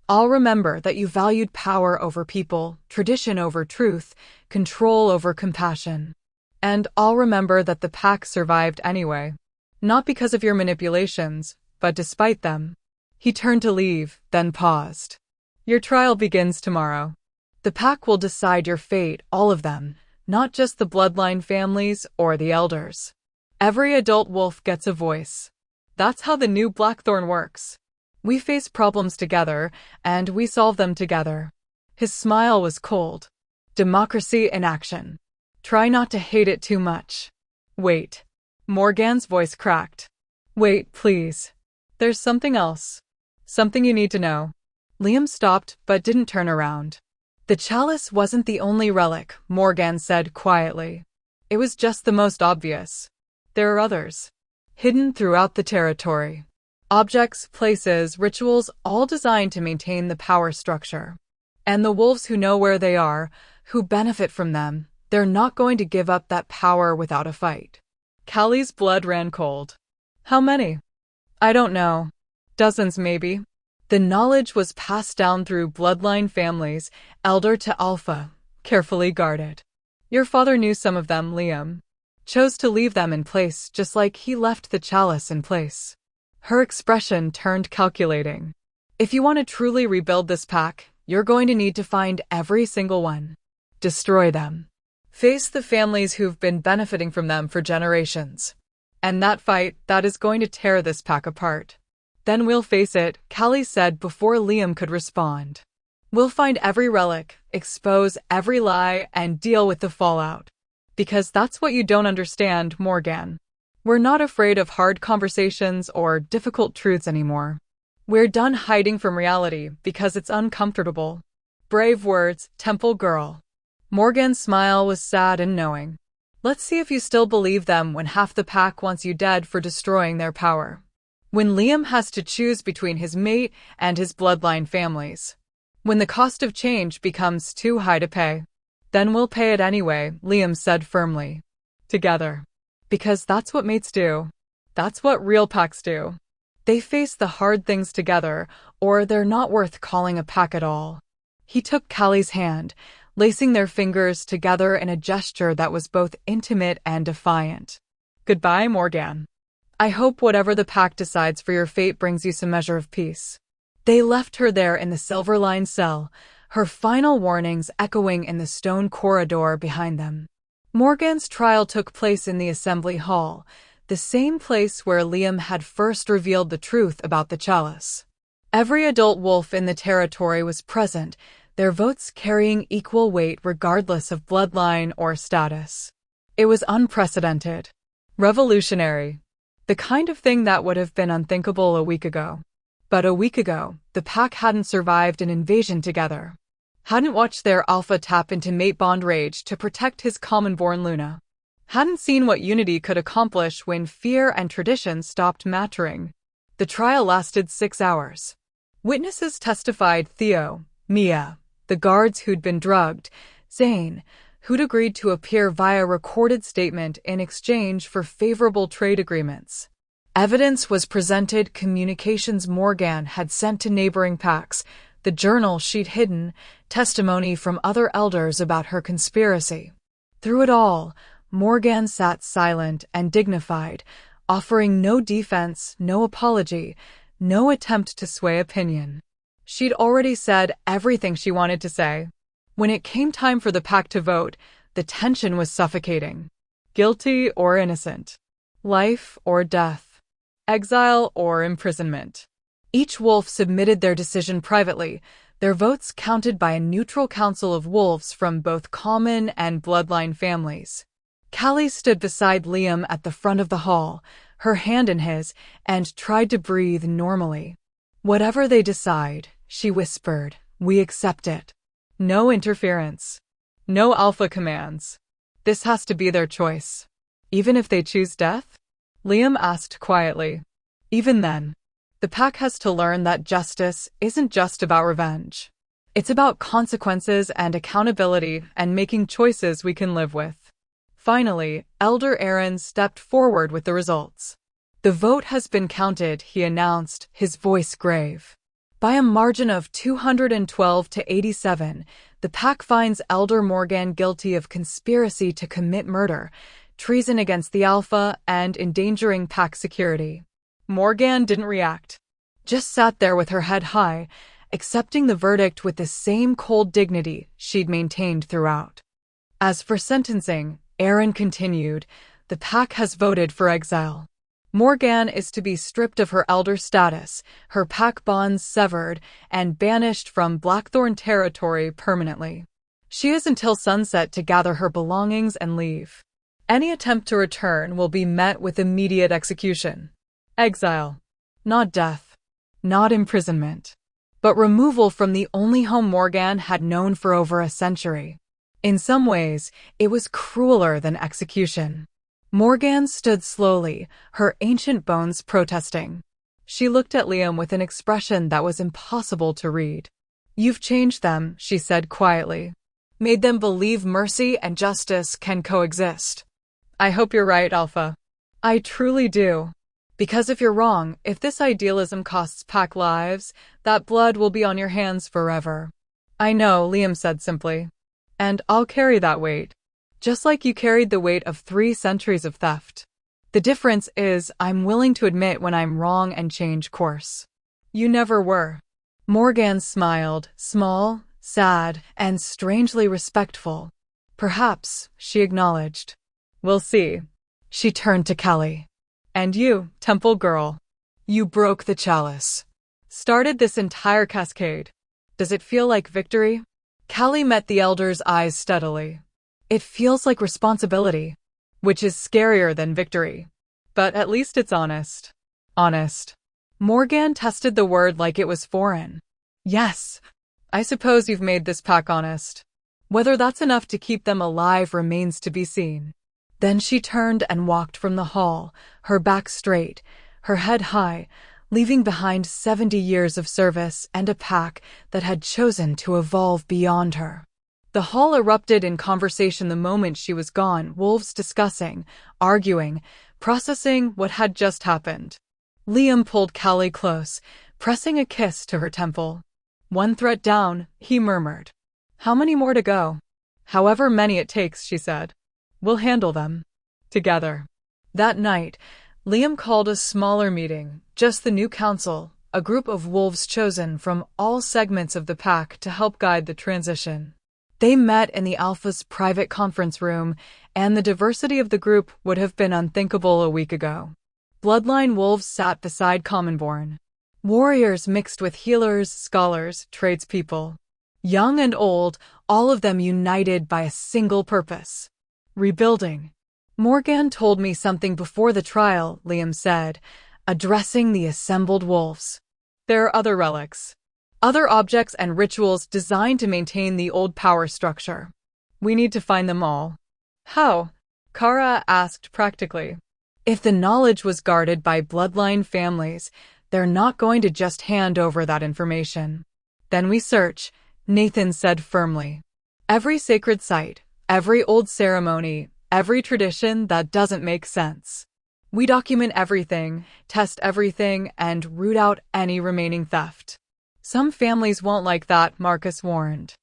I'll remember that you valued power over people, tradition over truth, control over compassion. And I'll remember that the pack survived anyway. Not because of your manipulations, but despite them. He turned to leave, then paused. Your trial begins tomorrow. The pack will decide your fate, all of them, not just the bloodline families or the elders. Every adult wolf gets a voice. That's how the new Blackthorn works. We face problems together, and we solve them together. His smile was cold. Democracy in action. Try not to hate it too much. Wait. Morgan's voice cracked. Wait, please. There's something else. Something you need to know. Liam stopped, but didn't turn around. The chalice wasn't the only relic, Morgan said quietly. It was just the most obvious. There are others. Hidden throughout the territory. Objects, places, rituals, all designed to maintain the power structure. And the wolves who know where they are, who benefit from them, they're not going to give up that power without a fight. Callie's blood ran cold. How many? I don't know. Dozens, maybe. The knowledge was passed down through bloodline families, elder to alpha, carefully guarded. Your father knew some of them, Liam. Chose to leave them in place just like he left the chalice in place. Her expression turned calculating. If you want to truly rebuild this pack, you're going to need to find every single one. Destroy them. Face the families who've been benefiting from them for generations. And that fight, that is going to tear this pack apart. Then we'll face it, Callie said before Liam could respond. We'll find every relic, expose every lie, and deal with the fallout. Because that's what you don't understand, Morgan. We're not afraid of hard conversations or difficult truths anymore. We're done hiding from reality because it's uncomfortable. Brave words, Temple Girl. Morgan's smile was sad and knowing. Let's see if you still believe them when half the pack wants you dead for destroying their power. When Liam has to choose between his mate and his bloodline families. When the cost of change becomes too high to pay. Then we'll pay it anyway, Liam said firmly. Together. Because that's what mates do. That's what real packs do. They face the hard things together, or they're not worth calling a pack at all. He took Callie's hand, lacing their fingers together in a gesture that was both intimate and defiant. Goodbye, Morgan. I hope whatever the pack decides for your fate brings you some measure of peace. They left her there in the silver-lined cell, her final warnings echoing in the stone corridor behind them. Morgan's trial took place in the assembly hall, the same place where Liam had first revealed the truth about the chalice. Every adult wolf in the territory was present, their votes carrying equal weight regardless of bloodline or status. It was unprecedented. Revolutionary. The kind of thing that would have been unthinkable a week ago. But a week ago, the pack hadn't survived an invasion together. Hadn't watched their alpha tap into mate bond rage to protect his common-born Luna. Hadn't seen what unity could accomplish when fear and tradition stopped mattering. The trial lasted 6 hours. Witnesses testified Theo, Mia, the guards who'd been drugged, Zane, who'd agreed to appear via recorded statement in exchange for favorable trade agreements. Evidence was presented, communications Morgan had sent to neighboring packs, the journal she'd hidden, testimony from other elders about her conspiracy. Through it all, Morgan sat silent and dignified, offering no defense, no apology, no attempt to sway opinion. She'd already said everything she wanted to say. When it came time for the pack to vote, the tension was suffocating. Guilty or innocent. Life or death. Exile or imprisonment. Each wolf submitted their decision privately, their votes counted by a neutral council of wolves from both common and bloodline families. Callie stood beside Liam at the front of the hall, her hand in his, and tried to breathe normally. Whatever they decide, she whispered, we accept it. No interference. No alpha commands. This has to be their choice. Even if they choose death? Liam asked quietly. Even then. The pack has to learn that justice isn't just about revenge. It's about consequences and accountability and making choices we can live with. Finally, Elder Aaron stepped forward with the results. The vote has been counted, he announced, his voice grave. By a margin of 212 to 87, the pack finds Elder Morgan guilty of conspiracy to commit murder, treason against the Alpha, and endangering pack security. Morgan didn't react. Just sat there with her head high, accepting the verdict with the same cold dignity she'd maintained throughout. As for sentencing, Aaron continued, the pack has voted for exile. Morgan is to be stripped of her elder status, her pack bonds severed, and banished from Blackthorn territory permanently. She has until sunset to gather her belongings and leave. Any attempt to return will be met with immediate execution. Exile. Not death. Not imprisonment. But removal from the only home Morgan had known for over a century. In some ways, it was crueler than execution. Morgan stood slowly, her ancient bones protesting. She looked at Liam with an expression that was impossible to read. You've changed them, she said quietly. Made them believe mercy and justice can coexist. I hope you're right, Alpha. I truly do. Because if you're wrong, if this idealism costs Pack lives, that blood will be on your hands forever. I know, Liam said simply. And I'll carry that weight. Just like you carried the weight of 3 centuries of theft. The difference is I'm willing to admit when I'm wrong and change course. You never were. Morgan smiled, small, sad, and strangely respectful. Perhaps, she acknowledged. We'll see. She turned to Kelly. And you, Temple Girl. You broke the chalice. Started this entire cascade. Does it feel like victory? Kelly met the elder's eyes steadily. It feels like responsibility, which is scarier than victory. But at least it's honest. Honest. Morgan tested the word like it was foreign. Yes. I suppose you've made this pack honest. Whether that's enough to keep them alive remains to be seen. Then she turned and walked from the hall, her back straight, her head high, leaving behind 70 years of service and a pack that had chosen to evolve beyond her. The hall erupted in conversation the moment she was gone, wolves discussing, arguing, processing what had just happened. Liam pulled Callie close, pressing a kiss to her temple. One threat down, he murmured. How many more to go? However many it takes, she said. We'll handle them. Together. That night, Liam called a smaller meeting, just the new council, a group of wolves chosen from all segments of the pack to help guide the transition. They met in the Alpha's private conference room, and the diversity of the group would have been unthinkable a week ago. Bloodline wolves sat beside Commonborn. Warriors mixed with healers, scholars, tradespeople. Young and old, all of them united by a single purpose. Rebuilding. Morgan told me something before the trial, Liam said, addressing the assembled wolves. There are other relics. Other objects and rituals designed to maintain the old power structure. We need to find them all. How? Kara asked practically. If the knowledge was guarded by bloodline families, they're not going to just hand over that information. Then we search, Nathan said firmly. Every sacred site, every old ceremony, every tradition that doesn't make sense. We document everything, test everything, and root out any remaining theft. Some families won't like that, Marcus warned.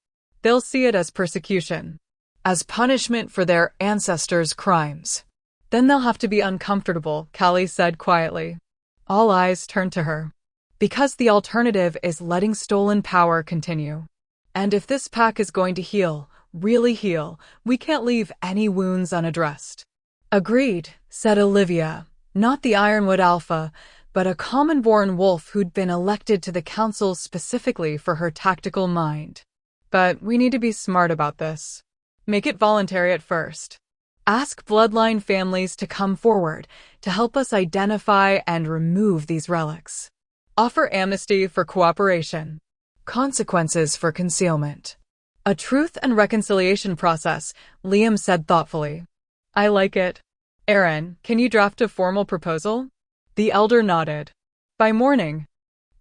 They'll see it as persecution, as punishment for their ancestors' crimes. Then they'll have to be uncomfortable, Callie said quietly. All eyes turned to her. Because the alternative is letting stolen power continue. And if this pack is going to heal, really heal, we can't leave any wounds unaddressed. Agreed, said Olivia, not the Ironwood Alpha, but a common-born wolf who'd been elected to the council specifically for her tactical mind. But we need to be smart about this. Make it voluntary at first. Ask bloodline families to come forward to help us identify and remove these relics. Offer amnesty for cooperation. Consequences for concealment. A truth and reconciliation process, Liam said thoughtfully. I like it. Aaron, can you draft a formal proposal? The elder nodded. By morning.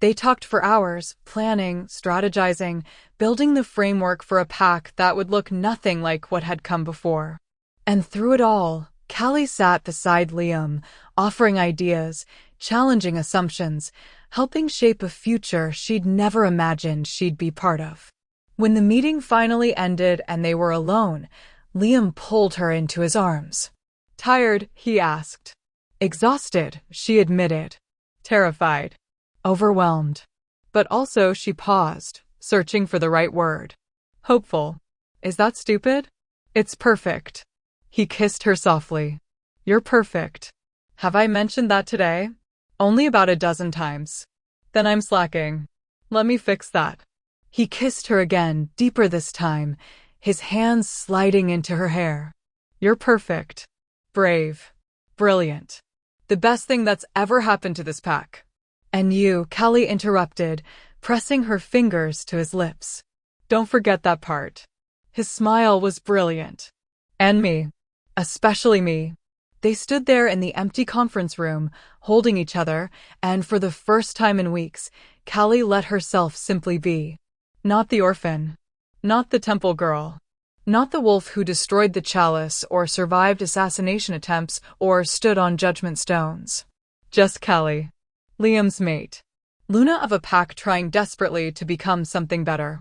They talked for hours, planning, strategizing, building the framework for a pack that would look nothing like what had come before. And through it all, Callie sat beside Liam, offering ideas, challenging assumptions, helping shape a future she'd never imagined she'd be part of. When the meeting finally ended and they were alone, Liam pulled her into his arms. Tired? He asked. Exhausted, she admitted. Terrified. Overwhelmed. But also she paused, searching for the right word. Hopeful. Is that stupid? It's perfect. He kissed her softly. You're perfect. Have I mentioned that today? Only about a dozen times. Then I'm slacking. Let me fix that. He kissed her again, deeper this time, his hands sliding into her hair. You're perfect. Brave. Brilliant. The best thing that's ever happened to this pack. And you, Callie interrupted, pressing her fingers to his lips. Don't forget that part. His smile was brilliant. And me. Especially me. They stood there in the empty conference room, holding each other, and for the first time in weeks, Callie let herself simply be. Not the orphan. Not the temple girl. Not the wolf who destroyed the chalice or survived assassination attempts or stood on judgment stones. Just Callie. Liam's mate. Luna of a pack trying desperately to become something better.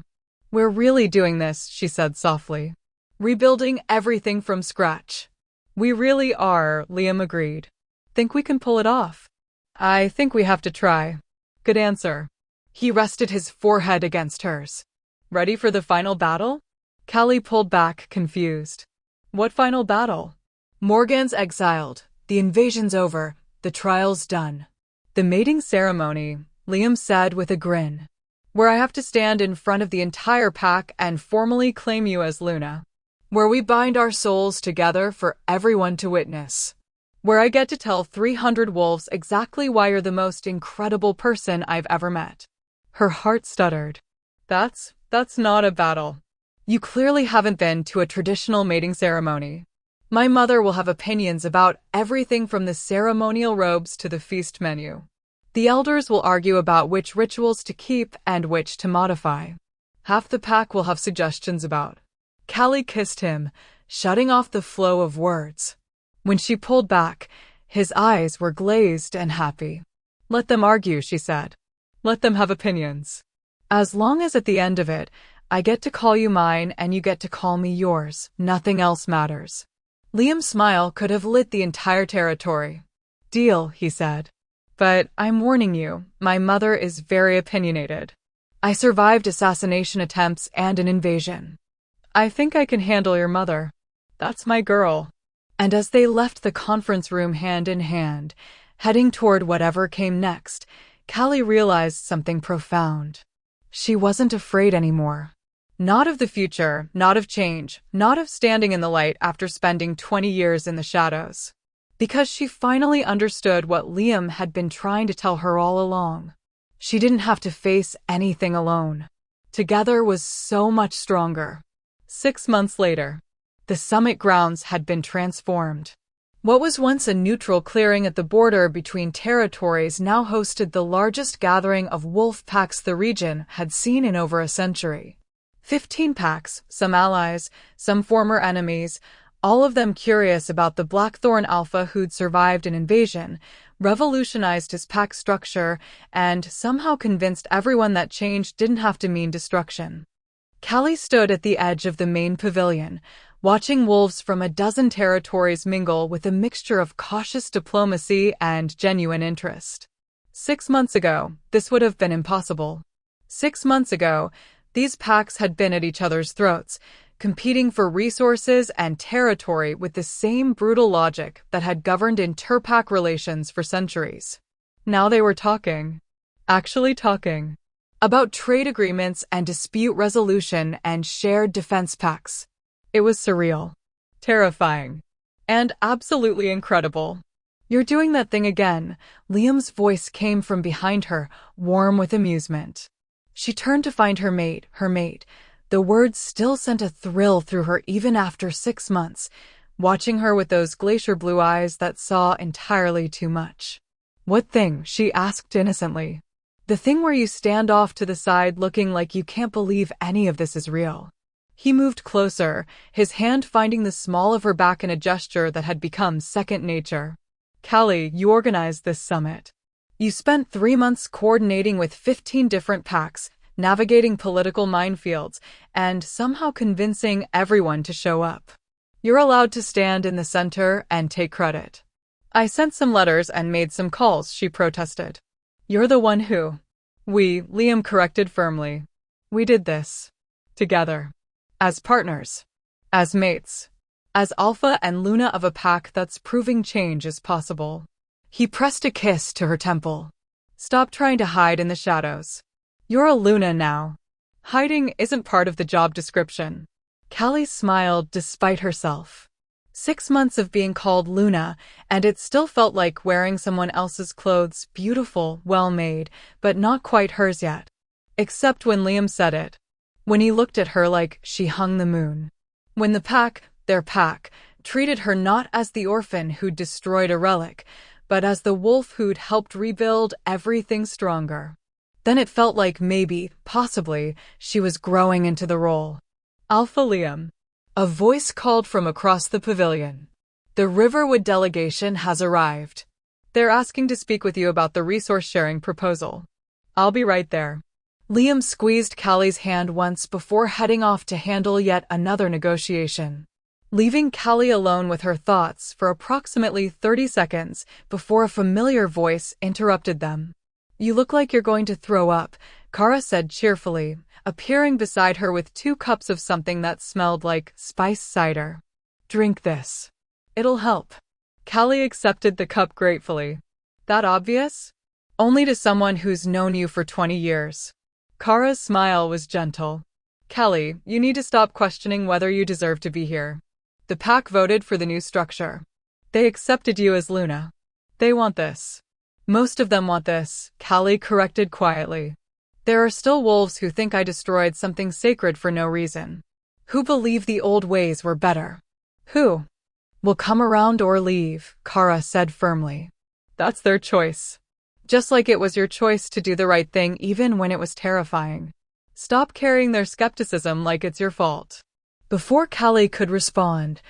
We're really doing this, she said softly. Rebuilding everything from scratch. We really are, Liam agreed. Think we can pull it off? I think we have to try. Good answer. He rested his forehead against hers. Ready for the final battle? Callie pulled back, confused. What final battle? Morgan's exiled. The invasion's over. The trial's done. The mating ceremony, Liam said with a grin. Where I have to stand in front of the entire pack and formally claim you as Luna. Where we bind our souls together for everyone to witness. Where I get to tell 300 wolves exactly why you're the most incredible person I've ever met. Her heart stuttered. That's not a battle. You clearly haven't been to a traditional mating ceremony. My mother will have opinions about everything from the ceremonial robes to the feast menu. The elders will argue about which rituals to keep and which to modify. Half the pack will have suggestions about. Callie kissed him, shutting off the flow of words. When she pulled back, his eyes were glazed and happy. Let them argue, she said. Let them have opinions. As long as at the end of it, I get to call you mine and you get to call me yours, nothing else matters. Liam's smile could have lit the entire territory. Deal, he said. But I'm warning you, my mother is very opinionated. I survived assassination attempts and an invasion. I think I can handle your mother. That's my girl. And as they left the conference room hand in hand, heading toward whatever came next, Callie realized something profound. She wasn't afraid anymore. Not of the future, not of change, not of standing in the light after spending 20 years in the shadows. Because she finally understood what Liam had been trying to tell her all along. She didn't have to face anything alone. Together was so much stronger. 6 months later, the summit grounds had been transformed. What was once a neutral clearing at the border between territories now hosted the largest gathering of wolf packs the region had seen in over a century. 15 packs, some allies, some former enemies, all of them curious about the Blackthorn Alpha who'd survived an invasion, revolutionized his pack structure, and somehow convinced everyone that change didn't have to mean destruction. Callie stood at the edge of the main pavilion, watching wolves from a dozen territories mingle with a mixture of cautious diplomacy and genuine interest. 6 months ago, this would have been impossible. 6 months ago, these packs had been at each other's throats, competing for resources and territory with the same brutal logic that had governed inter-pack relations for centuries. Now they were talking. Actually talking. About trade agreements and dispute resolution and shared defense pacts. It was surreal, terrifying, and absolutely incredible. You're doing that thing again. Liam's voice came from behind her, warm with amusement. She turned to find her mate. The words still sent a thrill through her even after 6 months, watching her with those glacier blue eyes that saw entirely too much. What thing? She asked innocently. The thing where you stand off to the side looking like you can't believe any of this is real. He moved closer, his hand finding the small of her back in a gesture that had become second nature. Callie, you organized this summit. You spent 3 months coordinating with 15 different packs, navigating political minefields, and somehow convincing everyone to show up. You're allowed to stand in the center and take credit. I sent some letters and made some calls, she protested. You're the one who. Liam corrected firmly. We did this. Together. As partners. As mates. As Alpha and Luna of a pack that's proving change is possible. He pressed a kiss to her temple. Stop trying to hide in the shadows. You're a Luna now. Hiding isn't part of the job description. Callie smiled despite herself. 6 months of being called Luna, and it still felt like wearing someone else's clothes, beautiful, well-made, but not quite hers yet. Except when Liam said it. When he looked at her like she hung the moon. When the pack, their pack, treated her not as the orphan who'd destroyed a relic, but as the wolf who'd helped rebuild everything stronger. Then it felt like maybe, possibly, she was growing into the role. Alpha Liam. A voice called from across the pavilion. The Riverwood delegation has arrived. They're asking to speak with you about the resource-sharing proposal. I'll be right there. Liam squeezed Callie's hand once before heading off to handle yet another negotiation, leaving Callie alone with her thoughts for approximately 30 seconds before a familiar voice interrupted them. You look like you're going to throw up, Kara said cheerfully, appearing beside her with 2 cups of something that smelled like spice cider. Drink this. It'll help. Callie accepted the cup gratefully. That obvious? Only to someone who's known you for 20 years. Kara's smile was gentle. Callie, you need to stop questioning whether you deserve to be here. The pack voted for the new structure. They accepted you as Luna. They want this. Most of them want this, Callie corrected quietly. There are still wolves who think I destroyed something sacred for no reason. Who believe the old ways were better. Who will come around or leave, Kara said firmly. That's their choice. Just like it was your choice to do the right thing even when it was terrifying. Stop carrying their skepticism like it's your fault. Before Callie could respond,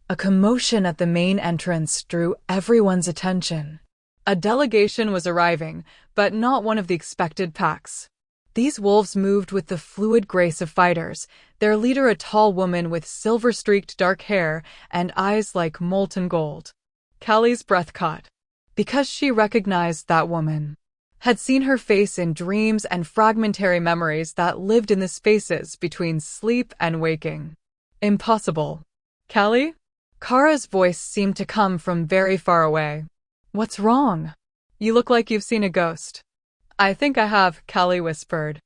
a commotion at the main entrance drew everyone's attention. A delegation was arriving, but not one of the expected packs. These wolves moved with the fluid grace of fighters, their leader a tall woman with silver-streaked dark hair and eyes like molten gold. Callie's breath caught, because she recognized that woman. Had seen her face in dreams and fragmentary memories that lived in the spaces between sleep and waking. Impossible. Callie? Kara's voice seemed to come from very far away. What's wrong? You look like you've seen a ghost. I think I have, Callie whispered.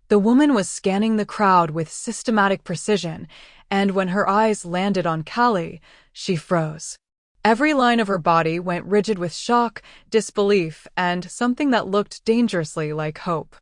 The woman was scanning the crowd with systematic precision, and when her eyes landed on Callie, she froze. Every line of her body went rigid with shock, disbelief, and something that looked dangerously like hope.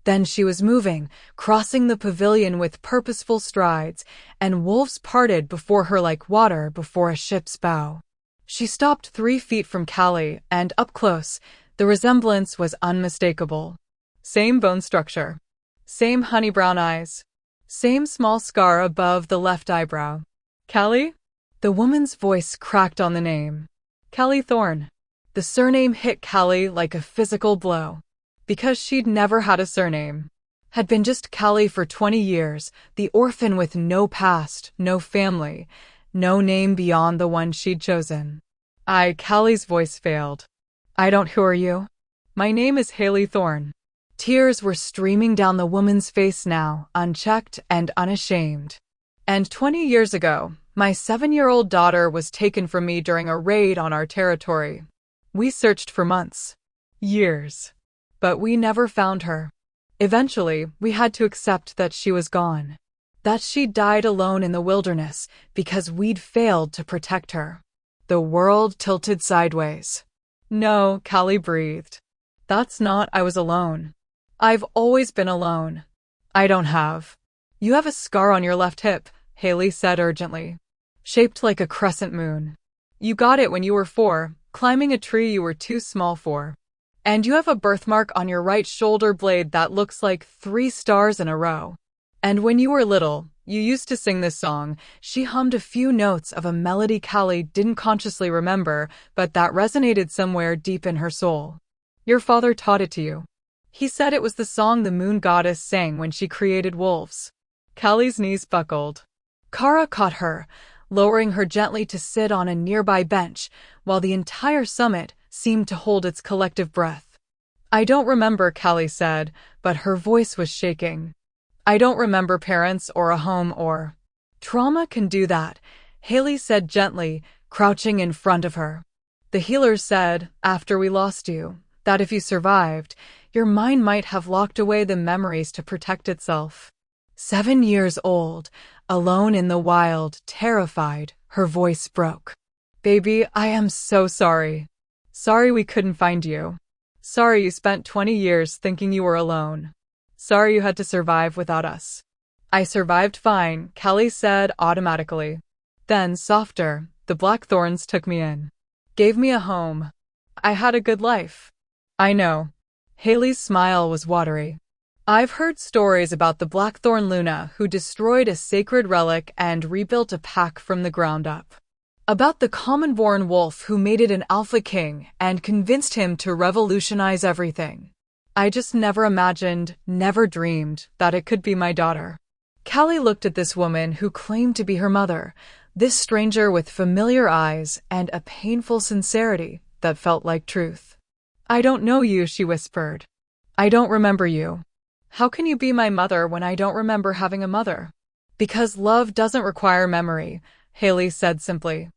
Then she was moving, crossing the pavilion with purposeful strides, and wolves parted before her like water before a ship's bow. She stopped 3 feet from Callie, and up close, the resemblance was unmistakable. Same bone structure. Same honey brown eyes. Same small scar above the left eyebrow. Callie? The woman's voice cracked on the name. Callie Thorne. The surname hit Callie like a physical blow. Because she'd never had a surname. Had been just Callie for 20 years, the orphan with no past, no family, no name beyond the one she'd chosen. Callie's voice failed. Who are you? My name is Haley Thorne. Tears were streaming down the woman's face now, unchecked and unashamed. And 20 years ago, my 7-year-old daughter was taken from me during a raid on our territory. We searched for months. Years. But we never found her. Eventually, we had to accept that she was gone. That she died alone in the wilderness because we'd failed to protect her. The world tilted sideways. No, Callie breathed. That's not I was alone. I've always been alone. I don't have. You have a scar on your left hip, Haley said urgently. Shaped like a crescent moon. You got it when you were 4, climbing a tree you were too small for. And you have a birthmark on your right shoulder blade that looks like 3 stars in a row. And when you were little, you used to sing this song. She hummed a few notes of a melody Callie didn't consciously remember, but that resonated somewhere deep in her soul. Your father taught it to you. He said it was the song the moon goddess sang when she created wolves. Callie's knees buckled. Kara caught her, lowering her gently to sit on a nearby bench, while the entire summit seemed to hold its collective breath. I don't remember, Callie said, but her voice was shaking. I don't remember parents or a home or... Trauma can do that, Haley said gently, crouching in front of her. The healers said, after we lost you, that if you survived, your mind might have locked away the memories to protect itself. 7 years old, alone in the wild, terrified, her voice broke. Baby, I am so sorry. Sorry we couldn't find you. Sorry you spent 20 years thinking you were alone. Sorry you had to survive without us. I survived fine, Callie said automatically. Then, softer, The Blackthorns took me in. Gave me a home. I had a good life. I know. Haley's smile was watery. I've heard stories about the Blackthorn Luna who destroyed a sacred relic and rebuilt a pack from the ground up. About the common-born wolf who made it an alpha king and convinced him to revolutionize everything. I just never imagined, never dreamed, that it could be my daughter. Callie looked at this woman who claimed to be her mother, this stranger with familiar eyes and a painful sincerity that felt like truth. I don't know you, she whispered. I don't remember you. How can you be my mother when I don't remember having a mother? Because love doesn't require memory, Haley said simply.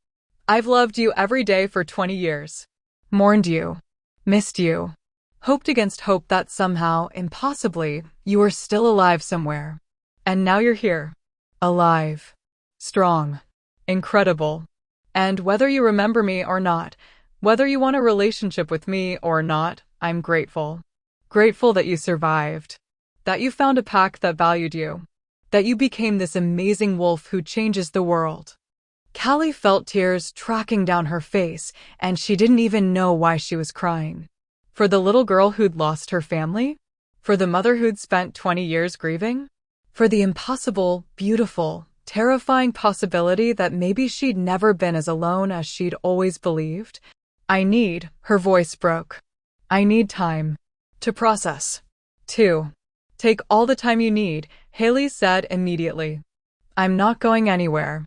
I've loved you every day for 20 years. Mourned you. Missed you. Hoped against hope that somehow, impossibly, you were still alive somewhere. And now you're here. Alive. Strong. Incredible. And whether you remember me or not, whether you want a relationship with me or not, I'm grateful. Grateful that you survived. That you found a pack that valued you. That you became this amazing wolf who changes the world. Callie felt tears tracking down her face, and she didn't even know why she was crying. For the little girl who'd lost her family? For the mother who'd spent 20 years grieving? For the impossible, beautiful, terrifying possibility that maybe she'd never been as alone as she'd always believed? Her voice broke. I need time. To process. To take all the time you need, Haley said immediately. I'm not going anywhere.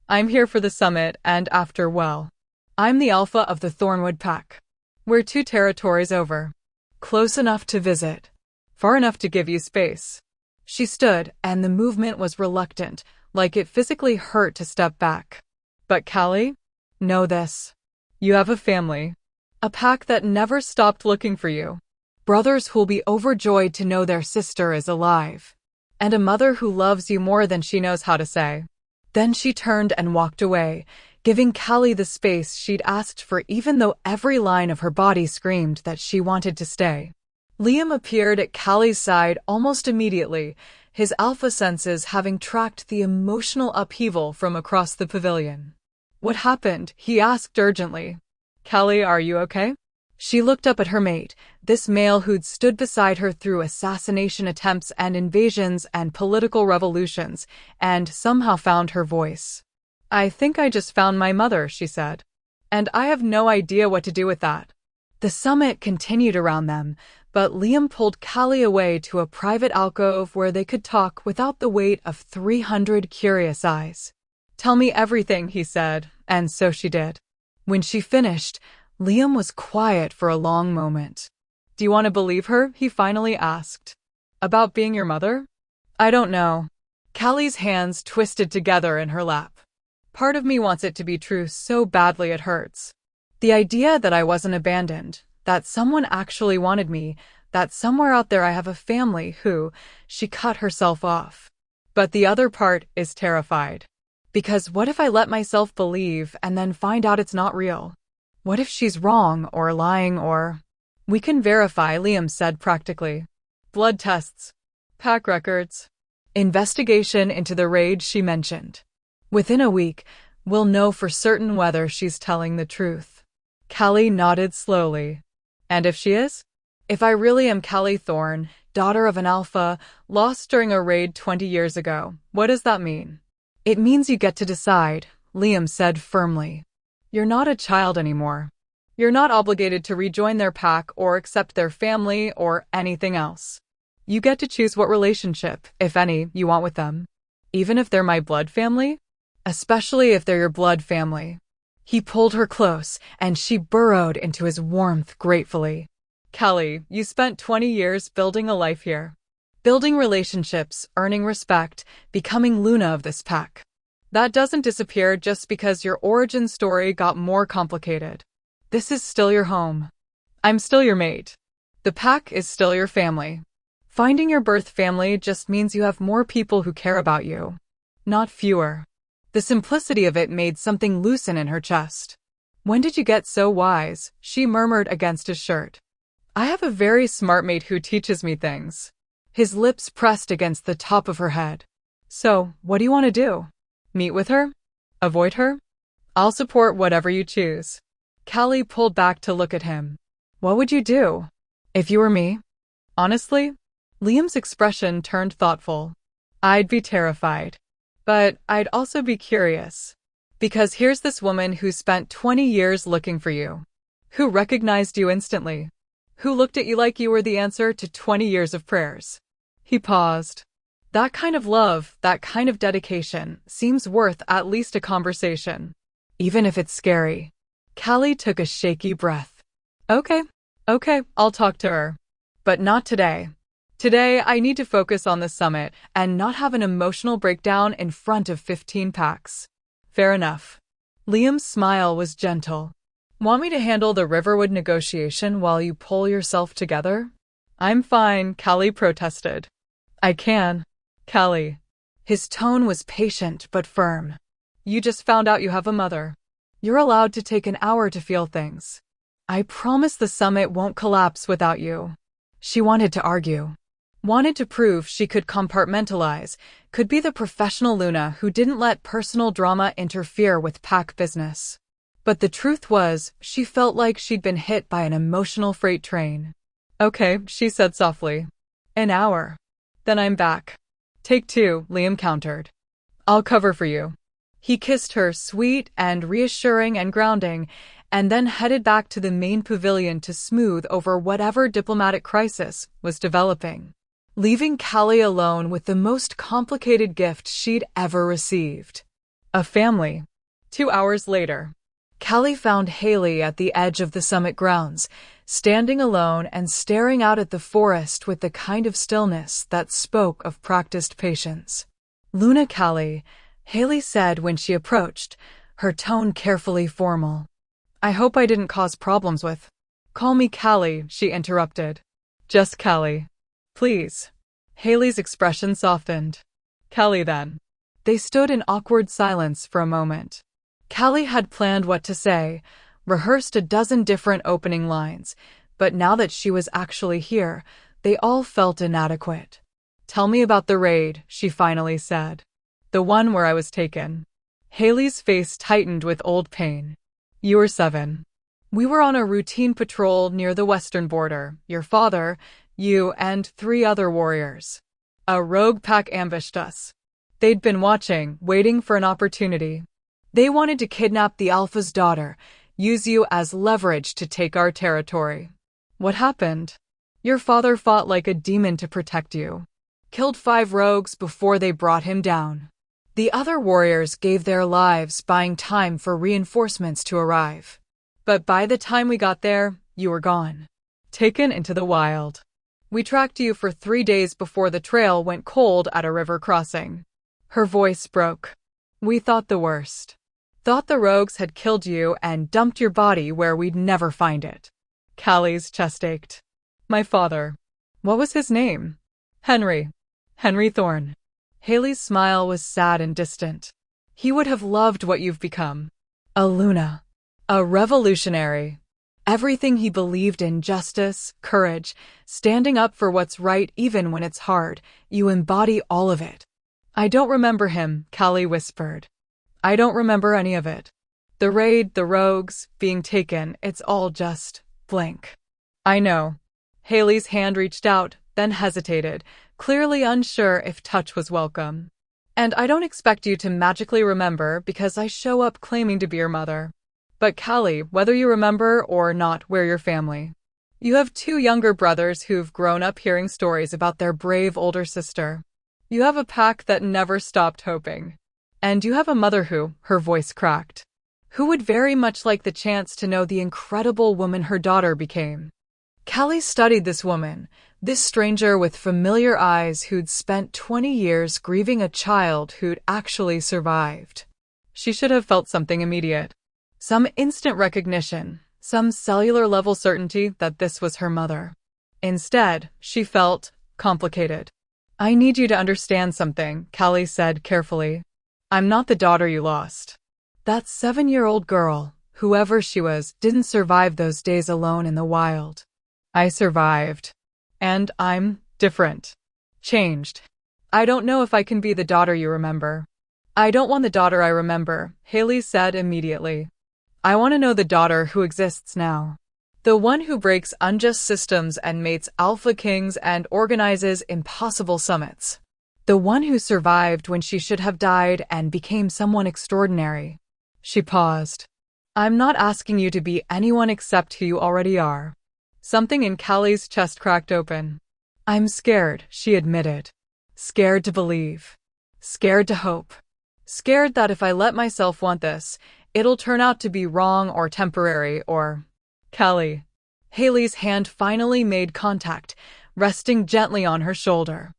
I'm here for the summit and after, well, I'm the alpha of the Thornwood Pack. We're 2 territories over. Close enough to visit. Far enough to give you space. She stood, and the movement was reluctant, like it physically hurt to step back. But Callie, know this. You have a family. A pack that never stopped looking for you. Brothers who'll be overjoyed to know their sister is alive. And a mother who loves you more than she knows how to say. Then she turned and walked away, giving Callie the space she'd asked for even though every line of her body screamed that she wanted to stay. Liam appeared at Callie's side almost immediately, his alpha senses having tracked the emotional upheaval from across the pavilion. What happened? He asked urgently. Callie, are you okay? She looked up at her mate, this male who'd stood beside her through assassination attempts and invasions and political revolutions, and somehow found her voice. I think I just found my mother, she said. And I have no idea what to do with that. The summit continued around them, but Liam pulled Callie away to a private alcove where they could talk without the weight of 300 curious eyes. Tell me everything, he said, and so she did. When she finished, Liam was quiet for a long moment. Do you want to believe her? He finally asked. About being your mother? I don't know. Callie's hands twisted together in her lap. Part of me wants it to be true so badly it hurts. The idea that I wasn't abandoned, that someone actually wanted me, that somewhere out there I have a family who, she cut herself off. But the other part is terrified. Because what if I let myself believe and then find out it's not real? What if she's wrong or lying or... We can verify, Liam said practically. Blood tests. Pack records. Investigation into the raid she mentioned. Within a week, we'll know for certain whether she's telling the truth. Callie nodded slowly. And if she is? If I really am Callie Thorne, daughter of an alpha, lost during a raid 20 years ago, what does that mean? It means you get to decide, Liam said firmly. You're not a child anymore. You're not obligated to rejoin their pack or accept their family or anything else. You get to choose what relationship, if any, you want with them. Even if they're my blood family? Especially if they're your blood family. He pulled her close, and she burrowed into his warmth gratefully. Callie, you spent 20 years building a life here. Building relationships, earning respect, becoming Luna of this pack. That doesn't disappear just because your origin story got more complicated. This is still your home. I'm still your mate. The pack is still your family. Finding your birth family just means you have more people who care about you. Not fewer. The simplicity of it made something loosen in her chest. When did you get so wise? She murmured against his shirt. I have a very smart mate who teaches me things. His lips pressed against the top of her head. So, what do you want to do? Meet with her? Avoid her? I'll support whatever you choose. Callie pulled back to look at him. What would you do if you were me? Honestly, Liam's expression turned thoughtful. I'd be terrified. But I'd also be curious. Because here's this woman who spent 20 years looking for you. Who recognized you instantly. Who looked at you like you were the answer to 20 years of prayers. He paused. That kind of love, that kind of dedication, seems worth at least a conversation. Even if it's scary. Callie took a shaky breath. Okay, I'll talk to her. But not today. Today, I need to focus on the summit and not have an emotional breakdown in front of 15 packs. Fair enough. Liam's smile was gentle. Want me to handle the Riverwood negotiation while you pull yourself together? I'm fine, Callie protested. I can. Callie. His tone was patient but firm. You just found out you have a mother. You're allowed to take an hour to feel things. I promise the summit won't collapse without you. She wanted to argue. Wanted to prove she could compartmentalize, could be the professional Luna who didn't let personal drama interfere with pack business. But the truth was, she felt like she'd been hit by an emotional freight train. Okay, she said softly. An hour. Then I'm back. Take 2, Liam countered. I'll cover for you. He kissed her, sweet and reassuring and grounding, and then headed back to the main pavilion to smooth over whatever diplomatic crisis was developing, leaving Callie alone with the most complicated gift she'd ever received. A family. 2 hours later, Callie found Haley at the edge of the summit grounds, standing alone and staring out at the forest with the kind of stillness that spoke of practiced patience. Luna Callie, Haley said when she approached, her tone carefully formal. I hope I didn't cause problems with. Call me Callie, she interrupted. Just Callie. Please. Haley's expression softened. Callie then. They stood in awkward silence for a moment. Callie had planned what to say, rehearsed a dozen different opening lines, but now that she was actually here, they all felt inadequate. Tell me about the raid, she finally said. The one where I was taken. Haley's face tightened with old pain. You were 7. We were on a routine patrol near the western border. Your father, you, and 3 other warriors. A rogue pack ambushed us. They'd been watching, waiting for an opportunity. They wanted to kidnap the Alpha's daughter, use you as leverage to take our territory. What happened? Your father fought like a demon to protect you. Killed 5 rogues before they brought him down. The other warriors gave their lives buying time for reinforcements to arrive. But by the time we got there, you were gone. Taken into the wild. We tracked you for 3 days before the trail went cold at a river crossing. Her voice broke. We thought the worst. Thought the rogues had killed you and dumped your body where we'd never find it. Callie's chest ached. My father. What was his name? Henry. Henry Thorne. Haley's smile was sad and distant. He would have loved what you've become. A Luna. A revolutionary. Everything he believed in: justice, courage, standing up for what's right even when it's hard. You embody all of it. I don't remember him, Callie whispered. I don't remember any of it. The raid, the rogues, being taken, it's all just blank. I know. Haley's hand reached out, then hesitated, clearly unsure if touch was welcome. And I don't expect you to magically remember because I show up claiming to be your mother. But Callie, whether you remember or not, we're your family. You have 2 younger brothers who've grown up hearing stories about their brave older sister. You have a pack that never stopped hoping. And you have a mother who, her voice cracked, who would very much like the chance to know the incredible woman her daughter became. Callie studied this woman, this stranger with familiar eyes who'd spent 20 years grieving a child who'd actually survived. She should have felt something immediate. Some instant recognition, some cellular-level certainty that this was her mother. Instead, she felt complicated. I need you to understand something, Callie said carefully. I'm not the daughter you lost. That 7-year-old girl, whoever she was, didn't survive those days alone in the wild. I survived. And I'm different. Changed. I don't know if I can be the daughter you remember. I don't want the daughter I remember, Haley said immediately. I want to know the daughter who exists now. The one who breaks unjust systems and mates alpha kings and organizes impossible summits. The one who survived when she should have died and became someone extraordinary. She paused. I'm not asking you to be anyone except who you already are. Something in Callie's chest cracked open. I'm scared, she admitted. Scared to believe. Scared to hope. Scared that if I let myself want this, it'll turn out to be wrong or temporary or... Callie. Haley's hand finally made contact, resting gently on her shoulder.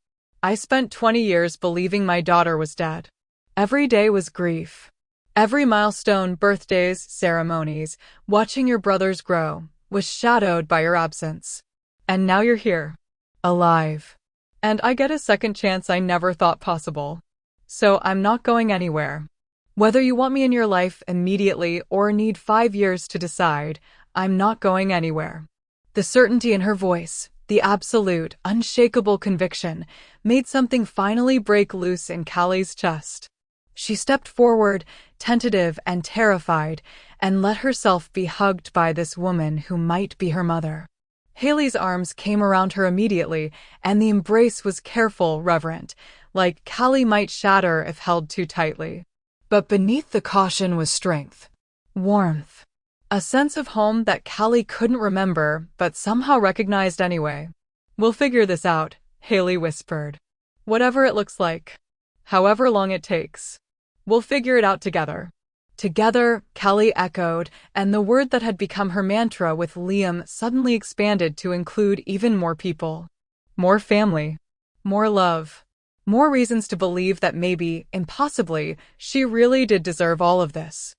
I spent 20 years believing my daughter was dead. Every day was grief. Every milestone, birthdays, ceremonies, watching your brothers grow, was shadowed by your absence. And now you're here. Alive. And I get a second chance I never thought possible. So I'm not going anywhere. Whether you want me in your life immediately or need 5 years to decide, I'm not going anywhere. The certainty in her voice, the absolute, unshakable conviction, made something finally break loose in Callie's chest. She stepped forward, tentative and terrified, and let herself be hugged by this woman who might be her mother. Haley's arms came around her immediately, and the embrace was careful, reverent, like Callie might shatter if held too tightly. But beneath the caution was strength. Warmth. A sense of home that Callie couldn't remember, but somehow recognized anyway. We'll figure this out, Haley whispered. Whatever it looks like. However long it takes. We'll figure it out together. Together, Callie echoed, and the word that had become her mantra with Liam suddenly expanded to include even more people. More family. More love. More reasons to believe that maybe, impossibly, she really did deserve all of this.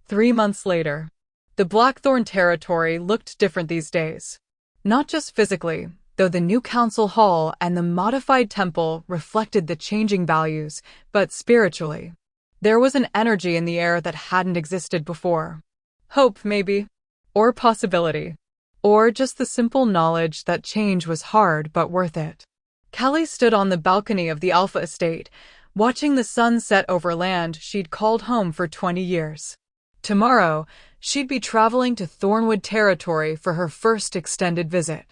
3 months later. The Blackthorn territory looked different these days. Not just physically, though the new council hall and the modified temple reflected the changing values, but spiritually. There was an energy in the air that hadn't existed before. Hope, maybe. Or possibility. Or just the simple knowledge that change was hard but worth it. Callie stood on the balcony of the Alpha estate, watching the sun set over land she'd called home for 20 years. Tomorrow, she'd be traveling to Thornwood territory for her first extended visit.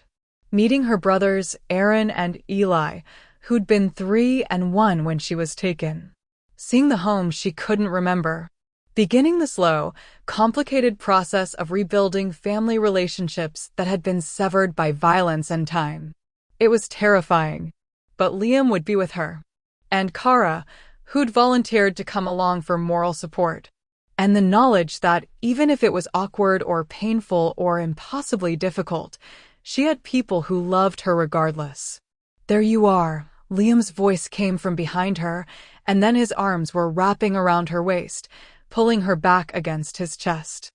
Meeting her brothers, Aaron and Eli, who'd been 3 and 1 when she was taken. Seeing the home she couldn't remember. Beginning the slow, complicated process of rebuilding family relationships that had been severed by violence and time. It was terrifying. But Liam would be with her. And Kara, who'd volunteered to come along for moral support. And the knowledge that, even if it was awkward or painful or impossibly difficult, she had people who loved her regardless. There you are, Liam's voice came from behind her, and then his arms were wrapping around her waist, pulling her back against his chest.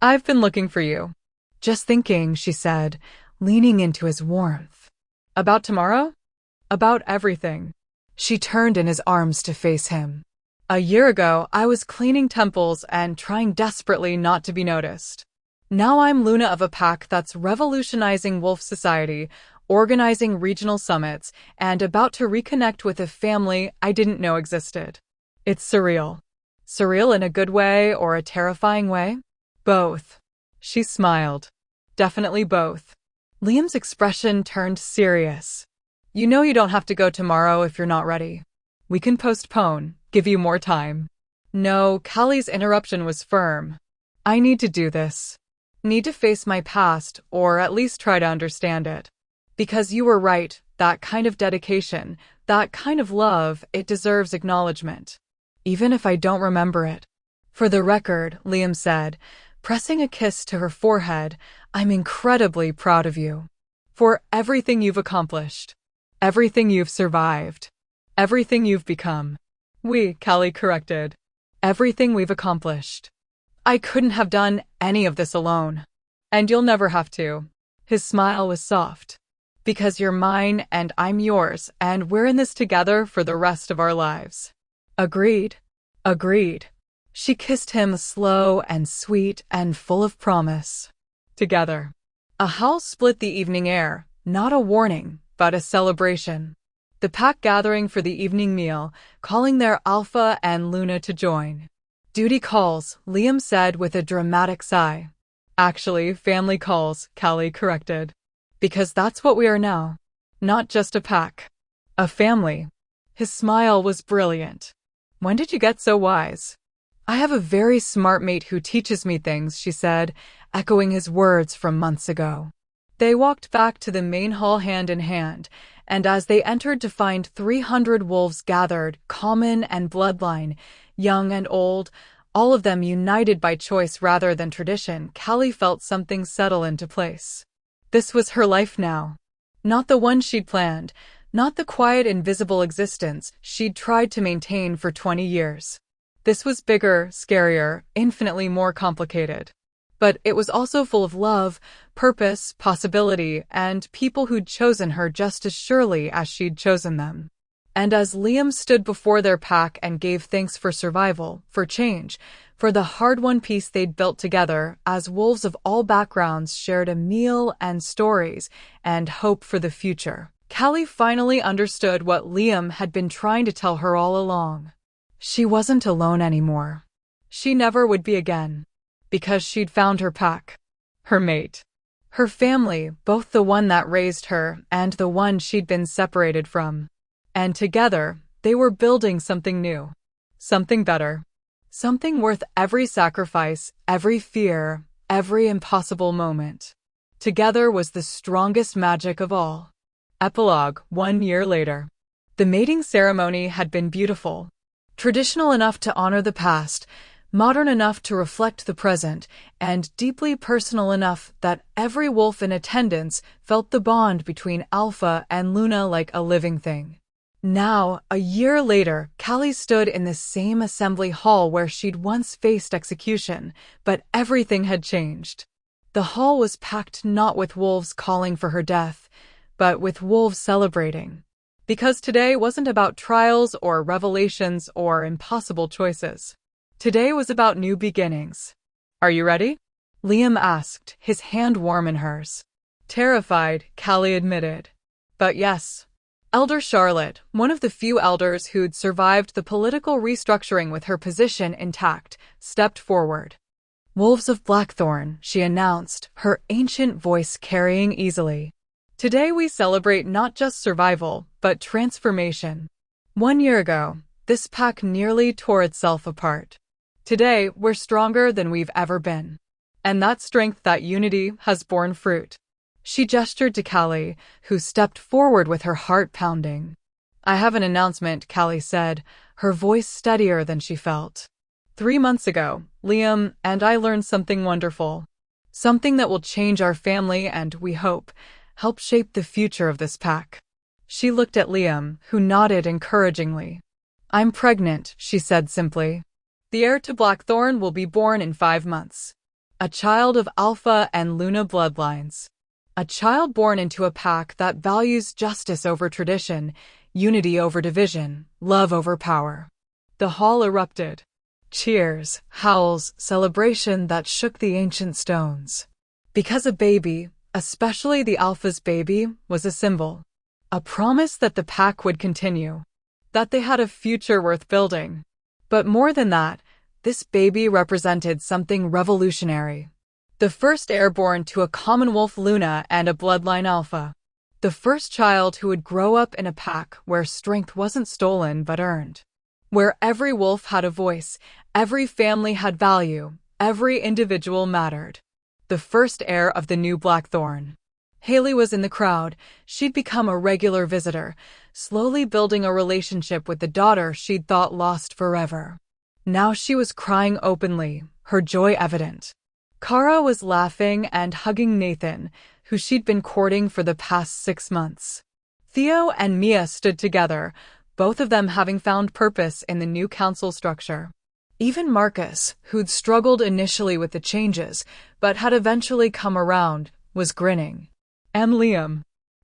I've been looking for you. Just thinking, she said, leaning into his warmth. About tomorrow? About everything. She turned in his arms to face him. A year ago, I was cleaning temples and trying desperately not to be noticed. Now I'm Luna of a pack that's revolutionizing wolf society, organizing regional summits, and about to reconnect with a family I didn't know existed. It's surreal. Surreal in a good way or a terrifying way? Both. She smiled. Definitely both. Liam's expression turned serious. You know you don't have to go tomorrow if you're not ready. We can postpone, give you more time. No, Callie's interruption was firm. I need to do this. Need to face my past, or at least try to understand it. Because you were right, that kind of dedication, that kind of love, it deserves acknowledgement. Even if I don't remember it. For the record, Liam said, pressing a kiss to her forehead, I'm incredibly proud of you. For everything you've accomplished. Everything you've survived. Everything you've become. Callie corrected. Everything we've accomplished. I couldn't have done any of this alone. And you'll never have to. His smile was soft. Because you're mine and I'm yours, and we're in this together for the rest of our lives. Agreed. Agreed. She kissed him slow and sweet and full of promise. Together. A howl split the evening air, not a warning, but a celebration. The pack gathering for the evening meal, calling their Alpha and Luna to join. Duty calls, Liam said with a dramatic sigh. Actually, family calls, Callie corrected. Because that's what we are now. Not just a pack. A family. His smile was brilliant. When did you get so wise? I have a very smart mate who teaches me things, she said, echoing his words from months ago. They walked back to the main hall hand in hand, and as they entered to find 300 wolves gathered, common and bloodline, young and old, all of them united by choice rather than tradition, Callie felt something settle into place. This was her life now. Not the one she'd planned, not the quiet, invisible existence she'd tried to maintain for 20 years. This was bigger, scarier, infinitely more complicated. But it was also full of love, purpose, possibility, and people who'd chosen her just as surely as she'd chosen them. And as Liam stood before their pack and gave thanks for survival, for change, for the hard-won peace they'd built together, as wolves of all backgrounds shared a meal and stories and hope for the future, Callie finally understood what Liam had been trying to tell her all along. She wasn't alone anymore. She never would be again. Because she'd found her pack. Her mate. Her family, both the one that raised her and the one she'd been separated from. And together, they were building something new. Something better. Something worth every sacrifice, every fear, every impossible moment. Together was the strongest magic of all. Epilogue, 1 year later. The mating ceremony had been beautiful. Traditional enough to honor the past, modern enough to reflect the present, and deeply personal enough that every wolf in attendance felt the bond between Alpha and Luna like a living thing. Now, a year later, Callie stood in the same assembly hall where she'd once faced execution, but everything had changed. The hall was packed not with wolves calling for her death, but with wolves celebrating. Because today wasn't about trials or revelations or impossible choices. Today was about new beginnings. Are you ready? Liam asked, his hand warm in hers. Terrified, Callie admitted. But yes. Elder Charlotte, one of the few elders who'd survived the political restructuring with her position intact, stepped forward. Wolves of Blackthorn, she announced, her ancient voice carrying easily. Today we celebrate not just survival, but transformation. 1 year ago, this pack nearly tore itself apart. Today, we're stronger than we've ever been. And that strength, that unity, has borne fruit. She gestured to Callie, who stepped forward with her heart pounding. I have an announcement, Callie said, her voice steadier than she felt. 3 months ago, Liam and I learned something wonderful. Something that will change our family and, we hope, help shape the future of this pack. She looked at Liam, who nodded encouragingly. I'm pregnant, she said simply. The heir to Blackthorn will be born in 5 months. A child of Alpha and Luna bloodlines. A child born into a pack that values justice over tradition, unity over division, love over power. The hall erupted. Cheers, howls, celebration that shook the ancient stones. Because a baby, especially the Alpha's baby, was a symbol. A promise that the pack would continue. That they had a future worth building. But more than that, this baby represented something revolutionary. The first heir born to a common wolf Luna and a bloodline Alpha. The first child who would grow up in a pack where strength wasn't stolen but earned. Where every wolf had a voice, every family had value, every individual mattered. The first heir of the new Blackthorn. Haley was in the crowd. She'd become a regular visitor, slowly building a relationship with the daughter she'd thought lost forever. Now she was crying openly, her joy evident. Kara was laughing and hugging Nathan, who she'd been courting for the past 6 months. Theo and Mia stood together, both of them having found purpose in the new council structure. Even Marcus, who'd struggled initially with the changes, but had eventually come around, was grinning. And Liam.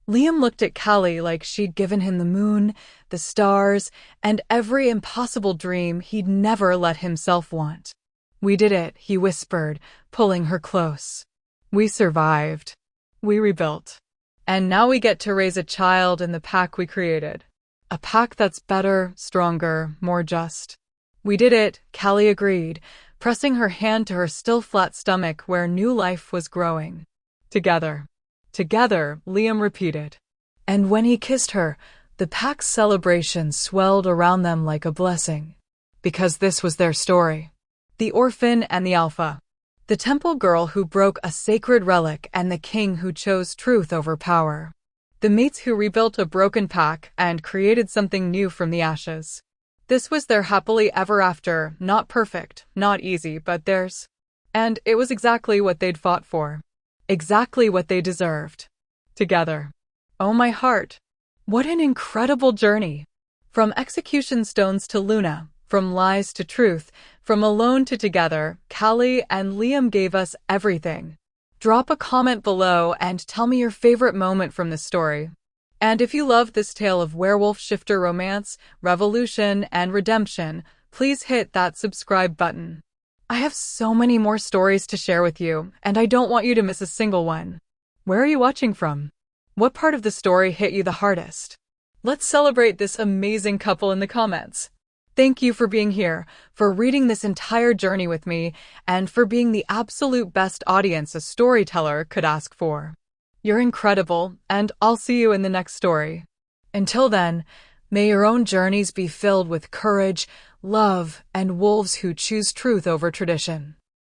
Liam looked at Callie like she'd given him the moon, the stars, and every impossible dream he'd never let himself want. We did it, he whispered, pulling her close. We survived. We rebuilt. And now we get to raise a child in the pack we created. A pack that's better, stronger, more just. We did it, Callie agreed, pressing her hand to her still flat stomach where new life was growing. Together. Together, Liam repeated. And when he kissed her, the pack's celebration swelled around them like a blessing. Because this was their story. The orphan and the alpha. The temple girl who broke a sacred relic and the king who chose truth over power. The mates who rebuilt a broken pack and created something new from the ashes. This was their happily ever after, not perfect, not easy, but theirs. And it was exactly what they'd fought for. Exactly what they deserved. Together. Oh my heart. What an incredible journey. From execution stones to Luna, from lies to truth, from alone to together, Callie and Liam gave us everything. Drop a comment below and tell me your favorite moment from this story. And if you love this tale of werewolf shifter romance, revolution, and redemption, please hit that subscribe button. I have so many more stories to share with you, and I don't want you to miss a single one. Where are you watching from? What part of the story hit you the hardest? Let's celebrate this amazing couple in the comments. Thank you for being here, for reading this entire journey with me, and for being the absolute best audience a storyteller could ask for. You're incredible, and I'll see you in the next story. Until then, may your own journeys be filled with courage, love, and wolves who choose truth over tradition.